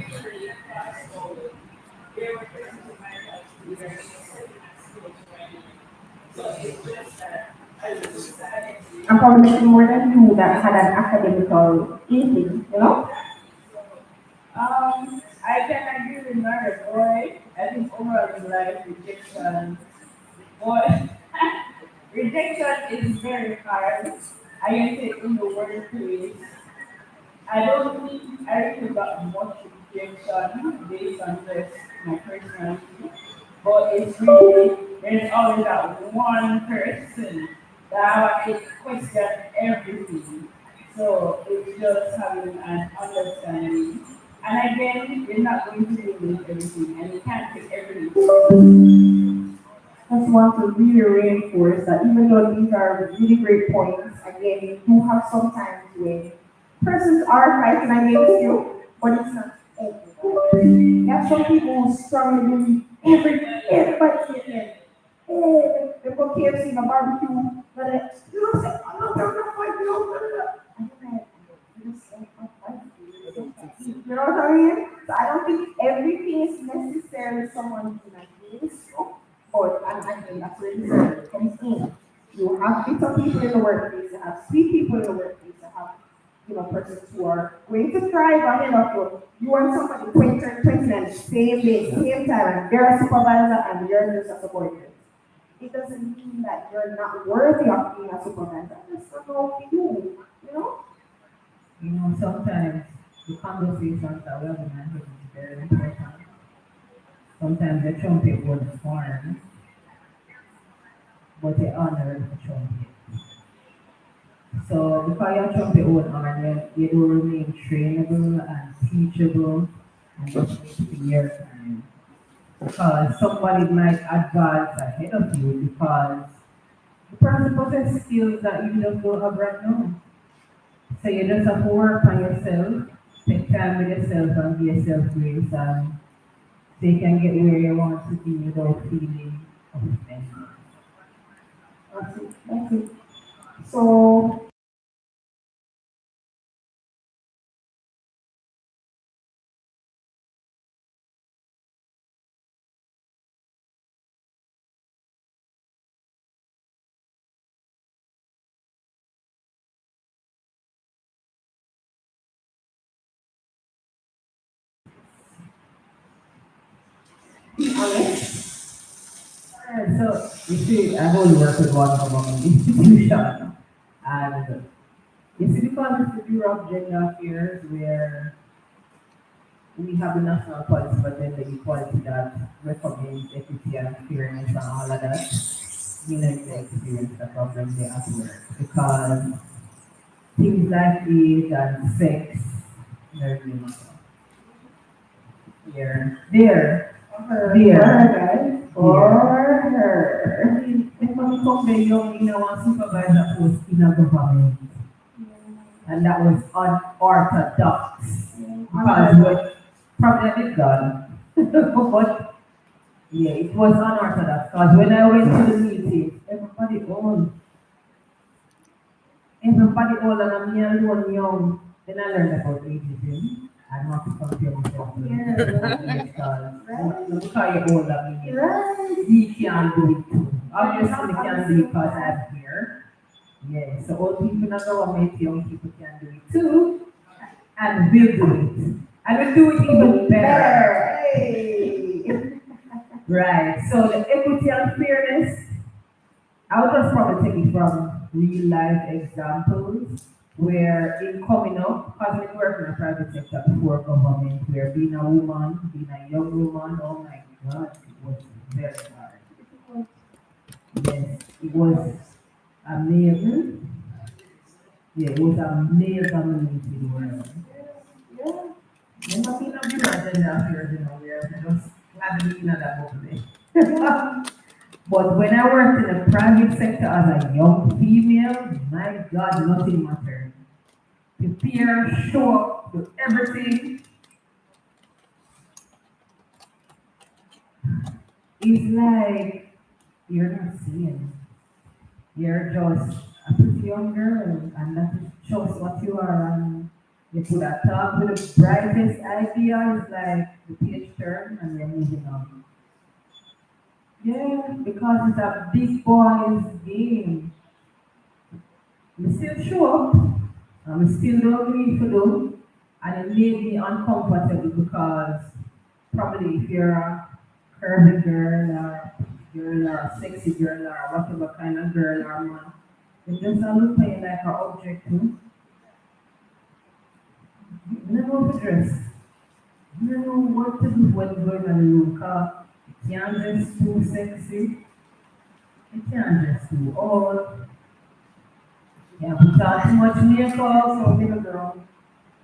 I'm probably making more than you that had an academical thinking, you know? I can agree with Mary, boy. I think overall in life, rejection, boy, rejection is very hard. I can say in the workplace, I don't think I really got much rejection based on just my personality, but it's really, there's always that one person that I question everything. So it's just having an understanding. And again, you're not going to deal with everything, and you can't take everything. Just want to really reinforce that even though these are really great points, again, you do have some times when persons are fighting against you, but it's not everybody. You have some people who strongly believe everybody can. Hey, they go KFC in a barbecue, but you know, say, I'm not fighting. have bitter people in the workplace, you have sweet people in the workplace, you have, persons who are going to thrive on you want somebody 29, same day, same time, and they're a supervisor and you're just a subordinate. It doesn't mean that you're not worthy of being a supervisor. That's not how we do, Sometimes the conversations that we have in our head is very important. Sometimes the trumpet was foreign, but they honor the trumpet. So because your trumpet was honored, you will remain trainable and teachable and just wait for your time. Because somebody might advance ahead of you because the person possesses skills that you just don't have right now. So you just have to work on yourself, take time with yourself and give yourself grace and so you can get where you want to be without feeling offended. That's it. So, So you see, I've only worked with one government institution, and you see, because it's the Bureau of Gender Affairs, where we have the national policy, but then the equality that recommends equity and fairness and all of that, we never experience the problem there at work because things like age and sex, they're really not there. for her. If I come there young in a supervisor post in a government, and that was unorthodox. Because what probably did done, but yeah, it was unorthodox. Because when I went to the meeting, everybody old, and I'm young. Then I learned about ageism. I'm not to compare myself to because you're older, we can do it too. Obviously, we can do it because I'm here. Yeah, so old people in the government, young people can do it too, and we'll do it. And we'll do it even better. Hey. Right, so the equity and fairness, I would just probably take it from real life examples where in coming up, because we work in the private sector before government, where being a woman, being a young woman, oh my God, it was very hard. Yes, it was amazing. Yeah, it was amazing world. Yeah. Never been a Bureau Gender Affairs, where I just glad to be in that bubble. But when I worked in the private sector as a young female, my God, nothing mattered. Prepare, show up, do everything. It's like you're not seeing. You're just a pretty young girl, and that is just what you are. And you could have talked with the brightest idea, it's like the page turn and you're moving on. Yeah, because it's a big boys game. We still show up, and we still don't need to do, and it made me uncomfortable because probably if you're a curvy girl or a sexy girl or whatever kind of girl or man, they just are looking at you like an object too. You don't know what to dress. You don't know what to do when you go in the room because you can't dress too sexy. You can't dress too old. Yeah, put on too much makeup, so little girl.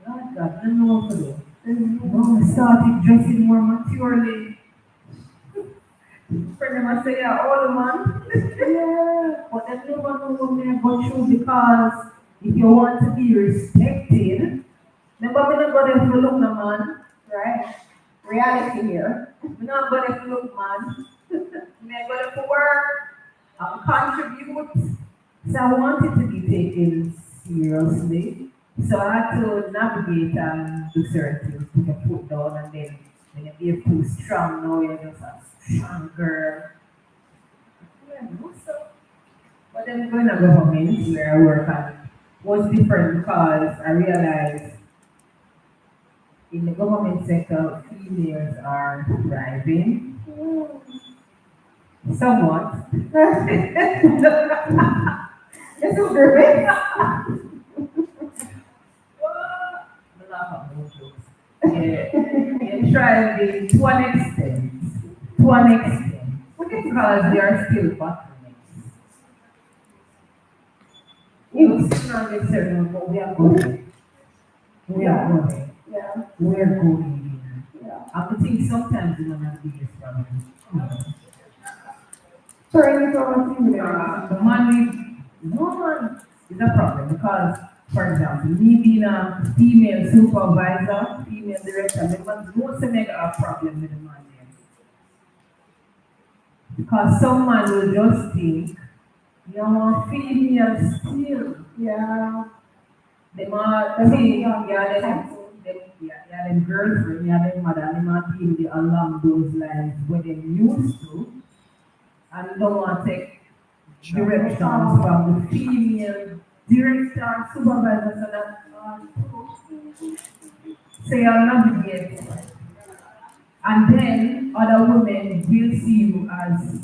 God, I don't know what to do. No, I started dressing more maturely. Friend of mine say, yeah, older man. Yeah, but I never know what me go through because if you want to be respected, remember me not go there for look no man, right? Reality here. Me not go there for look man. Me go there for work and contribute. So I wanted to be taken seriously. So I had to navigate and do certain things, put your foot down, and then when you get too strong now, you're just a strong girl. Yeah, no, so But then going to government where I work at was different because I realized in the government sector, females are thriving somewhat. Yes, so great. The laugh at those jokes. Yeah, they're thriving to an extent. To an extent. Because they are still bottlenecks. It's not necessarily, but we are going. We are going. Yeah, We are going. yeah. I would think sometimes you know not the biggest problem. Turning to a female. The money, no man is a problem because, for example, me being a female supervisor, female director, the man don't say make a problem with the man there. Because some man will just think, you're a female still. Yeah. Them are That's think, what we are yeah, them girlfriend, yeah, them mother, them are deal the along those lines where they used to, and don't want to take directions from the female director, supervisor, so that say I'll navigate. And then other women will see you as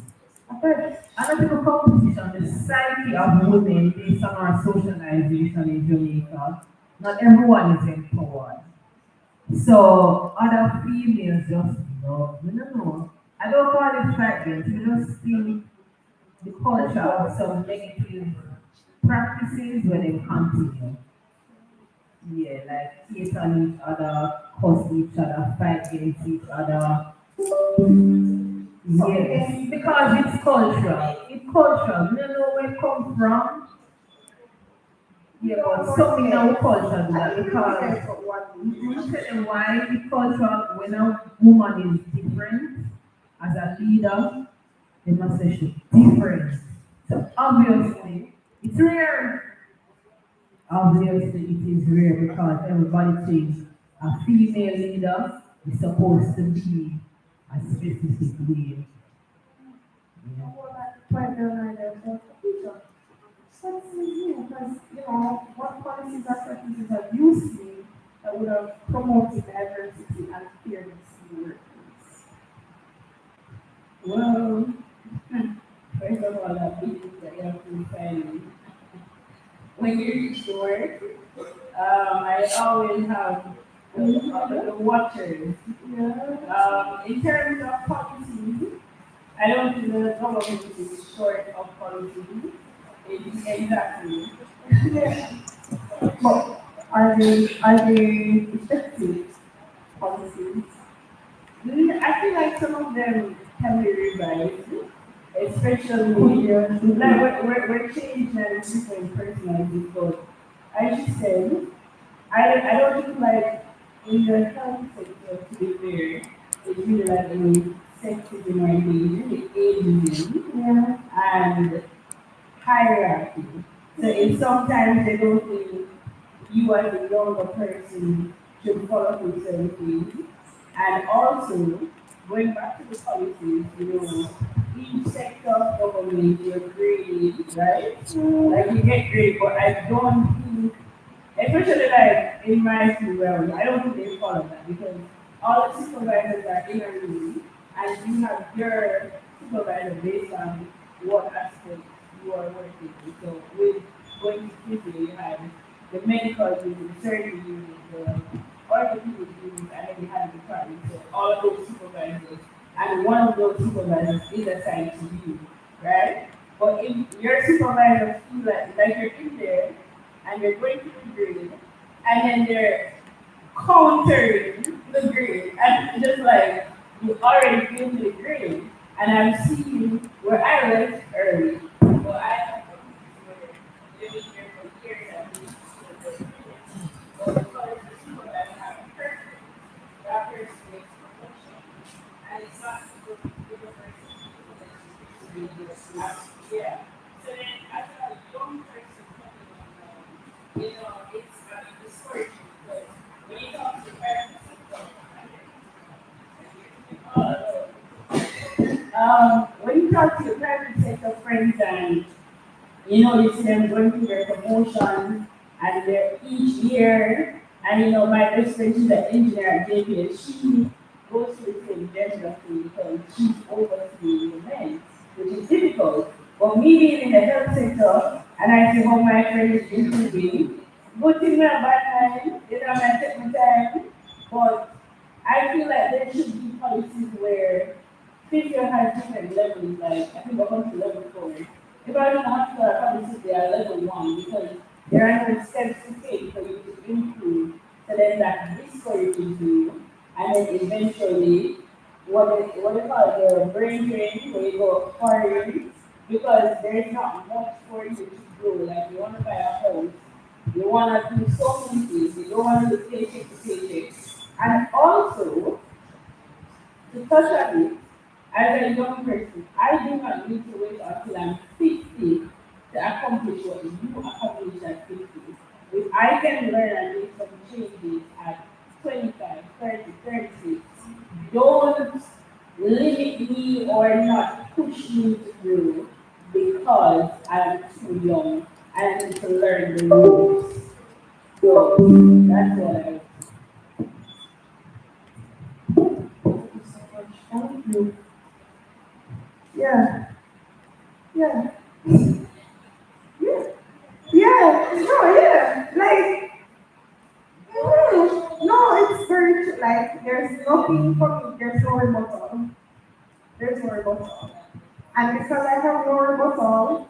another composition, the psyche of women based on our socialization in Jamaica. Not everyone is empowered. So other females just we don't know. I don't call it fragments, we just think the culture of some negative practices when they continue. Yeah, like hate on each other, curse each other, fight against each other. Yes, because it's cultural. It's cultural. You don't know where it comes from. Yeah, but something in our culture do that because you tell them why it's cultural when a woman is different as a leader, they must say she's different. So obviously, it's rare. Obviously, it is rare because everybody thinks a female leader is supposed to be a specific way. Yeah. Because, what policies or practices have you seen that would have promoted diversity and fairness in the workplace? Well, first of all, I think that you have to find when you reach to work, I always have the watchers. In terms of policies, I don't think the government is short of policies. Exactly. But are they effective policies? I feel like some of them can be revised, especially like we're changing and different personalities. But as you said, I don't think like in the health sector to be fair, it's really like the sexism or the ageism Yeah. and hierarchy. So if sometimes they don't think you as a younger person should follow through certain things. And also, going back to the policies, each sector of government you're graded, right? Like you get graded, but I don't think, especially like in my field, I don't think they follow that because all the supervisors are in a room and you have your supervisor based on what aspect you are working with. So with going to physio, you have the medical unit, the surgery unit, the orthopedic unit, and then you have the department. So all of those supervisors, and one of those supervisors is assigned to you, right? But if your supervisor feel like you're in there and you're going to be graded, and then they're countering the grade, and it's just like you already gave me the grade, and I'm seeing where I left early. Well, I have living here for years at least. But because the supervisor have a perfect, that person makes perfection. And it's not supposed to be the person to be yeah. So then as a young person coming on, it's discouraging because when you talk to parents, when you talk to your private sector friends and you see them going through their promotion and they're each year, and my best friend, she's an engineer at JPS, she goes through the same gender thing because she's overseeing the men, which is difficult. But me being in the health sector, and I see how my friend is improving, good thing not bad time, I might take my time, but I feel like there should be policies where physio has different levels, like I think we're going to level 4. If I don't have to policies, they are level 1 because there are no steps to take for you to improve, so then that discourages you, and then eventually, what they call it, the brain drain, where you go foreign, because there's not much for you to do. Like you want to buy a house, you want to do so many things, you don't want to do paycheck to paycheck. And also, to touch on it, as a young person, I do not need to wait until I'm 50 to accomplish what you accomplished at 50. If I can learn and make some changes at 25, 30, 36, don't limit me or not push me to do because I'm too young and I need to learn the rules. So that's what I. Thank you so much. Thank you. Yeah. Yeah. Yeah. Yeah. No, yeah. Like, no, it's very true. Like, there's nothing for me. There's no rebuttal. There's no rebuttal. And because I have no rebuttal,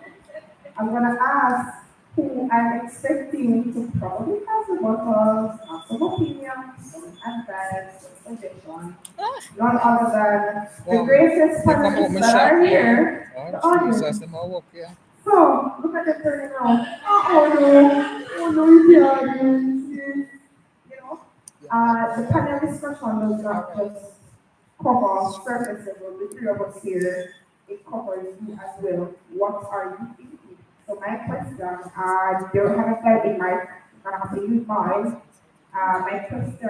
I'm gonna ask who I'm expecting to probably have rebuttals, have some opinions, some advice, some suggestions. None other than the Well, greatest they come out panelists my that shop. are here, the Oh, Jesus, audience. them all work, yeah. So, look at them turning around. Oh no, you can't. You know, the panel discussion does not just cover surface level, the three of us here, it covers you as well. What are you thinking? So my question, they don't have a slide in my, I'm gonna have to use mine. My question,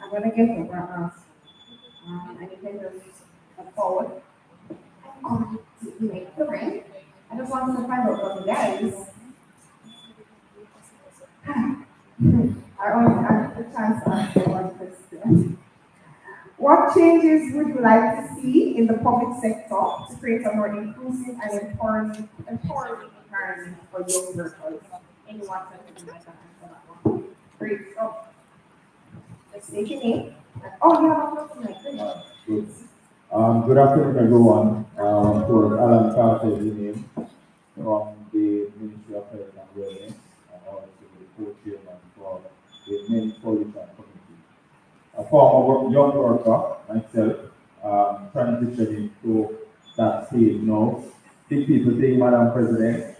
I'm gonna get it, ask. And you can just come forward. To make the ring. I just wanted to find out from you guys. I only had the chance to ask you one question. What changes would you like to see in the public sector to create a more inclusive and empowering environment for young workers? Anyone can do that answer that one. Great. So, let's take your name. Oh, you have a question like this. Good. Good afternoon, everyone. For Alan Carter, the name from the Ministry of Health and Wellness, and also the co-chairman for the Men Coalition Committee. A former young worker, myself, transitioning to that stage now. Big people say, Madam President,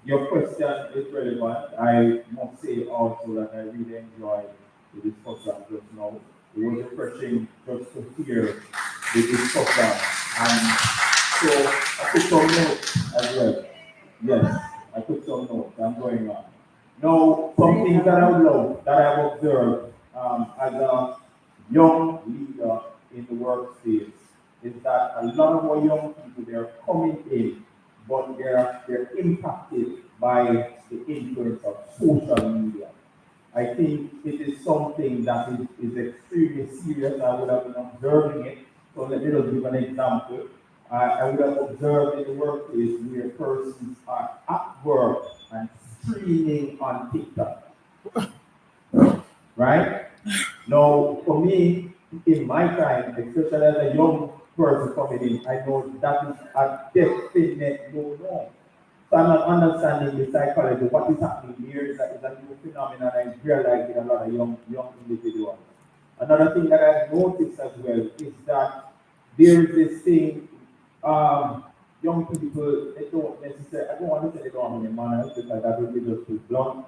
your question is relevant. I must say also that I really enjoyed the discussion just now. It was refreshing just to hear the discussion. And so I took some notes as well. Yes, I took some notes. I'm going on. Now, some things that I would love, that I've observed as a young leader in the workspace is that a lot of our young people, they're coming in, but they're impacted by the influence of social media. I think it is something that is extremely serious. I would have been observing it. So let me just give an example. I would have observed in the workplace where persons are at work and streaming on TikTok. Right? Now, for me, in my time, especially as a young person coming in, I know that is a definite no-no. So I'm not understanding the psychology. What is happening here is a new phenomenon I realize in a lot of young individuals. Another thing that I've noticed as well is that there is this thing, young people, they don't necessarily, I don't want to say they don't have any manners because that would be just too blunt,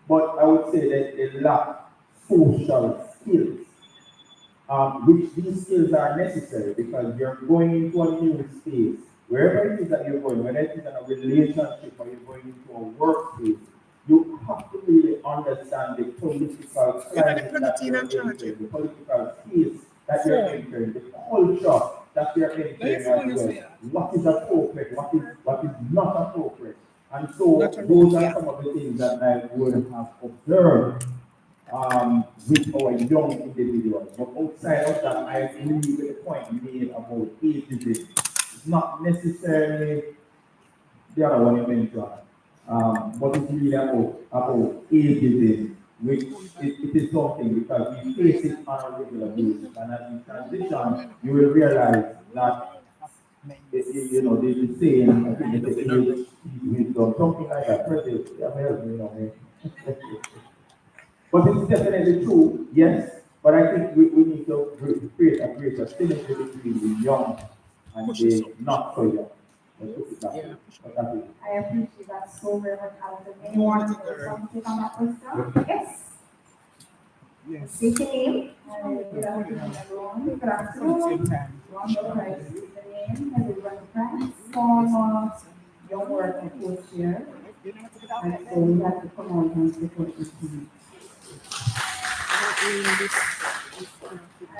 but I would say that they lack social skills, which these skills are necessary because you're going into a new space. Wherever it is that you're going, whether it is in a relationship or you're going into a workplace, you have to really understand the political climate that you're entering, the political space that you're entering, the culture that you're entering as well. What is appropriate, what is not appropriate. And so Not a those are yeah. some of the things that I would have observed with our young individuals. But outside of that, I agree with the point you made about ageism. It's not necessarily the other one you mentioned, but it's really about ageism, which it is something because we face it on a regular basis. And as you transition, you will realize that you know, they say, I think they say age is wisdom, something like that. Pretty, yeah, you know, but it's definitely true, yes. But I think we need to create a greater synergy between the young and the not so young. Let's put it that way. But that is I appreciate that so very much, Alison. Anyone who has something on that question? Yes. Yes. State your name. Good afternoon, everyone. Good afternoon. Wonderful. I state the name. Everyone, friends, former young worker coach here. And so we have to come out and support the team.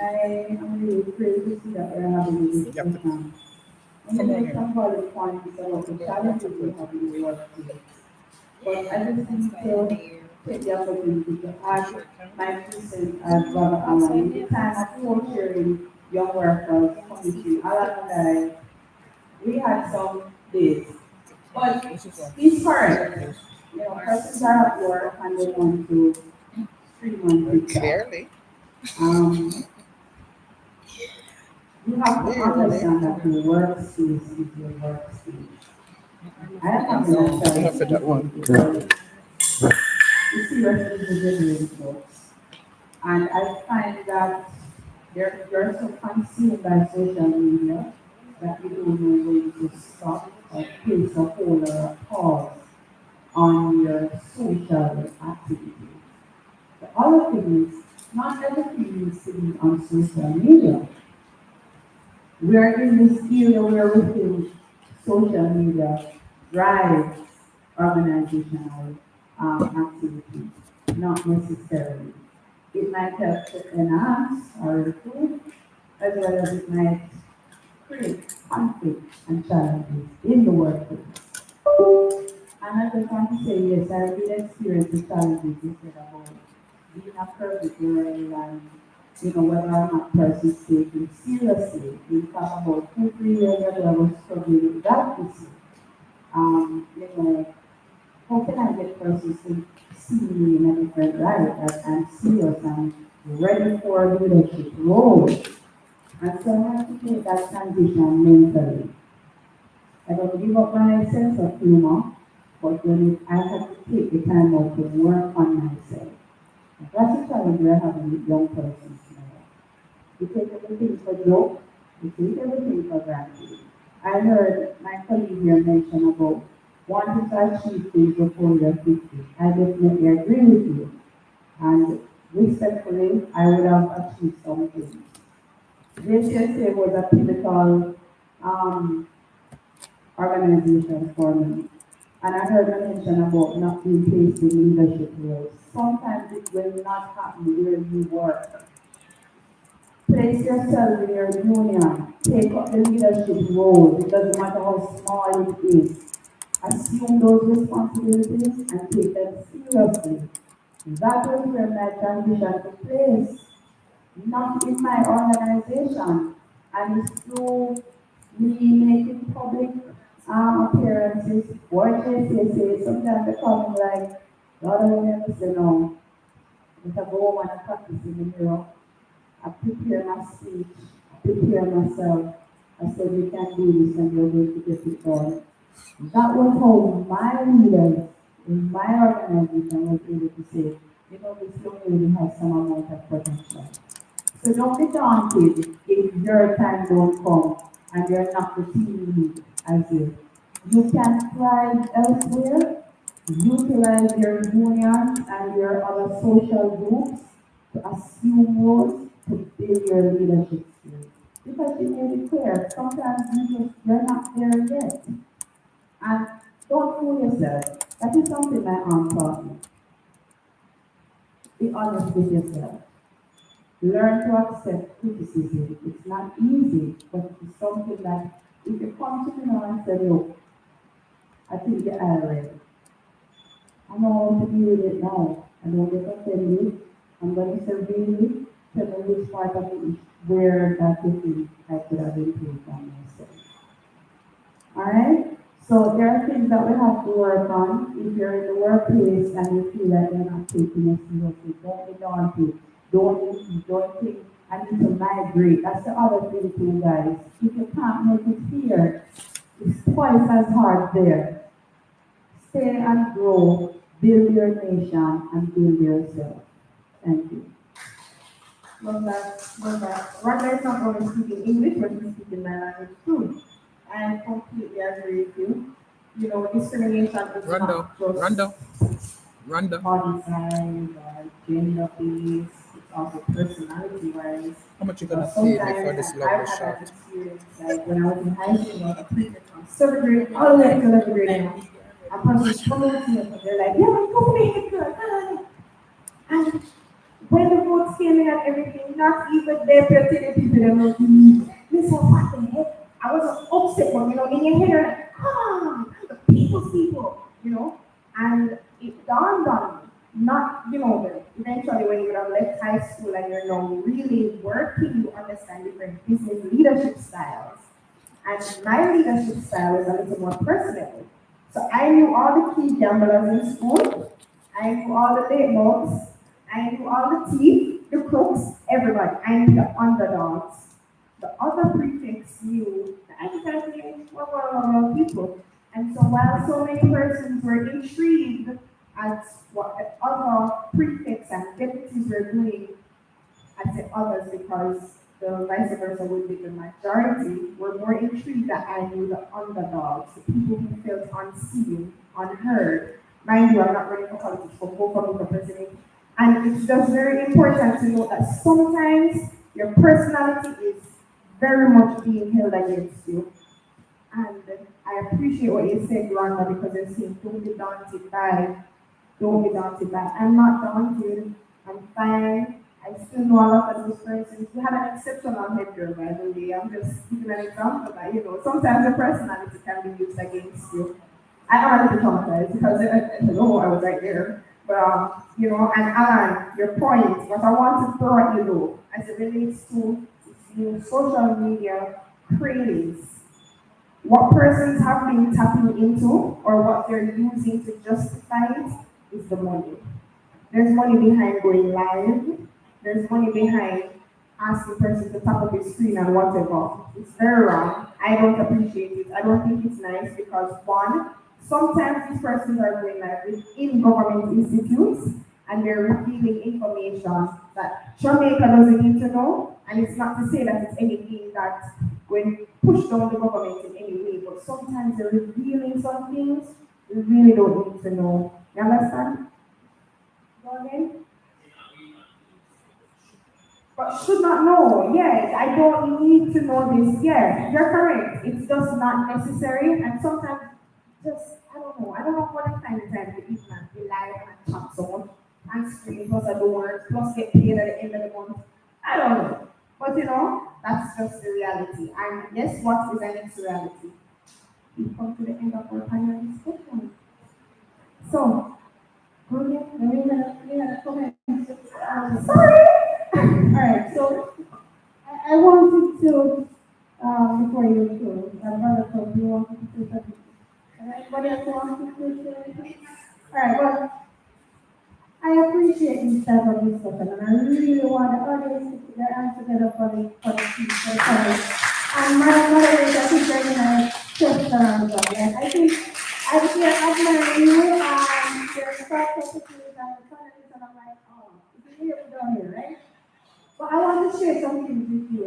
I am really grateful to see that we're having this discussion. And we make some valid points about the challenges we have in the workplace. But I just need to take the opportunity to add my 2 cents as Brother Alan. In the time of co-chairing young workers committee, Alan and I, we had some days. But he's correct. You know, persons are at work and they want to stream on TikTok. Clearly. You have to understand that your workspace is your workspace. I am not going to Enough of that one. You see residents folks. And I find that you're so consumed by social media that you don't know when to stop or place a hold or a pause on your social activities. The other thing is, not everything needs to be on social media. We are in this area where we think social media drives organizational activity, not necessarily. It might help to enhance or improve, as well as it might create conflict and challenges in the workplace. And I just want to say, yes, I did experience the challenges you said about being a perfect girl and whether or not persons take it seriously. We talk about 2, 3 years ago, I was struggling with that issue. How can I get persons to see me in a different light, that I'm serious and ready for a leadership role? And so I have to take that transition mentally. I don't give up my sense of humor, but I have to take the time out to work on myself. And that's a challenge we're having with young persons now. We take everything for joke, we take everything for granted. I heard my colleague here mention about wanting to achieve things before you're 50. I definitely agree with you. And respectfully, I would have achieved something. This yesterday was a pivotal organization for me. And I heard a mention about not being placed in leadership roles. Sometimes it will not happen where you work. Place yourself in your union. Take up the leadership role. It doesn't matter how small it is. Assume those responsibilities and take them seriously. That was where my transition took place. Not in my organization. And it's through me making public appearances. What they say, sometimes they call me like, Lord, I never say no. If I go home and I practice in the mirror, I prepare my speech, I prepare myself. I said, we can do this and we're going to get it done. That was how my leaders in my organization was able to say, this young lady has some amount of potential. So don't be daunted if your time don't come and you're not the team lead as you. You can thrive elsewhere, utilize your unions and your other social groups to assume roles to build your leadership skills. Because you may be clear, sometimes you're not there yet. And don't fool yourself. That is something my aunt taught me. Be honest with yourself. Learn to accept criticism. It's not easy, but it's something that if you come to me now and say, look, I think the island. I know how to deal with it now. I don't get offended. I'm going to say really tell me which part of it where that you think I could have improved on myself. Alright? So there are things that we have to work on. If you're in the workplace and you feel that they're not taking you seriously, don't be daunted. Don't think I need to migrate. That's the other thing too, guys. If you can't make it here, it's twice as hard there. Stay and grow, build your nation and build yourself. Thank you. Love that, love that. Rhonda is not only speaking English, but she's speaking my language too. I completely agree with you. You know, discrimination is Rondo, not just Rondo, Rondo. body size or gender based, it's also personality wise. How much you gonna pay me for this Sometimes lovely I've had shot? that experience, like when I was in high school, I was a prefect from seventh grade all the way to 11th grade now. A person promotes me, and they're like, yeah, go make it good. And when the votes came in and everything, not even their the people that were this was what the heck. I was upset, but you know, in your head, you're like, come on, the people's people, you know. And it dawned on me, not, you know, but eventually when you have left high school and you're now really working, you understand different business leadership styles. And my leadership style is a little more personal. So I knew all the key gamblers in school. I knew all the late bugs. I knew all the thief, the crooks, everybody. I knew the underdogs. The other prefects knew the agitated people. And so while so many persons were intrigued at what the other prefects and deputies were doing, I say others because the vice versa would be the majority, were more intrigued that I knew the underdogs, the people who felt unseen, unheard. Mind you, I'm not running for politics, but both of them for president. And it's just very important to know that sometimes your personality is very much being held against you. And I appreciate what you said, Rhonda, because you're saying don't be daunted by. I'm not daunted. I'm fine. I still know a lot of these persons. You have an exceptional head girl, by the way. I'm just giving an example that, you know, sometimes your personality can be used against you. I am a little traumatized because I know I was right there. But, you know, and Alan, your point, what I want to throw at you though, as it relates to new social media craze, what persons have been tapping into or what they're using to justify it is the money. There's money behind going live. There's money behind asking persons to tap up his screen and whatever. It's very wrong. I don't appreciate it. I don't think it's nice because one, sometimes these persons are going live within government institutes and they're revealing information that Jamaica doesn't need to know. And it's not to say that it's anything that when pushed on the government in any way, but sometimes they're revealing some things we really don't need to know. You understand? Go again? But should not know. Yes, I don't need to know this. Yes, you're correct. It's just not necessary. And sometimes just, I don't know what I'm trying to eat man. Be live and chat so much. And screen plus I do work, plus get paid at the end of the month. I don't know. But you know, that's just the reality. And guess what is the next reality? We come to the end of our panel discussion. So, Julia, we had a comment. Sorry! Alright, so I wanted to, before you go, Brother Toby, you wanted to say something? Anybody else want to say anything? Alright, well, I appreciate this type of discussion, and I really want the audience to put their hands together for the panel. And my moderator, I think they're going to test around the body. And I think I feel admiring you and your thought processes and the panelists, and I'm like, oh, it's a little down here, right? But I want to share some things with you.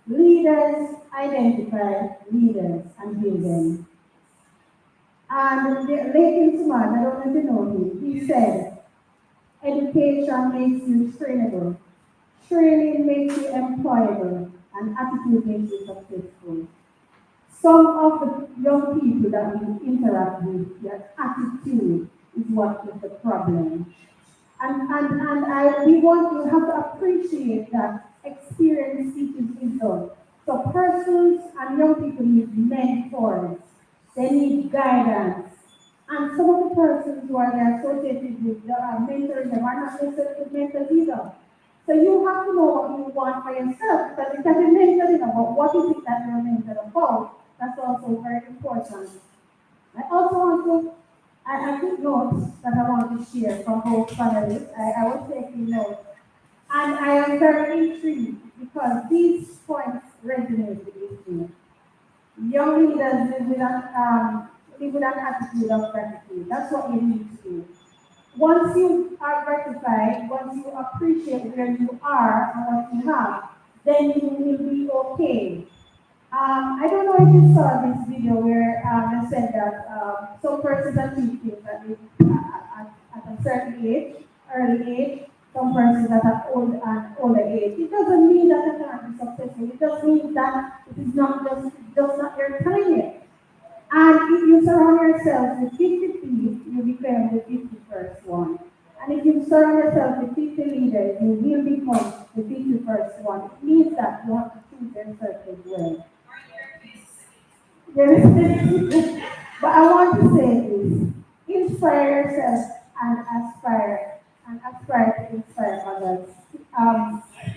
Leaders identify leaders and build them. And Leighton Smart, I don't know if you know him, he said, education makes you trainable, training makes you employable, and attitude makes you successful. Some of the young people that we interact with, their attitude is what is the problem. And we want to have to appreciate that experience teaches wisdom. So persons and young people need mentors They need guidance. And some of the persons who are there associated with mentoring them are not necessarily mentors either. So you have to know what you want for yourself because it can be mentored, but what is it that you're mentored about? That's also very important. I also want to, I took notes that I want to share from both panelists. I was taking notes. And I am very intrigued because these points resonate with me. Young leaders live with an attitude of gratitude. That's what you need to do. Once you are gratified, once you appreciate where you are and what you have, then you will be okay. I don't know if you saw this video where they said that some persons achieve things at a certain age, early age, some persons at an older age. It doesn't mean that they cannot be successful. It just means that it is not just not their time yet. And if you surround yourself with 50 thieves, you become the 51st one. And if you surround yourself with 50 leaders, you will become the 51st one. It means that you have to choose yourself as well. Yes. But I want to say this. Inspire yourself and aspire to inspire others.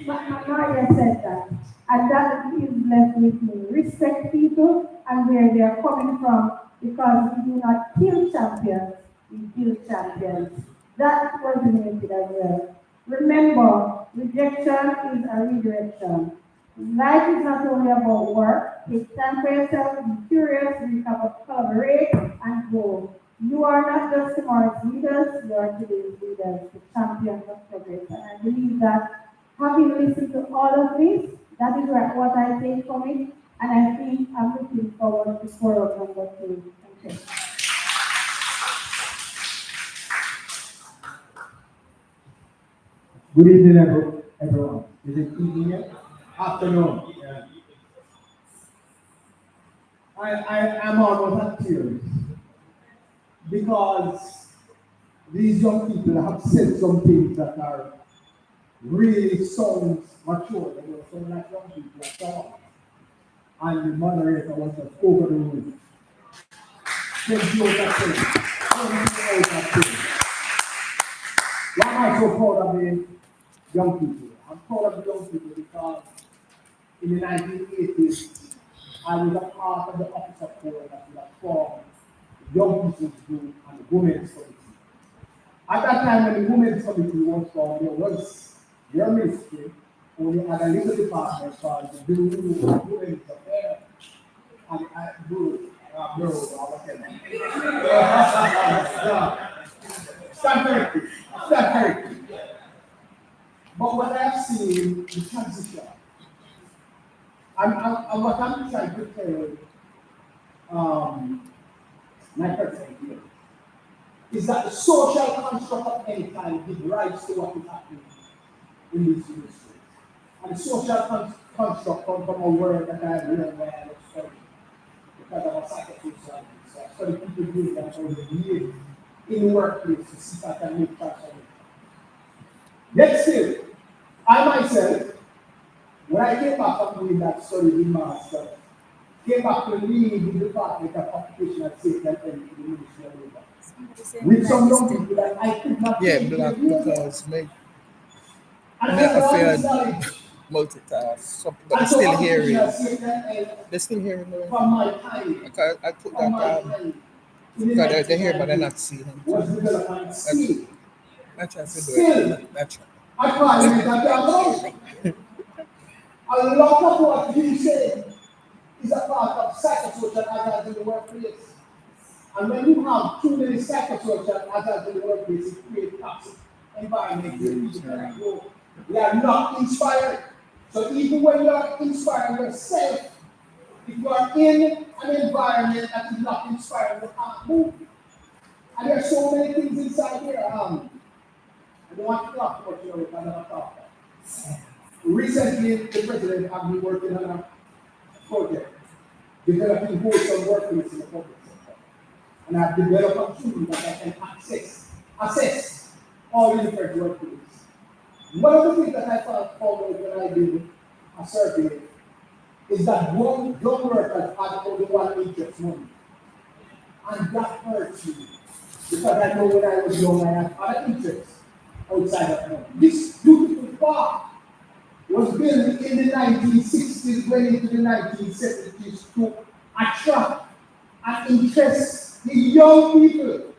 Maria said that. And that is left with me. Respect people and where they are coming from because we do not kill champions, we build champions. That resonated as well. Remember, rejection is a redirection. Life is not only about work. Take time for yourself, be curious, collaborate, and grow. You are not just tomorrow's leaders, you are today's leaders, the champions of progress. And I believe that having listened to all of this, that is what I take from it, and I think I'm looking forward to forum number 2. Thank you. Good evening, everyone. Is it evening yet? Afternoon. Yeah. I'm almost at tears because these young people have said some things that are really sounds mature. They were sound like young people at all. And the moderator was just over the roof. 20 out of 10. 20 out of 10. Why am I so proud of the young people? I'm proud of the young people because in the 1980s, I was a part of the officer corps that was formed the Young People's Group and the Women's Committee. At that time, when the Women's Committee was formed, there was your ministry only had a little department called the Women's Affairs. And I do, no, stand corrected. But what I have seen is transition. And what I'm trying to tell my person here is that the social construct of any kind gives rise to what is happening in this industry. And the social construct comes from a word that I learned when I was studying because I'm a psychosocial. So I study people doing that over the years in the workplace to see if I can make transformation. Yet still, I myself, when I came back from doing that study in master, came back to lead the Department of Occupational Safety and Health in the Ministry of Labor. With some young people that I could not Black because me afraid multitask. Some people are still hearing. They're still hearing me. From my time. Because I put that because they hear but they're not seeing them. Was development skill. I try to do it. That's I find that a lot of what you say is a part of psychosocial hazards in the workplace. And when you have too many psychosocial hazards in the workplace, it creates toxic environment where people cannot grow. They are not inspired. So even when you are inspiring yourself, if you are in an environment that is not inspiring, you can't move. And there are so many things inside here. I don't want to talk about you because I'm not talking. Recently, the president has been working on a project developing wholesome workplace in the public sector. And I've developed a tool that I can assess all different workplaces. One of the things that I found forward when I did a survey is that young workers have only one interest money. And that hurts me. Because I know when I was young, I had other interests outside of home. This beautiful park was built in the 1960s, went into the 1970s to attract and interest the young people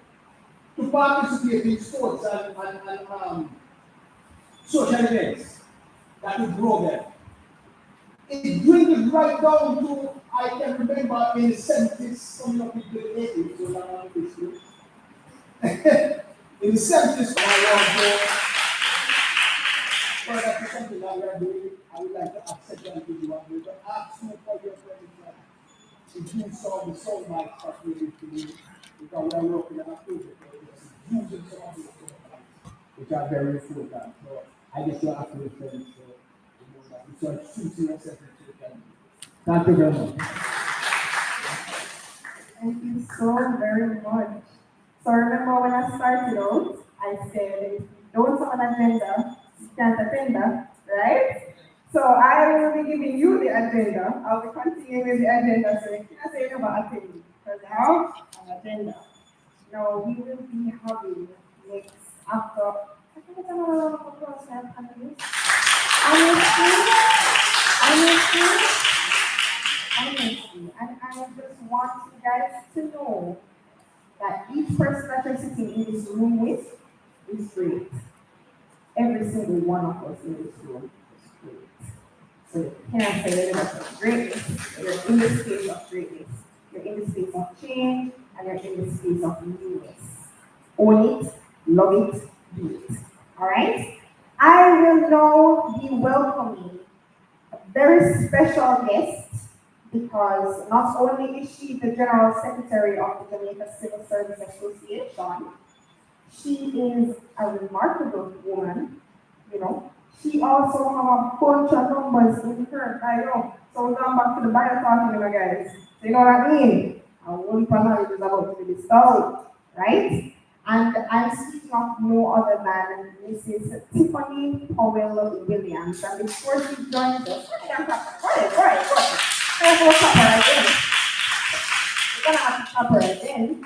to participate in sports and social events that would grow them. It dwindled right down to, I can remember in the 70s, coming up into the 80s, so I'm on this group. In the 70s, when I was further to something that we are doing, I would like to accept that to you and to ask you for your permission. If you saw the soul mics that we need to do, because we are working on a project using some of those soul mics, which are very important. So I just want to ask you friends, so it's choosing yourself that you can do. Thank you very much. Thank you so very much. So remember when I started out, I said, don't have an agenda, you can't attend that, right? So I will be giving you the agenda. I'll be continuing with the agenda, so you can't say about attending, because I have an agenda. Now we will be having next after, I think it's another person, honestly, and I just want you guys to know that each person that you're sitting in this room with is great. Every single one of us in this room is great. So you can't say that you're greatness. You're in the space of greatness. You're in the space of change, and you're in the space of newness. Own it, love it, do it. All right? I will now be welcoming a very special guest because not only is she the General Secretary of the Jamaica Civil Service Association, she is a remarkable woman, you know. She also has a bunch of numbers in her bio. So we're going back to the bio talking, guys. So you know what I mean? A whole heap of knowledge is about to be bestowed, right? And I'm speaking of no other than Mrs. Tiffany Powell Williams. And before she joins us, go ahead. We're gonna have to stop her again.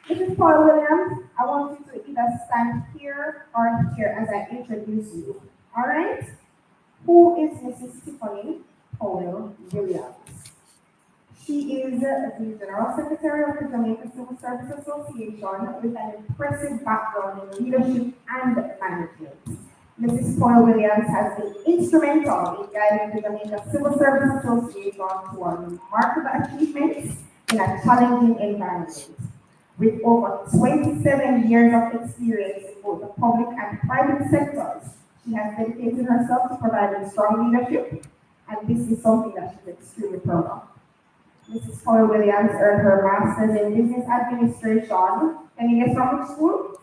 Mrs. Paul Williams, I want you to either stand here or here as I introduce you. All right? Who is Mrs. Tiffany Powell Williams? She is the General Secretary of the Jamaica Civil Service Association with an impressive background in leadership and management. Mrs. Powell Williams has been instrumental in guiding the Jamaica Civil Service Association toward remarkable achievements in a challenging environment. With over 27 years of experience in both the public and private sectors, she has dedicated herself to providing strong leadership, and this is something that she's extremely proud of. Mrs. Powell Williams earned her master's in business administration. Can you guess from which school?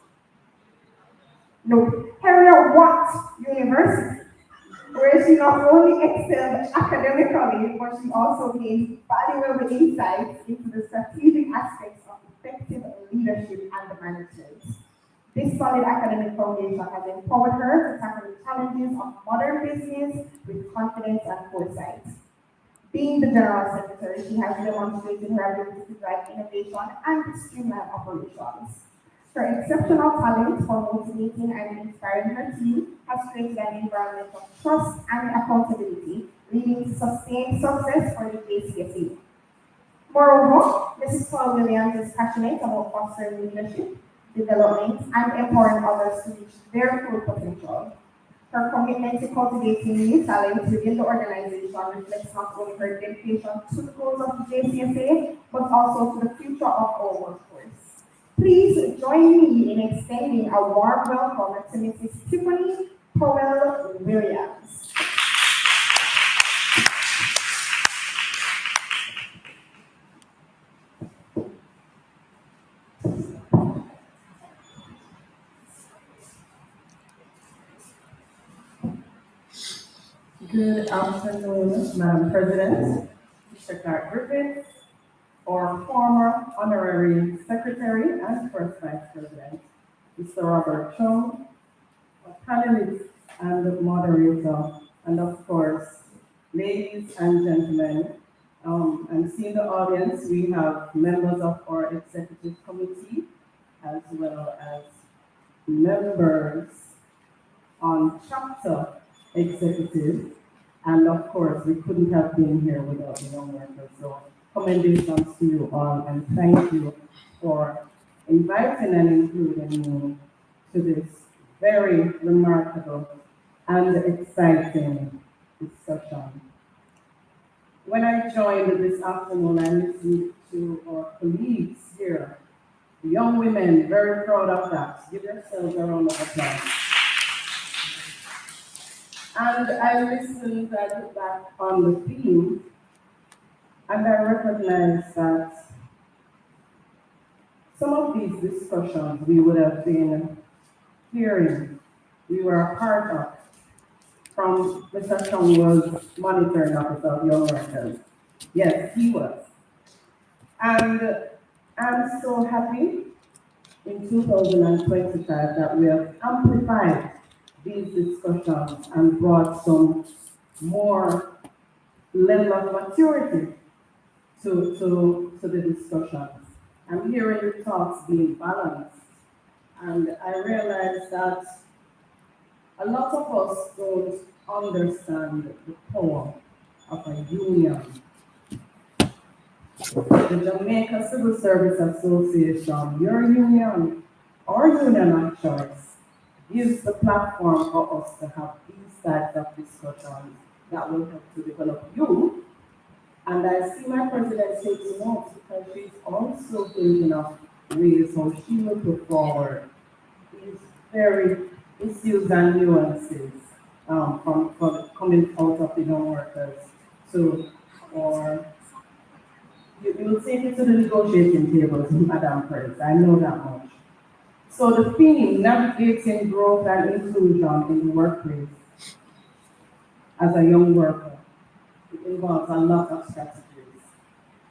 No, Harriet Watt University, where she not only excelled academically, but she also gained valuable insights into the strategic aspects of effective leadership and management. This solid academic foundation has empowered her to tackle the challenges of modern business with confidence and foresight. Being the General Secretary, she has demonstrated her ability to drive innovation and streamline operations. Her exceptional talent for motivating and inspiring her team has created an environment of trust and accountability, leading to sustained success for the JCSA. Moreover, Mrs. Paul Williams is passionate about fostering leadership, development, and empowering others to reach their full potential. Her commitment to cultivating new talent within the organization reflects not only her dedication to the goals of the JCSA, but also to the future of our workforce. Please join me in extending a warm welcome to Mrs. Tiffany Powell Williams. Good afternoon, Madam President, Mr. Clark Griffith, our former Honorary Secretary and First Vice President, Mr. Robert Chung, our panelists and moderator, and of course, ladies and gentlemen, And seeing the audience, we have members of our executive committee as well as members on chapter executive. And of course, we couldn't have been here without the young workers. So commendations to you all and thank you for inviting and including me to this very remarkable and exciting discussion. When I joined this afternoon, I listened to our colleagues here, young women, very proud of that. Give yourselves a round of applause. And I listened back on the theme, and I recognized that some of these discussions we would have been hearing, we were a part of, from Mr. Chung was monitoring officer of young workers. Yes, he was. And I'm so happy in 2025 that we have amplified these discussions and brought some more level of maturity to the discussions. I'm hearing the talks being balanced, and I realize that a lot of us don't understand the power of a union. The Jamaica Civil Service Association, your union, our union of choice, gives the platform for us to have these types of discussions that will help to develop you. And I see my president takes notes because she's also thinking of ways how she will put forward these very issues and nuances from coming out of the young workers or you will take it to the negotiating tables, Madam President. I know that much. So the theme, navigating growth and inclusion in the workplace as a young worker, it involves a lot of strategies.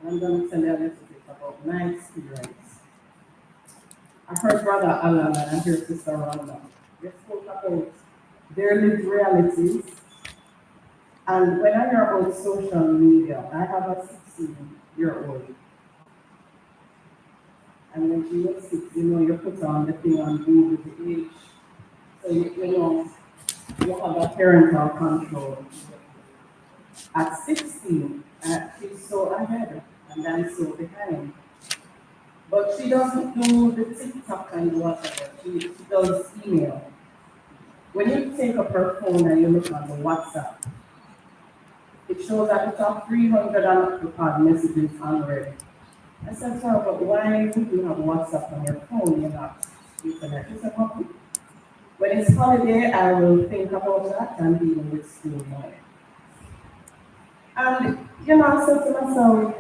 I'm going to tell you a little bit about my experience. I heard Brother Alan and I heard Sister Rhonda. They spoke about their lived realities. And when I hear about social media, I have a 16-year-old. And when she was 6, you put on the thing on Google the age. So you have a parental control. At 16, she's so ahead and I'm so behind. But she doesn't do the TikTok and whatever. She does email. When you take up her phone and you look on the WhatsApp, it shows at the top 300 messages unread. I said to her, but why would you have WhatsApp on your phone? You're not using it. She said, okay. When it's holiday, I will think about that and dealing with school now. And, I said to myself,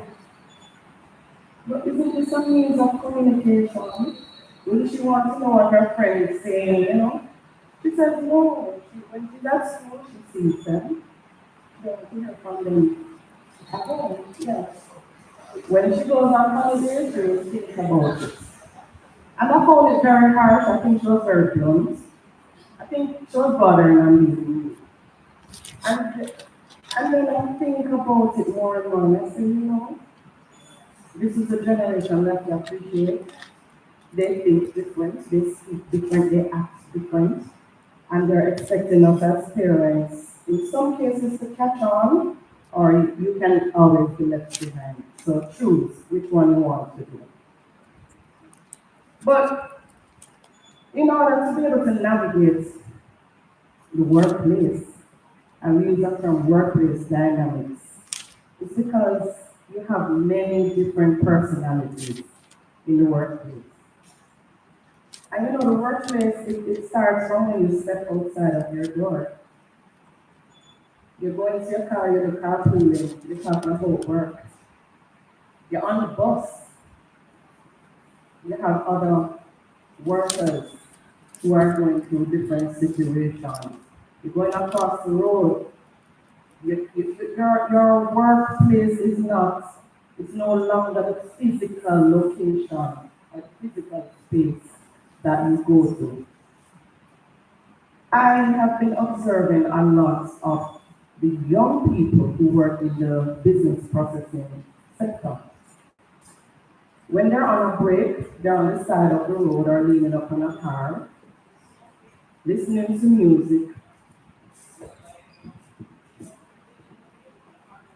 but isn't this a means of communication? Will she want to know what her friend is saying, She said, no. When she's at school, she sees them. She hears from them at home, yes. When she goes on holiday, she will think about it. And I found it very harsh. I think she was very blunt. I think she was bothering and me. And then I think about it more and more, and I say, this is a generation that we appreciate. They think different, they speak different, they act different, and they're expecting us as parents, in some cases, to catch on, or you can always be left behind. So choose which one you want to do. But in order to be able to navigate the workplace, and we use the term workplace dynamics, it's because you have many different personalities in the workplace. And the workplace, it starts from when you step outside of your door. You're going to your car, you're in the carpooling, you're talking about work. You're on the bus. You have other workers who are going through different situations. You're going across the road. Your workplace is it's no longer the physical location, a physical space that you go to. I have been observing a lot of the young people who work in the business processing sector. When they're on a break, they're on the side of the road or leaning up on a car, listening to music,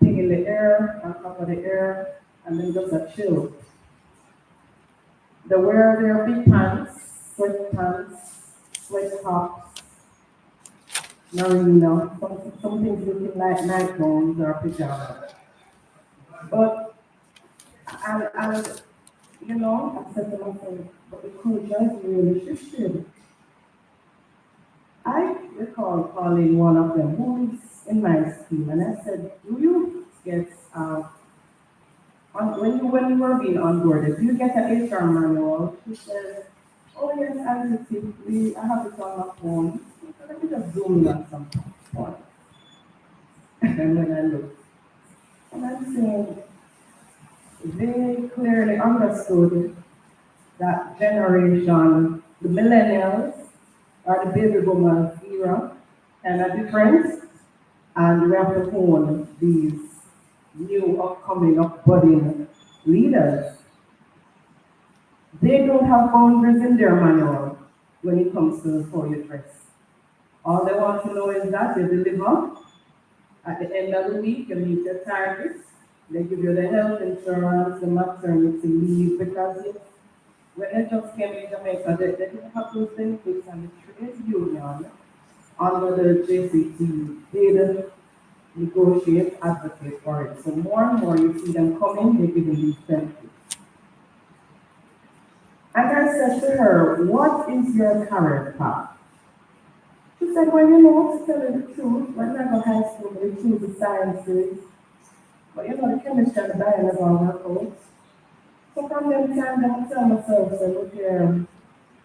taking the air, on top of the air, and then just a chill. They wear their big pants, sweatpants, sweat tops, merino, some things looking like nightgowns or pajamas. But, and you know, I said to myself, but the culture is really shifted. I recall calling one of them who is in my scheme, and I said, do you get, when you were being onboarded, do you get an HR manual? She said, oh yes, I received, I have it on my phone. So let me just zoom in on some point. And then when I look, and I'm saying, they clearly understood that generation, the millennials, or the baby boomers era, and a difference, and we have to own these new upcoming, upbudding leaders. They don't have boundaries in their manual when it comes to how you dress. All they want to know is that you deliver. At the end of the week, you meet your targets. They give you the health insurance, the maternity leave, because when they just came in Jamaica, they didn't have those benefits, and the trade union under the JCT did negotiate, advocate for it. So more and more you see them coming, they're giving these benefits. And I said to her, what is your career path? She said, well, you know, to tell you the truth, when I go to high school, we choose the sciences, but you know, the chemistry and the biology all work out. So from them time, I tell myself, so look here,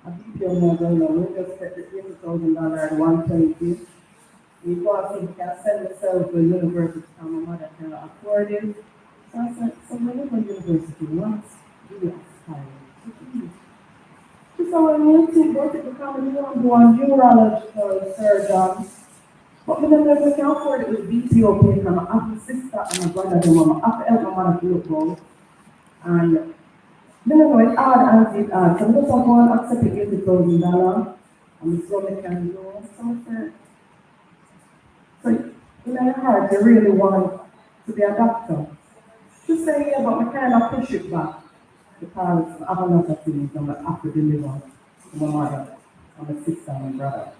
a BPO model, we just get the $80,000 at 120. We go out and can send myself to university, and my mother cannot afford it. So I said, so when you go to university, what do you aspire to do? She said, well, you think about it, because you want to go on neurological surgeon. But when I can afford it with BPO pay, and I have a sister and a brother, and mama, I have to help my mother to look good. And then I know it's hard as it hard. So I'm just going to accept the $80,000, and so I can do. So I said, so in my heart, you really want to be a doctor. She said, yeah, but I kind of push it back because I have a lot of things I'm have to deliver to my mother, and my sister, and my brother.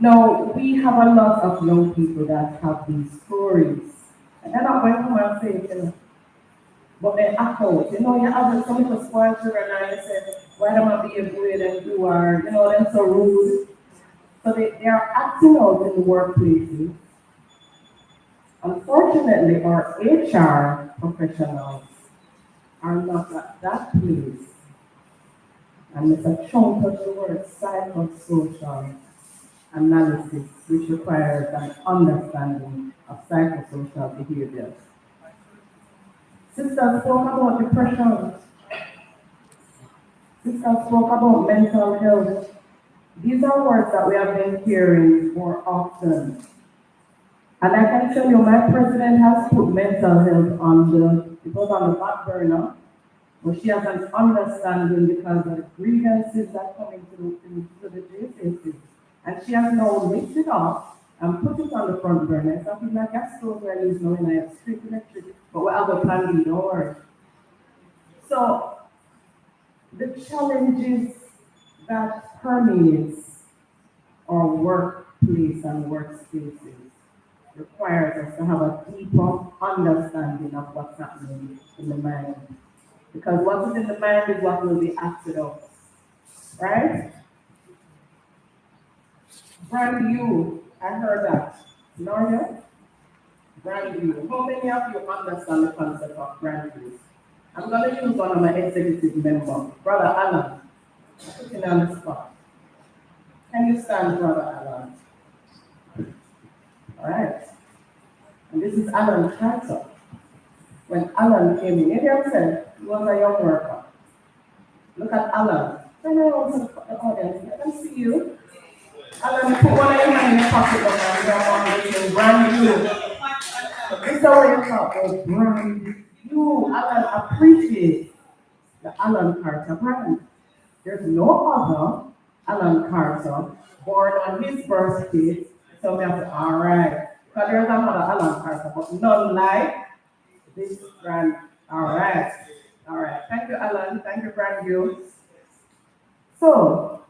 Now, we have a lot of young people that have these stories. And they're not going to come and say it, you know, but they act out. You know, you have some little spoiled children and you say, why don't I be a good and you are, you know, they're so rude. So they are acting out in the workplaces. Unfortunately, our HR professionals are not at that place. And it's a chunk of the word psychosocial analysis, which requires an understanding of psychosocial behaviors. Sisters spoke about depression. Sisters spoke about mental health. These are words that we have been hearing more often. And I can tell you, my president has put mental health it was on the back burner, but she has an understanding because of the grievances that come into the JCC. And she has now licked it off and put it on the front burner. So I feel like gas stove where I use now and I have street electric, but we have a plan B, don't worry. So the challenges that permeates our workplace and workspaces requires us to have a deeper understanding of what's happening in the mind. Because what is in the mind is what will be acted out. Right? Brand new, I heard that. Noria? Brand new. How many of you understand the concept of brand new? I'm going to use one of my executive members, Brother Alan. Put him on the spot. Can you stand, Brother Alan? All right. And this is Alan Carter. When Alan came in, he said he was a young worker. Look at Alan. Turn around to the audience. Let them see you. Alan, put one of your hand in your pocket, but man, you don't want me to brand new. This is how you talk about brand new. Alan, appreciate the Alan Carter brand. There's no other Alan Carter born on his birthday. So we have to, all right. Because there's another Alan Carter, but none like this brand. All right. All right. Thank you, Alan. Thank you, brand new. So,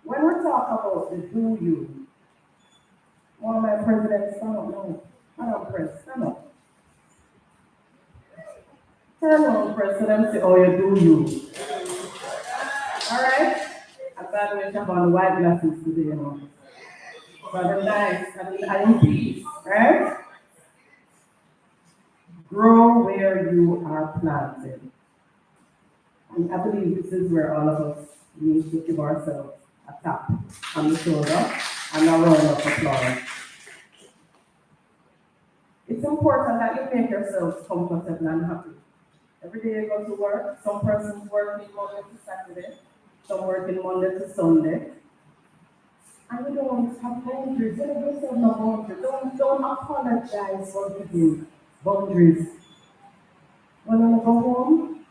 when we talk about the do you, one of my presidents, stand up now. Madam Press, stand up. Turn on, President, say, oh, you do you. All right? I'm glad we have on the white glasses today, you know. But I'm nice, I'm in peace, right? Grow where you are planted. And I believe this is where all of us need to give ourselves a tap on the shoulder and a round of applause. It's important that you make yourselves comfortable and happy. Every day you go to work, some persons working Monday to Saturday, some working Monday to Sunday. And you don't have boundaries, you don't give yourself no boundaries. Don't apologize for giving boundaries. When you go home,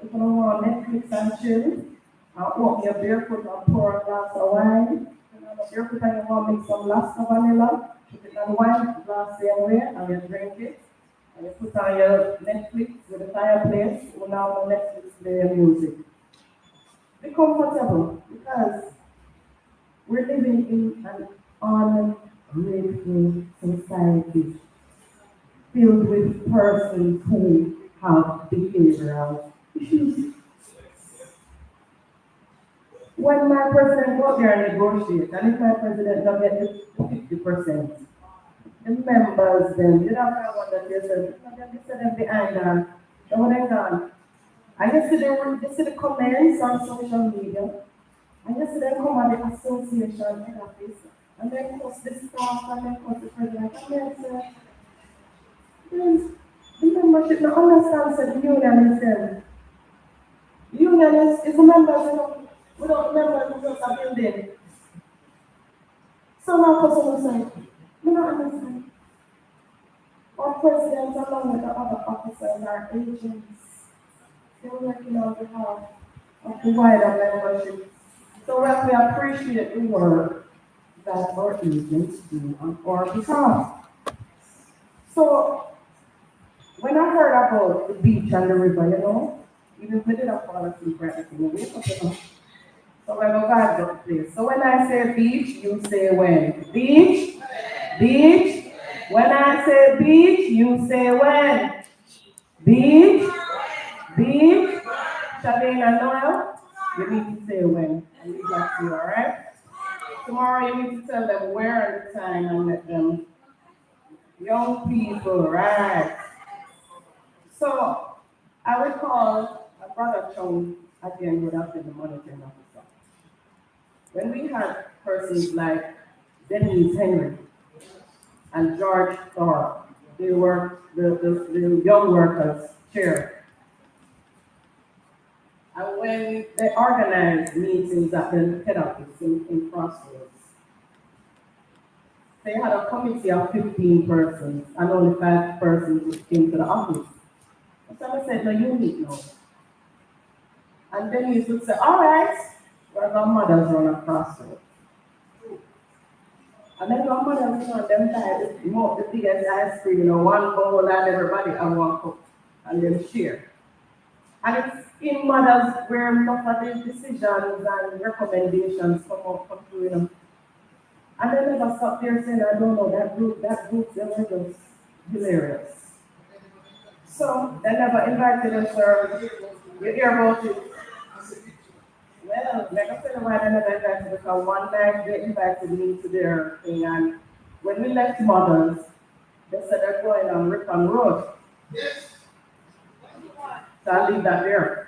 if you don't want Netflix and chill, and walk your barefoot and pour a glass of wine, you know, barefoot and you want to make some last of vanilla, put it on wine glass same way, and you drink it. And you put on your Netflix with the fireplace, you now on Netflix play your music. Be comfortable, because we're living in an ungrateful society filled with persons who have behavioral issues. When my president go there and negotiate, and if my president don't get the 50%, the members then, you don't have one that they said them behind them, so when they're gone. And you see the comments on social media, and you see them come on the association head office, and then post the staff, and then post the president, and then say, the membership not understand that the union is them. The union is the members, you know, without members, we just have building. So now customer say, we don't understand. Our presidents, along with the other officers, are agents. They're working on behalf of the wider membership. So we have to appreciate the work that our agents do on our behalf. So when I heard about the beach and the river, you know, even if we did not fall asleep right now, we wake up, you know. So when I got the place. So when I say beach, you say when? Beach, beach. When I say beach, you say when? Beach, beach. Shabine and Noel, you need to say when. And we got you, all right? Tomorrow you need to tell them where and the time and let them. Young people, right? So I recall my brother Chung again would have been the monitoring officer. When we had persons like Denise Henry and George Thorpe, they were the young workers chair. And when they organized meetings at the head office in Crossroads, they had a committee of 15 persons and only 5 persons came to the office. So I said, no, you meet now. And then he would say, all right, we're going mothers run a Crossroads. And then our mothers run them tired, the biggest ice cream, you know, one bowl and everybody and one cup, and then share. And it's in mothers where enough of the decisions and recommendations come through, you know. And they never stop there saying, I don't know, that group, they were just hilarious. So they never invited us, sir. You hear about it? Well, like I said, why they never invited us, because one night they invited me to their thing, and when we left mothers, they said they're going on Ripon Road. So I'll leave that there.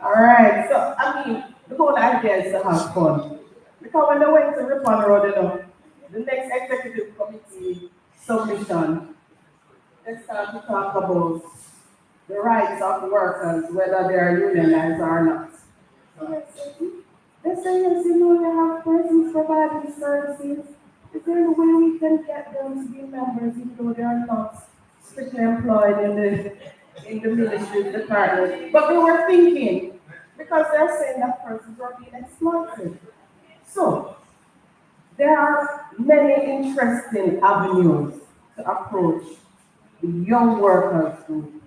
All right, so I mean, the whole idea is to have fun. Because when they went to Ripon Road, you know, the next executive committee submission, they start to talk about the rights of workers, whether they are unionized or not. They say, yes, you know, you have persons providing services. Is there any way we can get them to be members even though they are not strictly employed in the ministry department? But they were thinking, because they're saying that persons are being exploited. So, there are many interesting avenues to approach the young workers group.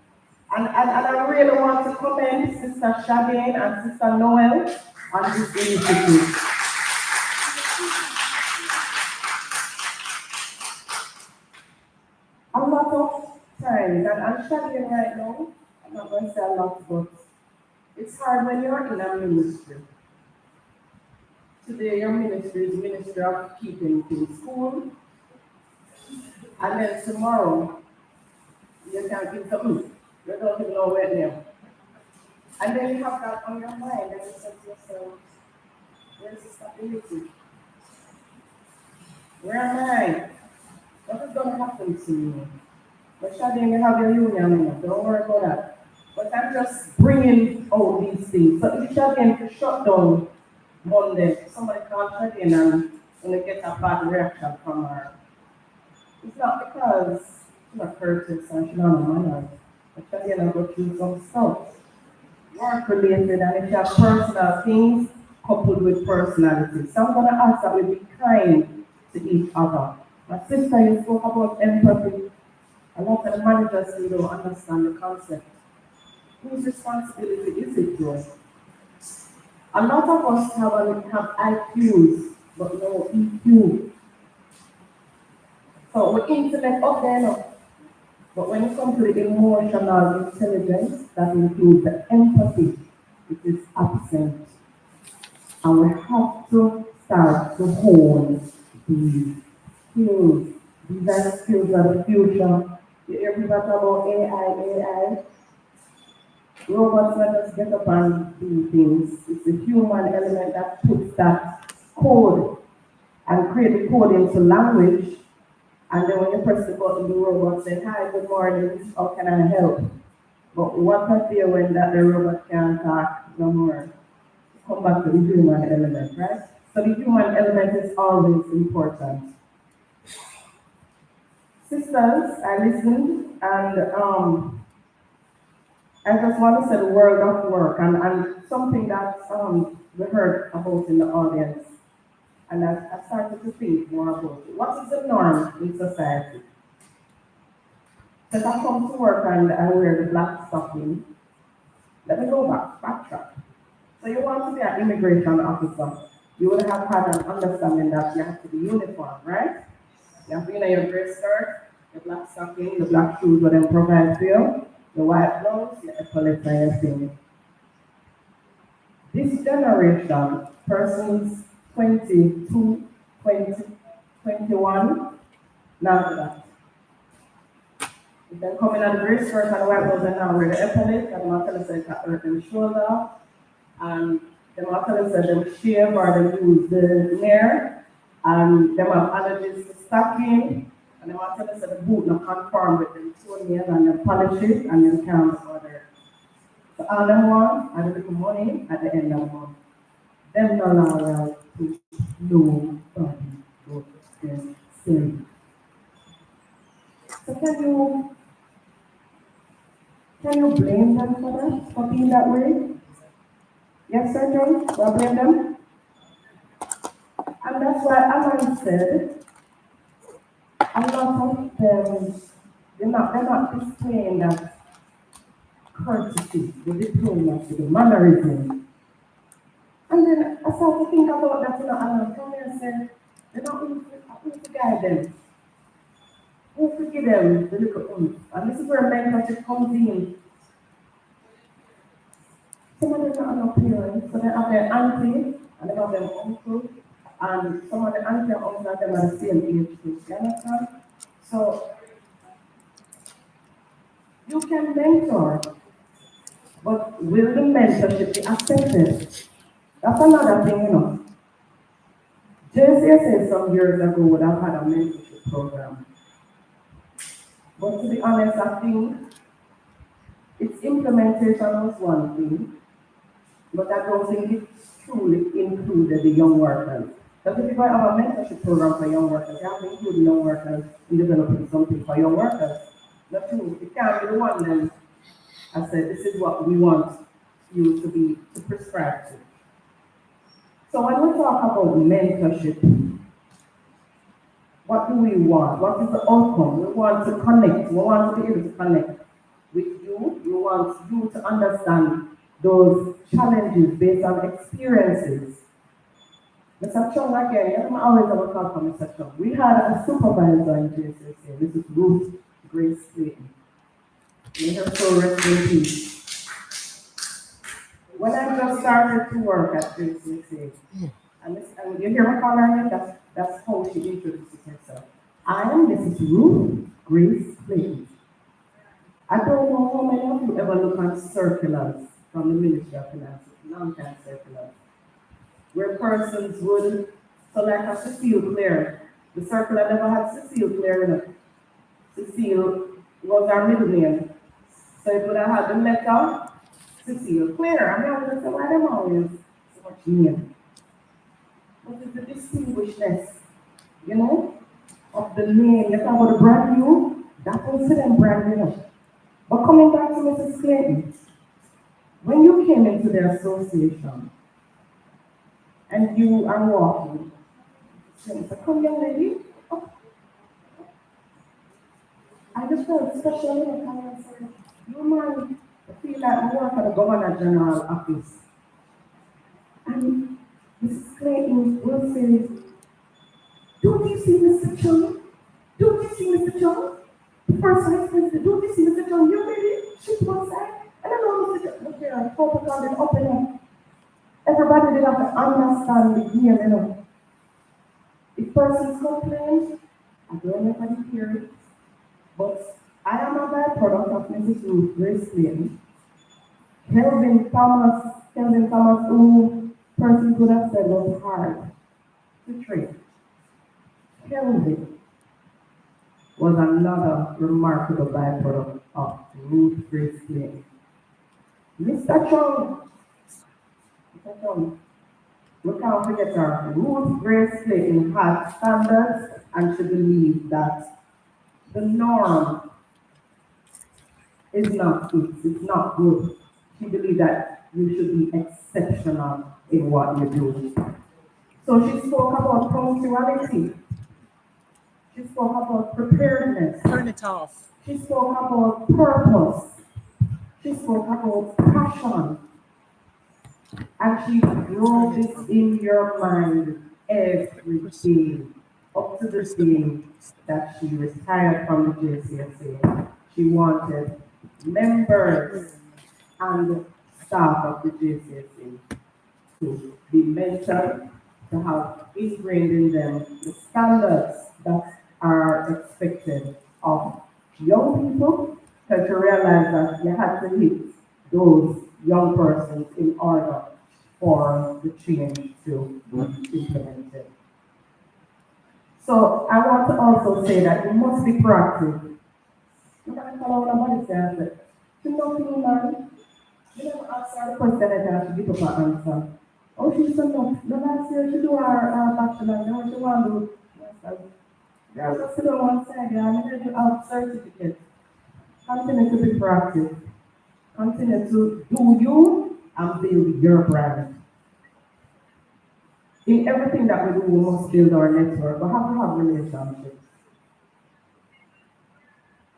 And I really want to commend Sister Shadine and Sister Noel on this initiative. A lot of times, and Shadine right now, I'm not going to say a lot, but it's hard when you're in a ministry. Today, your ministry is ministry of keeping things cool, and then tomorrow, you can't keep something. You don't even know where they are. And then you have that on your mind, and you say to yourself, where's the stability? Where am I? What is going to happen to me? But Shading, you have your union, don't worry about that. But I'm just bringing all these things. So if Shading to shut down Monday, somebody called Shading and when they get a bad reaction from her. It's not because she's not courteous and she's not a manners. But Shading go through some stuff. Work related, and if you have personal things coupled with personality. So I'm going to ask that we be kind to each other. My sister, you spoke about empathy. A lot of the managers still don't understand the concept. Whose responsibility is it, Joe? A lot of us have IQs, but no EQ. So we're intellect up there now. But when it comes to the emotional intelligence, that includes the empathy, it is absent. And we have to start to hone these skills. These are the skills of the future. You hear people talk about AI. Robots let us get up and do things. It's the human element that puts that code and create the code into language. And then when you press the button, the robot says, hi, good morning, how can I help? But what I feel when the robot can't talk no more? Come back to the human element, right? So the human element is always important. Sisters, I listened, and I just want to say the world of work, and something that we heard about in the audience. And I started to think more about it. What is the norm in society? Because I come to work and I wear the black stocking. Let me go backtrack. So you want to be an immigration officer, you would have had an understanding that you have to be uniform, right? You have to wear your gray skirt, your black stocking, the black shoes that they provide for you, the white blouse, your epaulets and your thing. This generation, persons 22, 20, 21, now that. If they come in at the gray skirt and the white blouse and now wear the epaulets, and the market says that hurt them shoulder, and the market says them shave or they use the nair, and them have allergies to stocking, and the market says the boot not conform with them toenail and them polish it and them can't order. So all them want are the little money at the end of the month. Them no longer push nobody but themselves. So can you blame them for that, for being that way? Yes, sir, John? Do I blame them? And that's why Alan said, a lot of them, they're not displaying that courtesy, the diplomacy, the mannerism. And then I started to think about that, Alan told me and said, they're not going to guide them. Who forgive them the little oomph? And this is where mentorship comes in. Some of them are not parents, so they have their auntie and they have their uncle, and some of the auntie and uncle of them are the same age group. You understand? So you can mentor, but will the mentorship be accepted? That's another thing, JCSA some years ago would have had a mentorship program. But to be honest, I think its implementation was one thing, but I don't think it truly included the young workers. Because if you have a mentorship program for young workers, you have to include young workers in developing something for young workers. Not true. It can't be the one then I said, this is what we want you to prescribe to. So when we talk about mentorship, what do we want? What is the outcome? We want to connect. We want to be able to connect with you. We want you to understand those challenges based on experiences. Mr. Chung, again, I'm always have a call from Mr. Chung. We had a supervisor in JCSA. This is Ruth Grace Clayton. May her soul rest in peace. When I just started to work at JCSA, and you hear me call her name, that's how she introduces herself. I am Mrs. Ruth Grace Clayton. I don't know how many of you ever look at circulars from the Ministry of Finance, long-time circulars, where persons would, so like a Cecile Clare, the circular never had Cecile Clare in it. Cecile was our middle name. So it would have had the letter Cecile Clare. And I would say, why them always so much name? What is the distinguishedness, of the name? Let's talk about the brand new, that was to them brand new. But coming back to Mrs. Clayton, when you came into the association and you are walking, she said, come young lady. Oh. I just felt special in the car and said, you man, I feel like I work at the Governor General office. And Mrs. Clayton will say, don't you see Mr. Chung? Don't you see Mr. Chung? The first vice president, don't you see Mr. Chung? You really shoot one side. And I know Mr. Chung, look here, focus on it up and up. Everybody did have to understand the game, If persons complain, I don't know if I hear it, but I am a byproduct of Mrs. Ruth Grace Clayton. Kelvin Thomas, who persons could have said was hard to train. Kelvin was another remarkable byproduct of Ruth Grace Clayton. Mr. Chung, we can't forget her. Ruth Grace Clayton had standards and she believed that the norm is not good, it's not good. She believed that you should be exceptional in what you do. So she spoke about punctuality. She spoke about preparedness. Turn it off. She spoke about purpose. She spoke about passion. And she drove this in your mind every day, up to the day that she retired from the JCSA. She wanted members and staff of the JCSA to be mentored, to have ingrained in them the standards that are expected of young people, because you realize that you had to hit those young persons in order for the change to be implemented. So I want to also say that you must be proactive. You can't follow nobody says it. You know, you never ask her the question that I have to give up an answer. Oh, she's so no. The last year she do her bachelor, now she want to do master's. Girls just sit on one side, and I need to have certificates. Continue to be proactive. Continue to do you and build your brand. In everything that we do, we must build our network. We have to have relationships.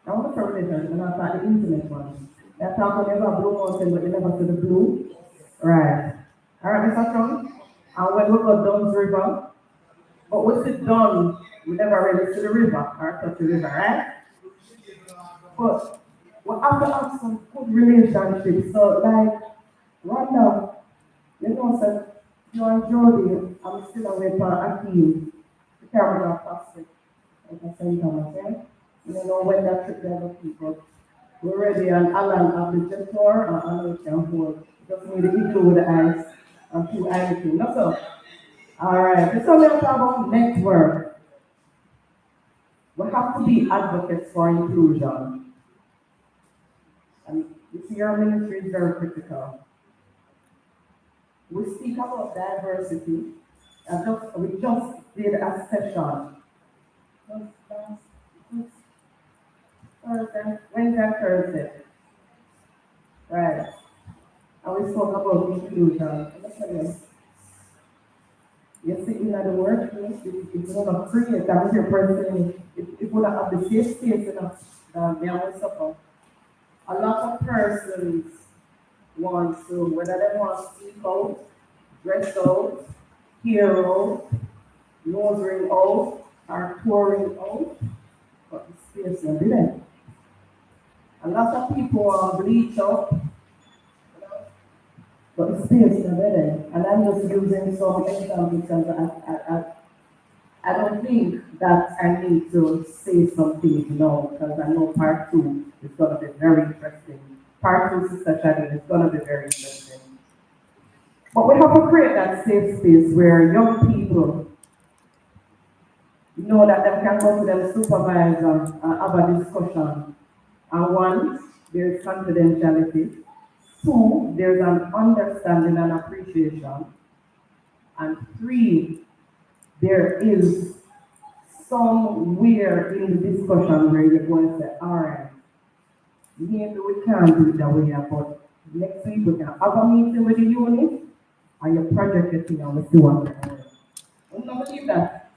I want to have relationships, and I thought the intimate ones. That's how we never blue mountain, but you never see the blue. Right. All right, Mr. Chung. And when we go down the river, but we sit down, we never really see the river or touch the river, right? But we have to have some good relationships. So, like, right now, sir, you and Jody, I'm still away for Akeem, the camera pastor at the St. Thomas, yeah? You know, when that trip there with people. We're ready, and Alan of the jet tour, and Alan can hold. Just need the eagle with the eyes, and 2 eyes. That's all. All right, this is talk about network. We have to be advocates for inclusion. And this year ministry is very critical. We speak about diversity. We just did a session. Thursday, Wednesday and Thursday. Right. And we spoke about inclusion. You see, in other words, it's not a create that your person, it will not have the safe space enough they will suffer. A lot of persons want to, whether they want to speak out, dress out, hear out, nose ring out, or touring out, but the space not there. A lot of people want to bleach out, but the space not there. And I'm just using some examples because I don't think that I need to say something now because I know part two is going to be very interesting. Part two, Sister Shadi, is going to be very interesting. But we have to create that safe space where young people know that they can go to their supervisor and have a discussion. And one, there's confidentiality. Two, there's an understanding and appreciation. And three, there is somewhere in the discussion where you're going to say, all right, maybe we can't do it that way, but next week we can have a meeting with the unit and your project is thing and we see what we're doing. I don't believe that.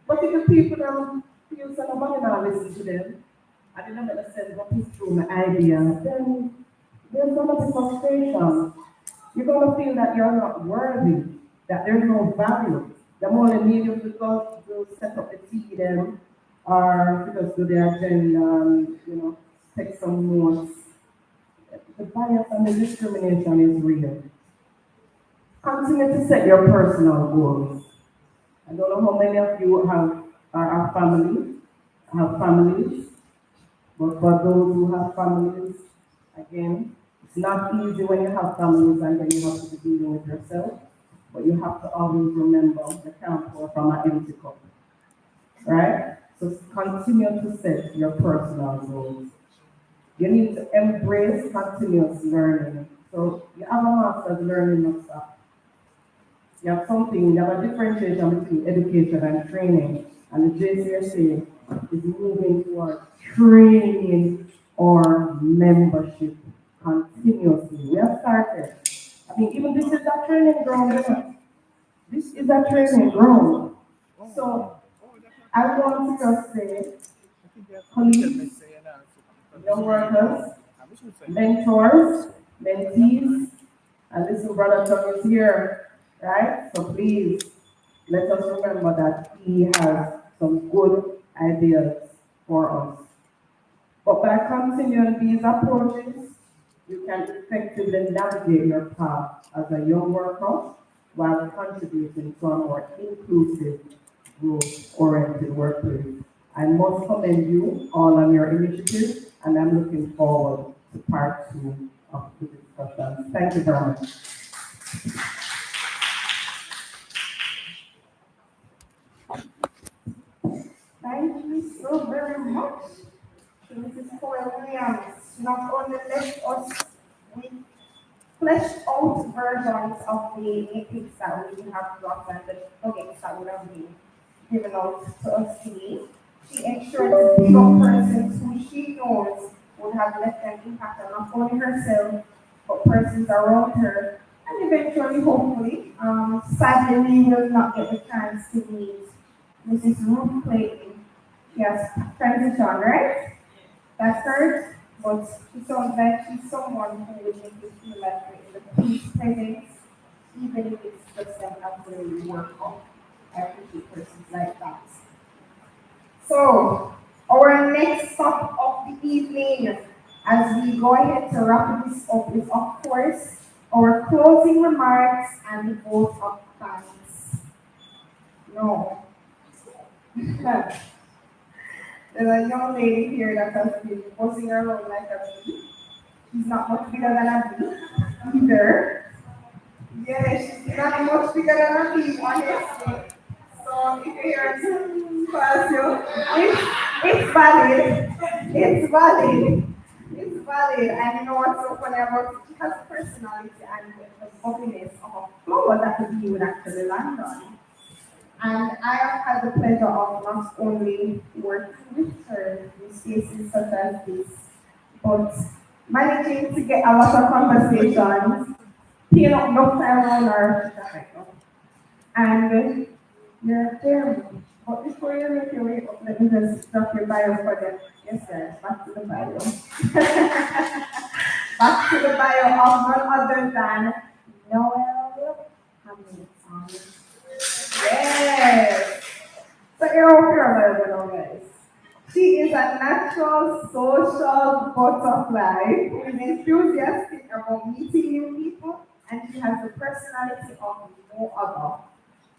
But if the people don't feel somebody now listen to them, and they don't understand what is through my idea, then there's gonna be frustration. You're gonna feel that you're not worthy, that there's no value. The more they need you to go to set up the tea them or to just do their agenda, take some notes. The bias and the discrimination is real. Continue to set your personal goals. I don't know how many of you are have families, but for those who have families, again, it's not easy when you have families and then you have to be dealing with yourself. But you have to always remember the can't pour from an empty cup, right? So continue to set your personal goals. You need to embrace continuous learning. So you have a master's learning not stop. You have a differentiation between education and training. And the JCSA is moving towards training or membership continuously. We have started. Even this is a training ground. This is a training ground. So I want to just say, colleagues, young workers, mentors, mentees, and this brother Tom is here, right? So please let us remember that he has some good ideas for us. But by continuing these approaches, you can effectively navigate your path as a young worker while contributing to a more inclusive, growth-oriented workplace. I must commend you all on your initiative, and I'm looking forward to part two of the discussion. Thank you very much. Thank you so very much to Mrs. Cole Williams. Not only left us with fleshed out versions of the epics that we have got and the nuggets that would have been given out to us today. She ensured that the young persons who she knows would have left an impact on not only herself, but persons around her. And eventually, hopefully, sadly, we will not get the chance to meet Mrs. Ruth Clayton. She has transitioned, right? That's her, but she sounds like she's someone who would make you feel like you're in the peace presence, even if it's just an absolute work on. I appreciate persons like that. So, our next stop of the evening, as we go ahead to wrap this up, is of course our closing remarks and the vote of thanks. No. There's a young lady here that has been bossing around like a bee. She's not much bigger than a bee either. Yeah, she's not much bigger than a bee, honestly. So if you hear it's valid. It's valid. It's valid. valid. And you know what's so funny about it? She has personality and the bubbliness of a flower that the bee would actually land on. And I have had the pleasure of not only working with her in spaces such as this, but managing to get a lot of conversations, paying up enough time on her, and you're there. But before you make your way up, let me just drop your bio for them. Yes, sir. Back to the bio. Back to the bio of none other than Noel Hamilton. Yes. So you're all here, guys. She is a natural social butterfly who is enthusiastic about meeting new people, and she has the personality of no other.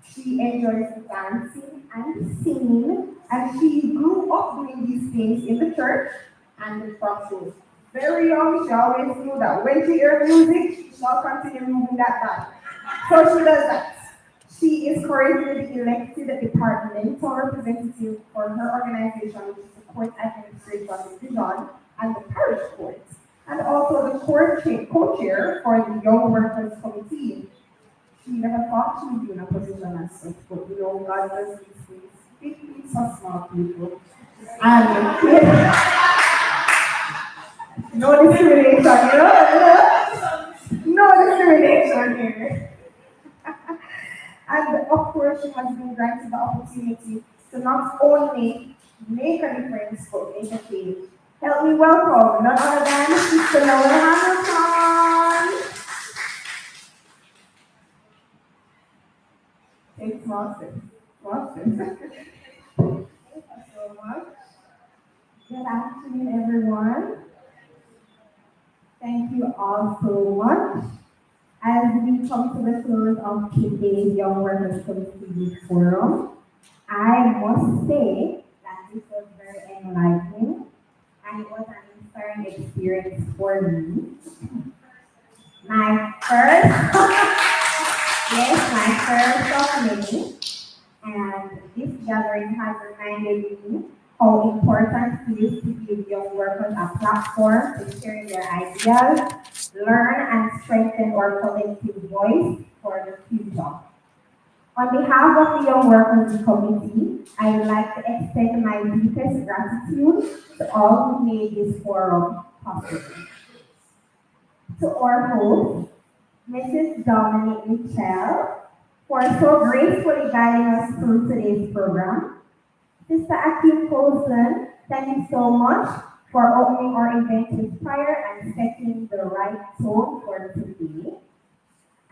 She enjoys dancing and singing, and she grew up doing these things in the church and the front row. Very young, she always knew that when she hears music, she shall continue moving that band. So she does that. She is currently the elected departmental representative for her organization, which is the Court Administration Division and the Parish Court, and also the co-chair for the Young Workers Committee. She never thought she would be in a position as such, but you know, God does these things. Big things are small people. And no discrimination, no discrimination here. And of course, she has been granted the opportunity to not only make a difference, but make a change. Help me welcome none other than Sister Noel Hamilton. Thanks, Martin. Thank you so much. Good afternoon, everyone. Thank you all so much. As we come to the close of today's Young Workers Committee Forum, I must say that this was very enlightening and it was an inspiring experience for me. My first of many, and this gathering has reminded me how important it is to give young workers a platform to share their ideas, learn and strengthen our collective voice for the future. On behalf of the Young Workers Committee, I would like to extend my deepest gratitude to all who made this forum possible. To our host, Mrs. Dominique Mitchell, for so gracefully guiding us through today's program. Sister Akim Colson, thank you so much for opening our event with prayer and setting the right tone for today.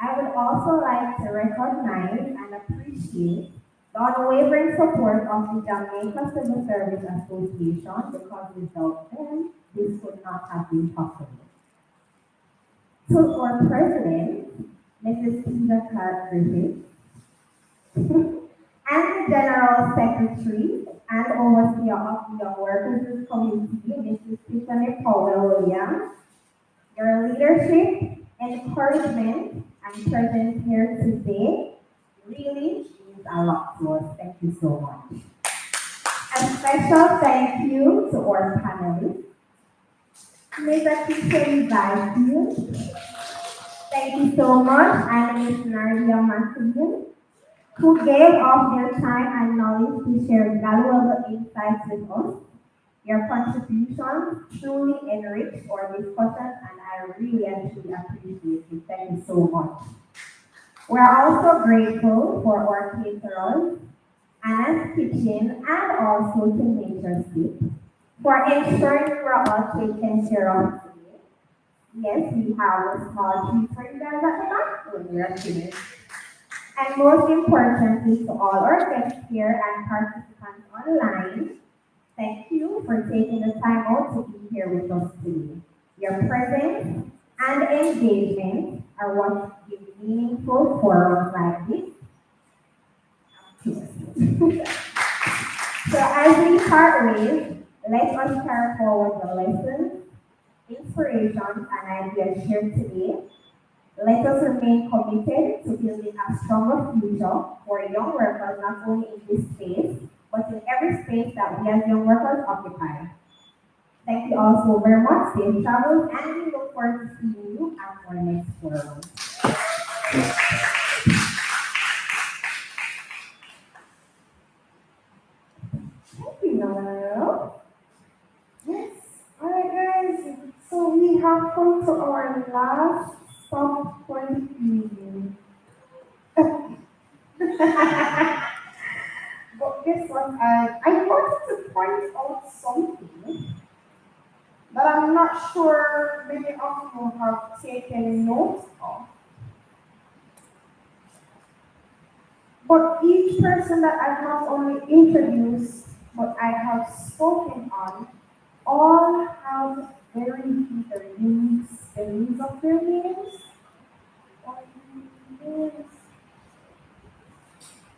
I would also like to recognize and appreciate the unwavering support of the Jamaica Civil Service Association, because without them, this would not have been possible. To our president, Mrs. Tina Clark Griffith, and the General Secretary and Overseer of the Young Workers Committee, Mrs. Tiffany Powell Williams. Your leadership, encouragement, and presence here today really means a lot to us. Thank you so much. A special thank you to our panelists. Ms. Atisha Vice, thank you so much, and Ms. Nadia Martin, who gave of their time and knowledge to share valuable insights with us. Your contributions truly enrich our discussion, and I really and truly appreciate it. Thank you so much. We are also grateful for our caterers, Anna's Kitchen, and also to Nature Sleep, for ensuring we are all taken care of today. Yes, we have a small treat for you guys at the back when we are finished. And most importantly, to all our guests here and participants online, thank you for taking the time out to be here with us today. Your presence and engagement are what give meaningful forums like this. So as we part ways, let us carry forward the lessons, inspirations, and ideas shared today. Let us remain committed to building a stronger future for young workers, not only in this space, but in every space that we as young workers occupy. Thank you all so very much. Safe travels, and we look forward to seeing you at our next forum. Thank you, Noel. Yes. All right, guys. So we have come to our last stop for the evening. But guess what? I wanted to point out something that I'm not sure many of you have taken note of. But each person that I have only introduced, but I have spoken on, all have very either unique spellings of their names or names.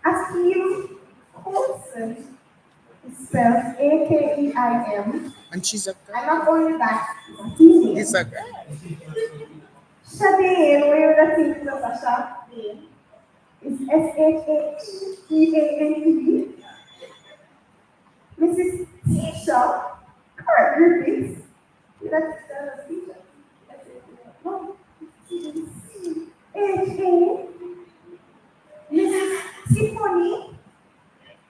Akeem Coulson is spelled A-K-E-I-M. And she's a And not only that, it's it's a a Shadeen, where the thing is a Shadeen, is S-H-A-E-A-N-E. Mrs. Tisha Kurt Griffiths. That's Tisha. No, C-H-A. Mrs. Tiffany.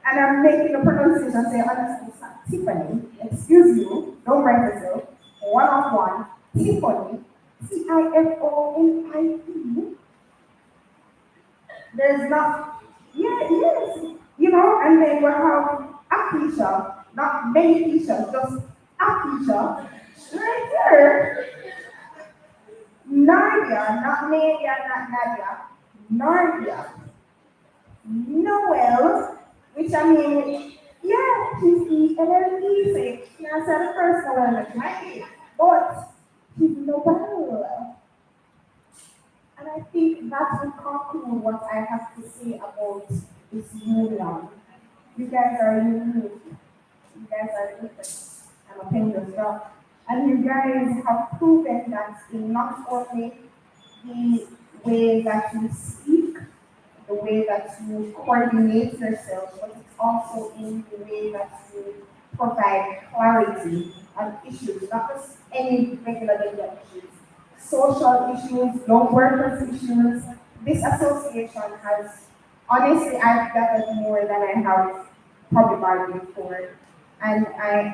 And I'm making a pronunciation, say, honestly, it's not Tiffany. Excuse you, don't write yourself. One of one. Tiffany. Tiffoni. There's not, yeah, yes. You know, and then we have Akisha, not many Keisha, just Akisha, right there. Nadia, not Nadia, not Nadia. Nadia. Noel, which I mean, yeah, she's E-L-L-E, so you can't say the first Noel, right? But she's Noel. And I think that will conclude what I have to say about this union. You guys are unique. You guys are different. I'm a penguin drop. And you guys have proven that in not only the way that you speak, the way that you coordinate yourself, but it's also in the way that you provide clarity on issues, not just any regular daily issues, social issues, young workers issues. This association has, honestly, I've gathered more than I have probably bargained for. And I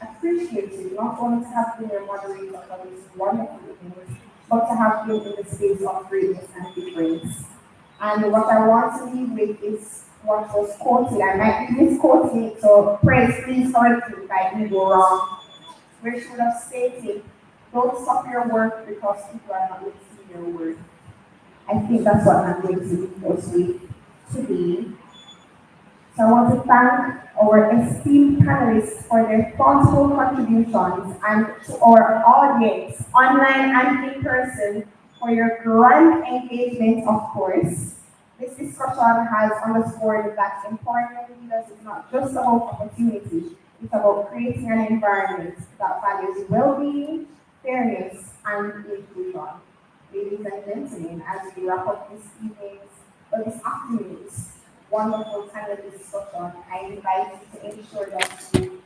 appreciate you, not only to have been your moderator for this wonderful evening, but to have been in the space of greatness and difference. And what I want to leave with is what was quoted. I might be misquoting it, so please correct me if I do go wrong. Where she would have stated, don't stop your work because people are not listening to your work. I think that's what I'm going to leave us with today. So I want to thank our esteemed panelists for their thoughtful contributions and to our audience, online and in person, for your grand engagement, of course. This discussion has underscored that empowering leaders is not just about opportunity, it's about creating an environment that values well-being, fairness, and inclusion. Ladies and gentlemen, as we wrap up this evening's, or this afternoon's wonderful panel discussion, I invite you to ensure that you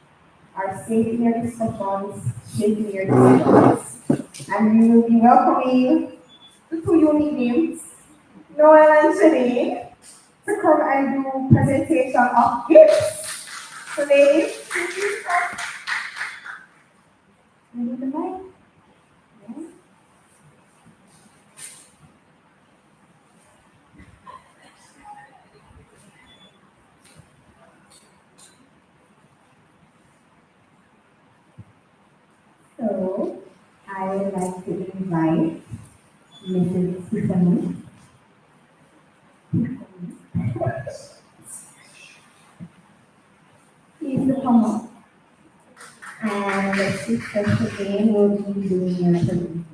are safe in your discussions, safe in your discussions, and we will be welcoming the two unique names, Noel and Shanae, to come and do presentation of gifts. So ladies, please come. You need the mic? Yeah. So, I would like to invite Mrs. Tiffany. Please to come up. And the sister today will be doing your presentation.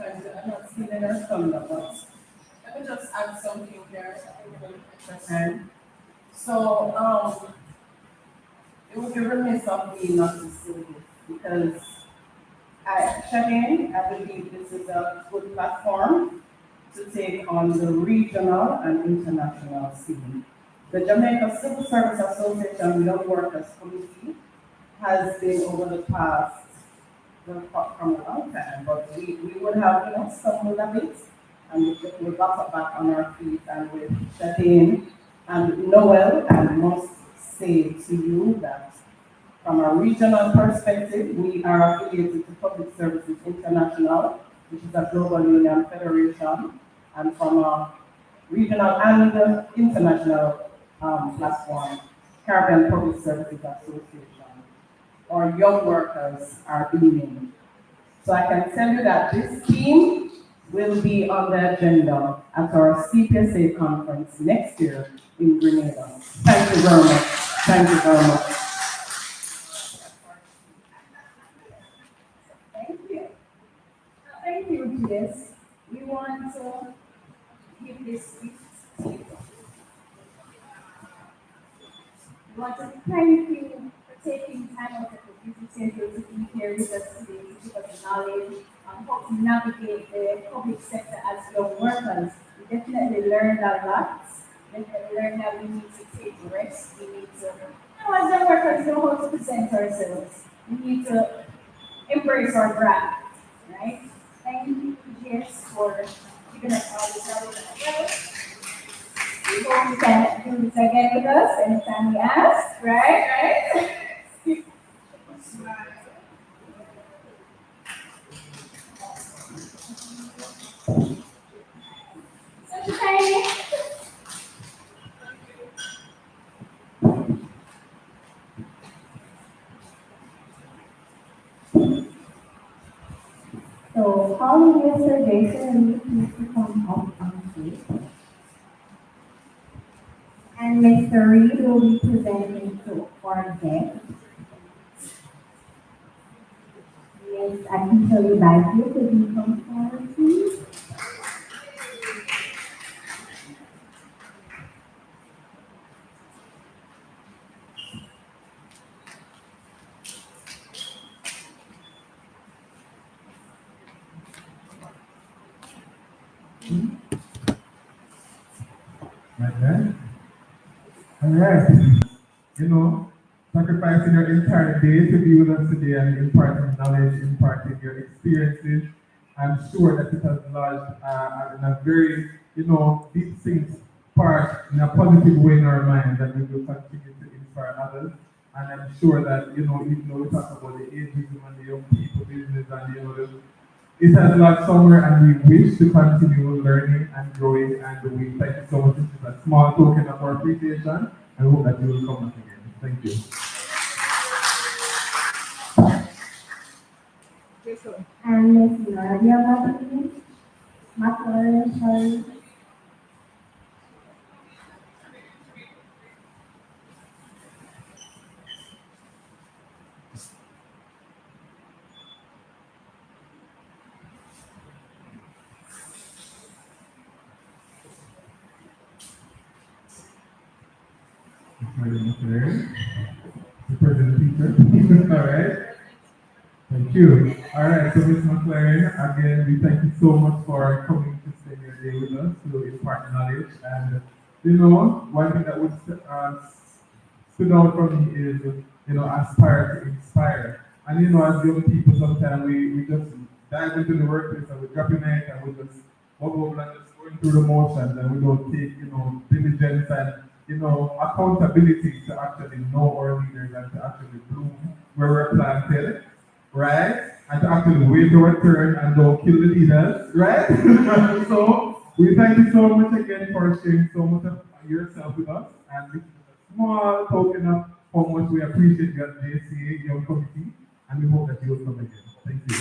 I'm not seeing her thumbs up. Okay. So, it would be remiss of me not to say this because Shaheen, I believe this is a good platform to take on the regional and international scene. The Jamaica Civil Service Association Young Workers Committee has been over the past, from a long time, but we would have, stumbled a bit and we got back on our feet and with Shaheen and Noel, I must say to you that from a regional perspective, we are affiliated to Public Services International, which is a global union federation, and from a regional and international platform, Caribbean Public Services Association, or young workers are being. So I can tell you that this scheme will be on the agenda at our CPSA conference next year in Grenada. Thank you very much. Thank you very much. Thank you. Thank you, Jess. We want to give this speech to you. We want to thank you for taking time out of your busy schedule to be here with us today to give us the knowledge on how to navigate the public sector as young workers. We definitely learned a lot. Definitely learned that we need to take rest. We need to, as young workers, know how to present ourselves. We need to embrace our brand, right? Thank you, Jess, for giving us all this knowledge. We hope you can do this again with us anytime we ask, right? Such a tiny. So, calling Mr. Jason, will you please come up on stage? And Mr. Reed will be presenting to our guest. Yes, I can show you back here. Could you come forward, please? Like that. All right. Sacrificing your entire day to be with us today and imparting knowledge, imparting your experiences. I'm sure that it has lodged in a very, deep things part in a positive way in our mind that we will continue to inspire others. And I'm sure that, even though we talk about the ageism and the young people business and, it has lodged somewhere and we wish to continue learning and growing and we thank you so much. This is a small token of our appreciation and hope that you will come back again. Thank you. And Miss Nadia McLaren, sorry. The President Peter. All right. Thank you. All right, so Ms. McLaren, again, we thank you so much for coming to spend your day with us to impart knowledge. And, one thing that would stood out for me is, aspire to inspire. And, as young people, sometimes we just dive into the workplace and we drop in it and we just bubble and just going through the motions and we don't take, diligence and, accountability to actually know our leaders and to actually bloom where we're planted. Right? And to actually wait our turn and don't kill the leaders, right? So we thank you so much again for sharing so much of yourself with us. And this is a small token of how much we appreciate your JCA, your committee, and we hope that you will come again. Thank you.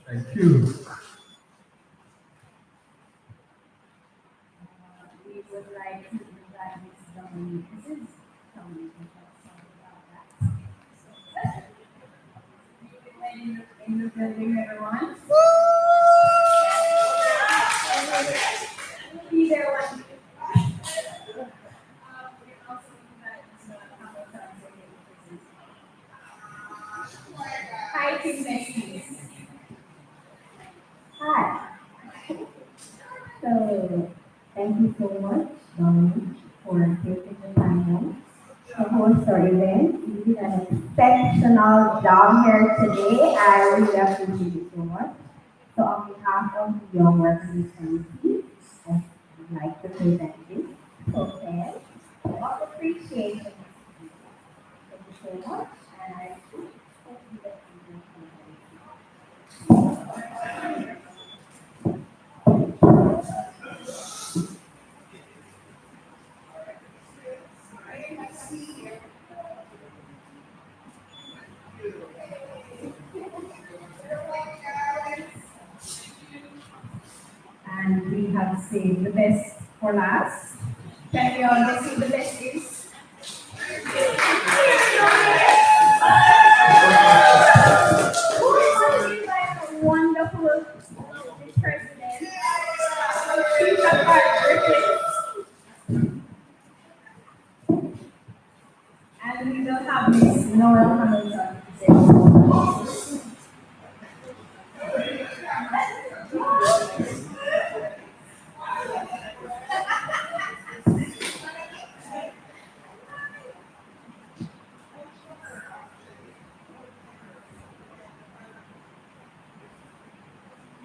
Thank you. would like to invite Ms. Dominique. This is Dominique, and tell us something about that. In the building, everyone. We'll be there when you. We're also invited to Hamilton. Hi, Team Messi. Hi. So, thank you so much, Dominic, for taking the time to host our event. You did an exceptional job here today. I really appreciate it so much. So, on behalf of the Young Workers Committee, I would like to present this token of appreciation. Thank you so much. And I hope you get And we have saved the best for last. Can we all just see the best is? Wonderful president. And we will have Miss Nora Hamilton today.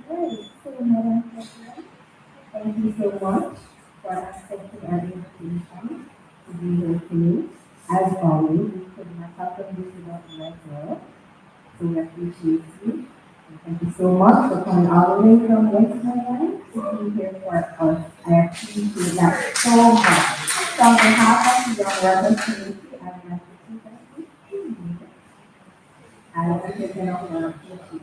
Right. So, Madam President, thank you so much for accepting our invitation to be here today. As always, we could not have done this without you as well. So we appreciate you. And thank you so much for coming all the way from Westmoreland to be here for us. I appreciate that so much. So on behalf of the Young Workers Community, I would like to say thank you. I will take an honor of you.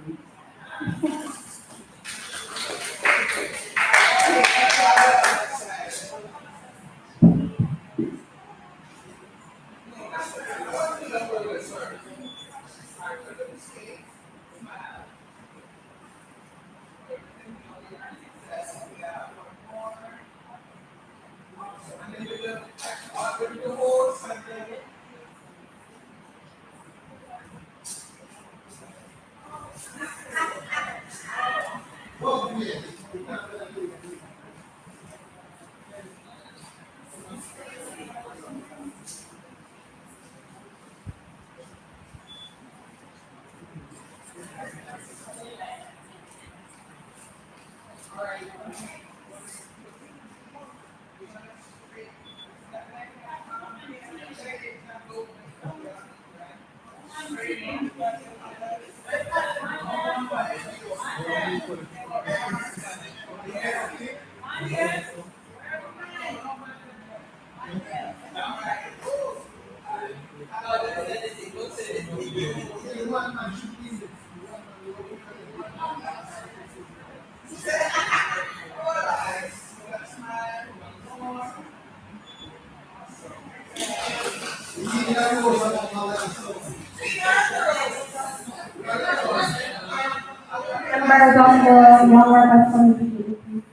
Members of the Young Workers Committee, please.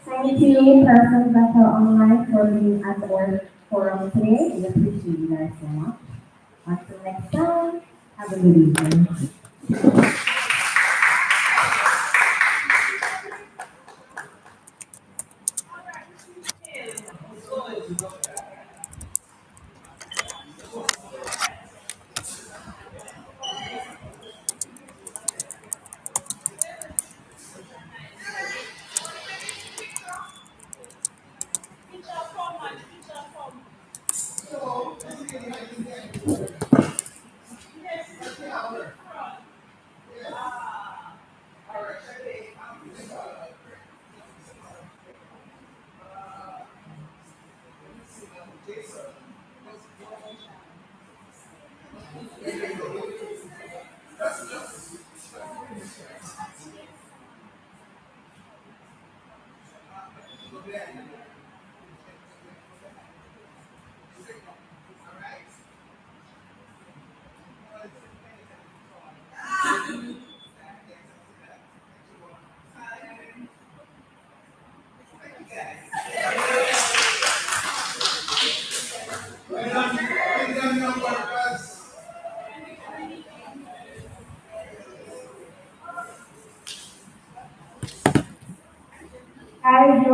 Thank you, persons that are online for being at our forum today. We appreciate you guys so much. Until next time, have a good evening.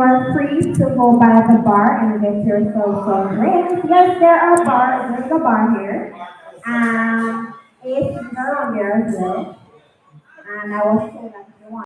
are free to go by the bar and get yourself some drinks. Yes, there are bars. There's a bar here. ACs are on there as well. And I was told that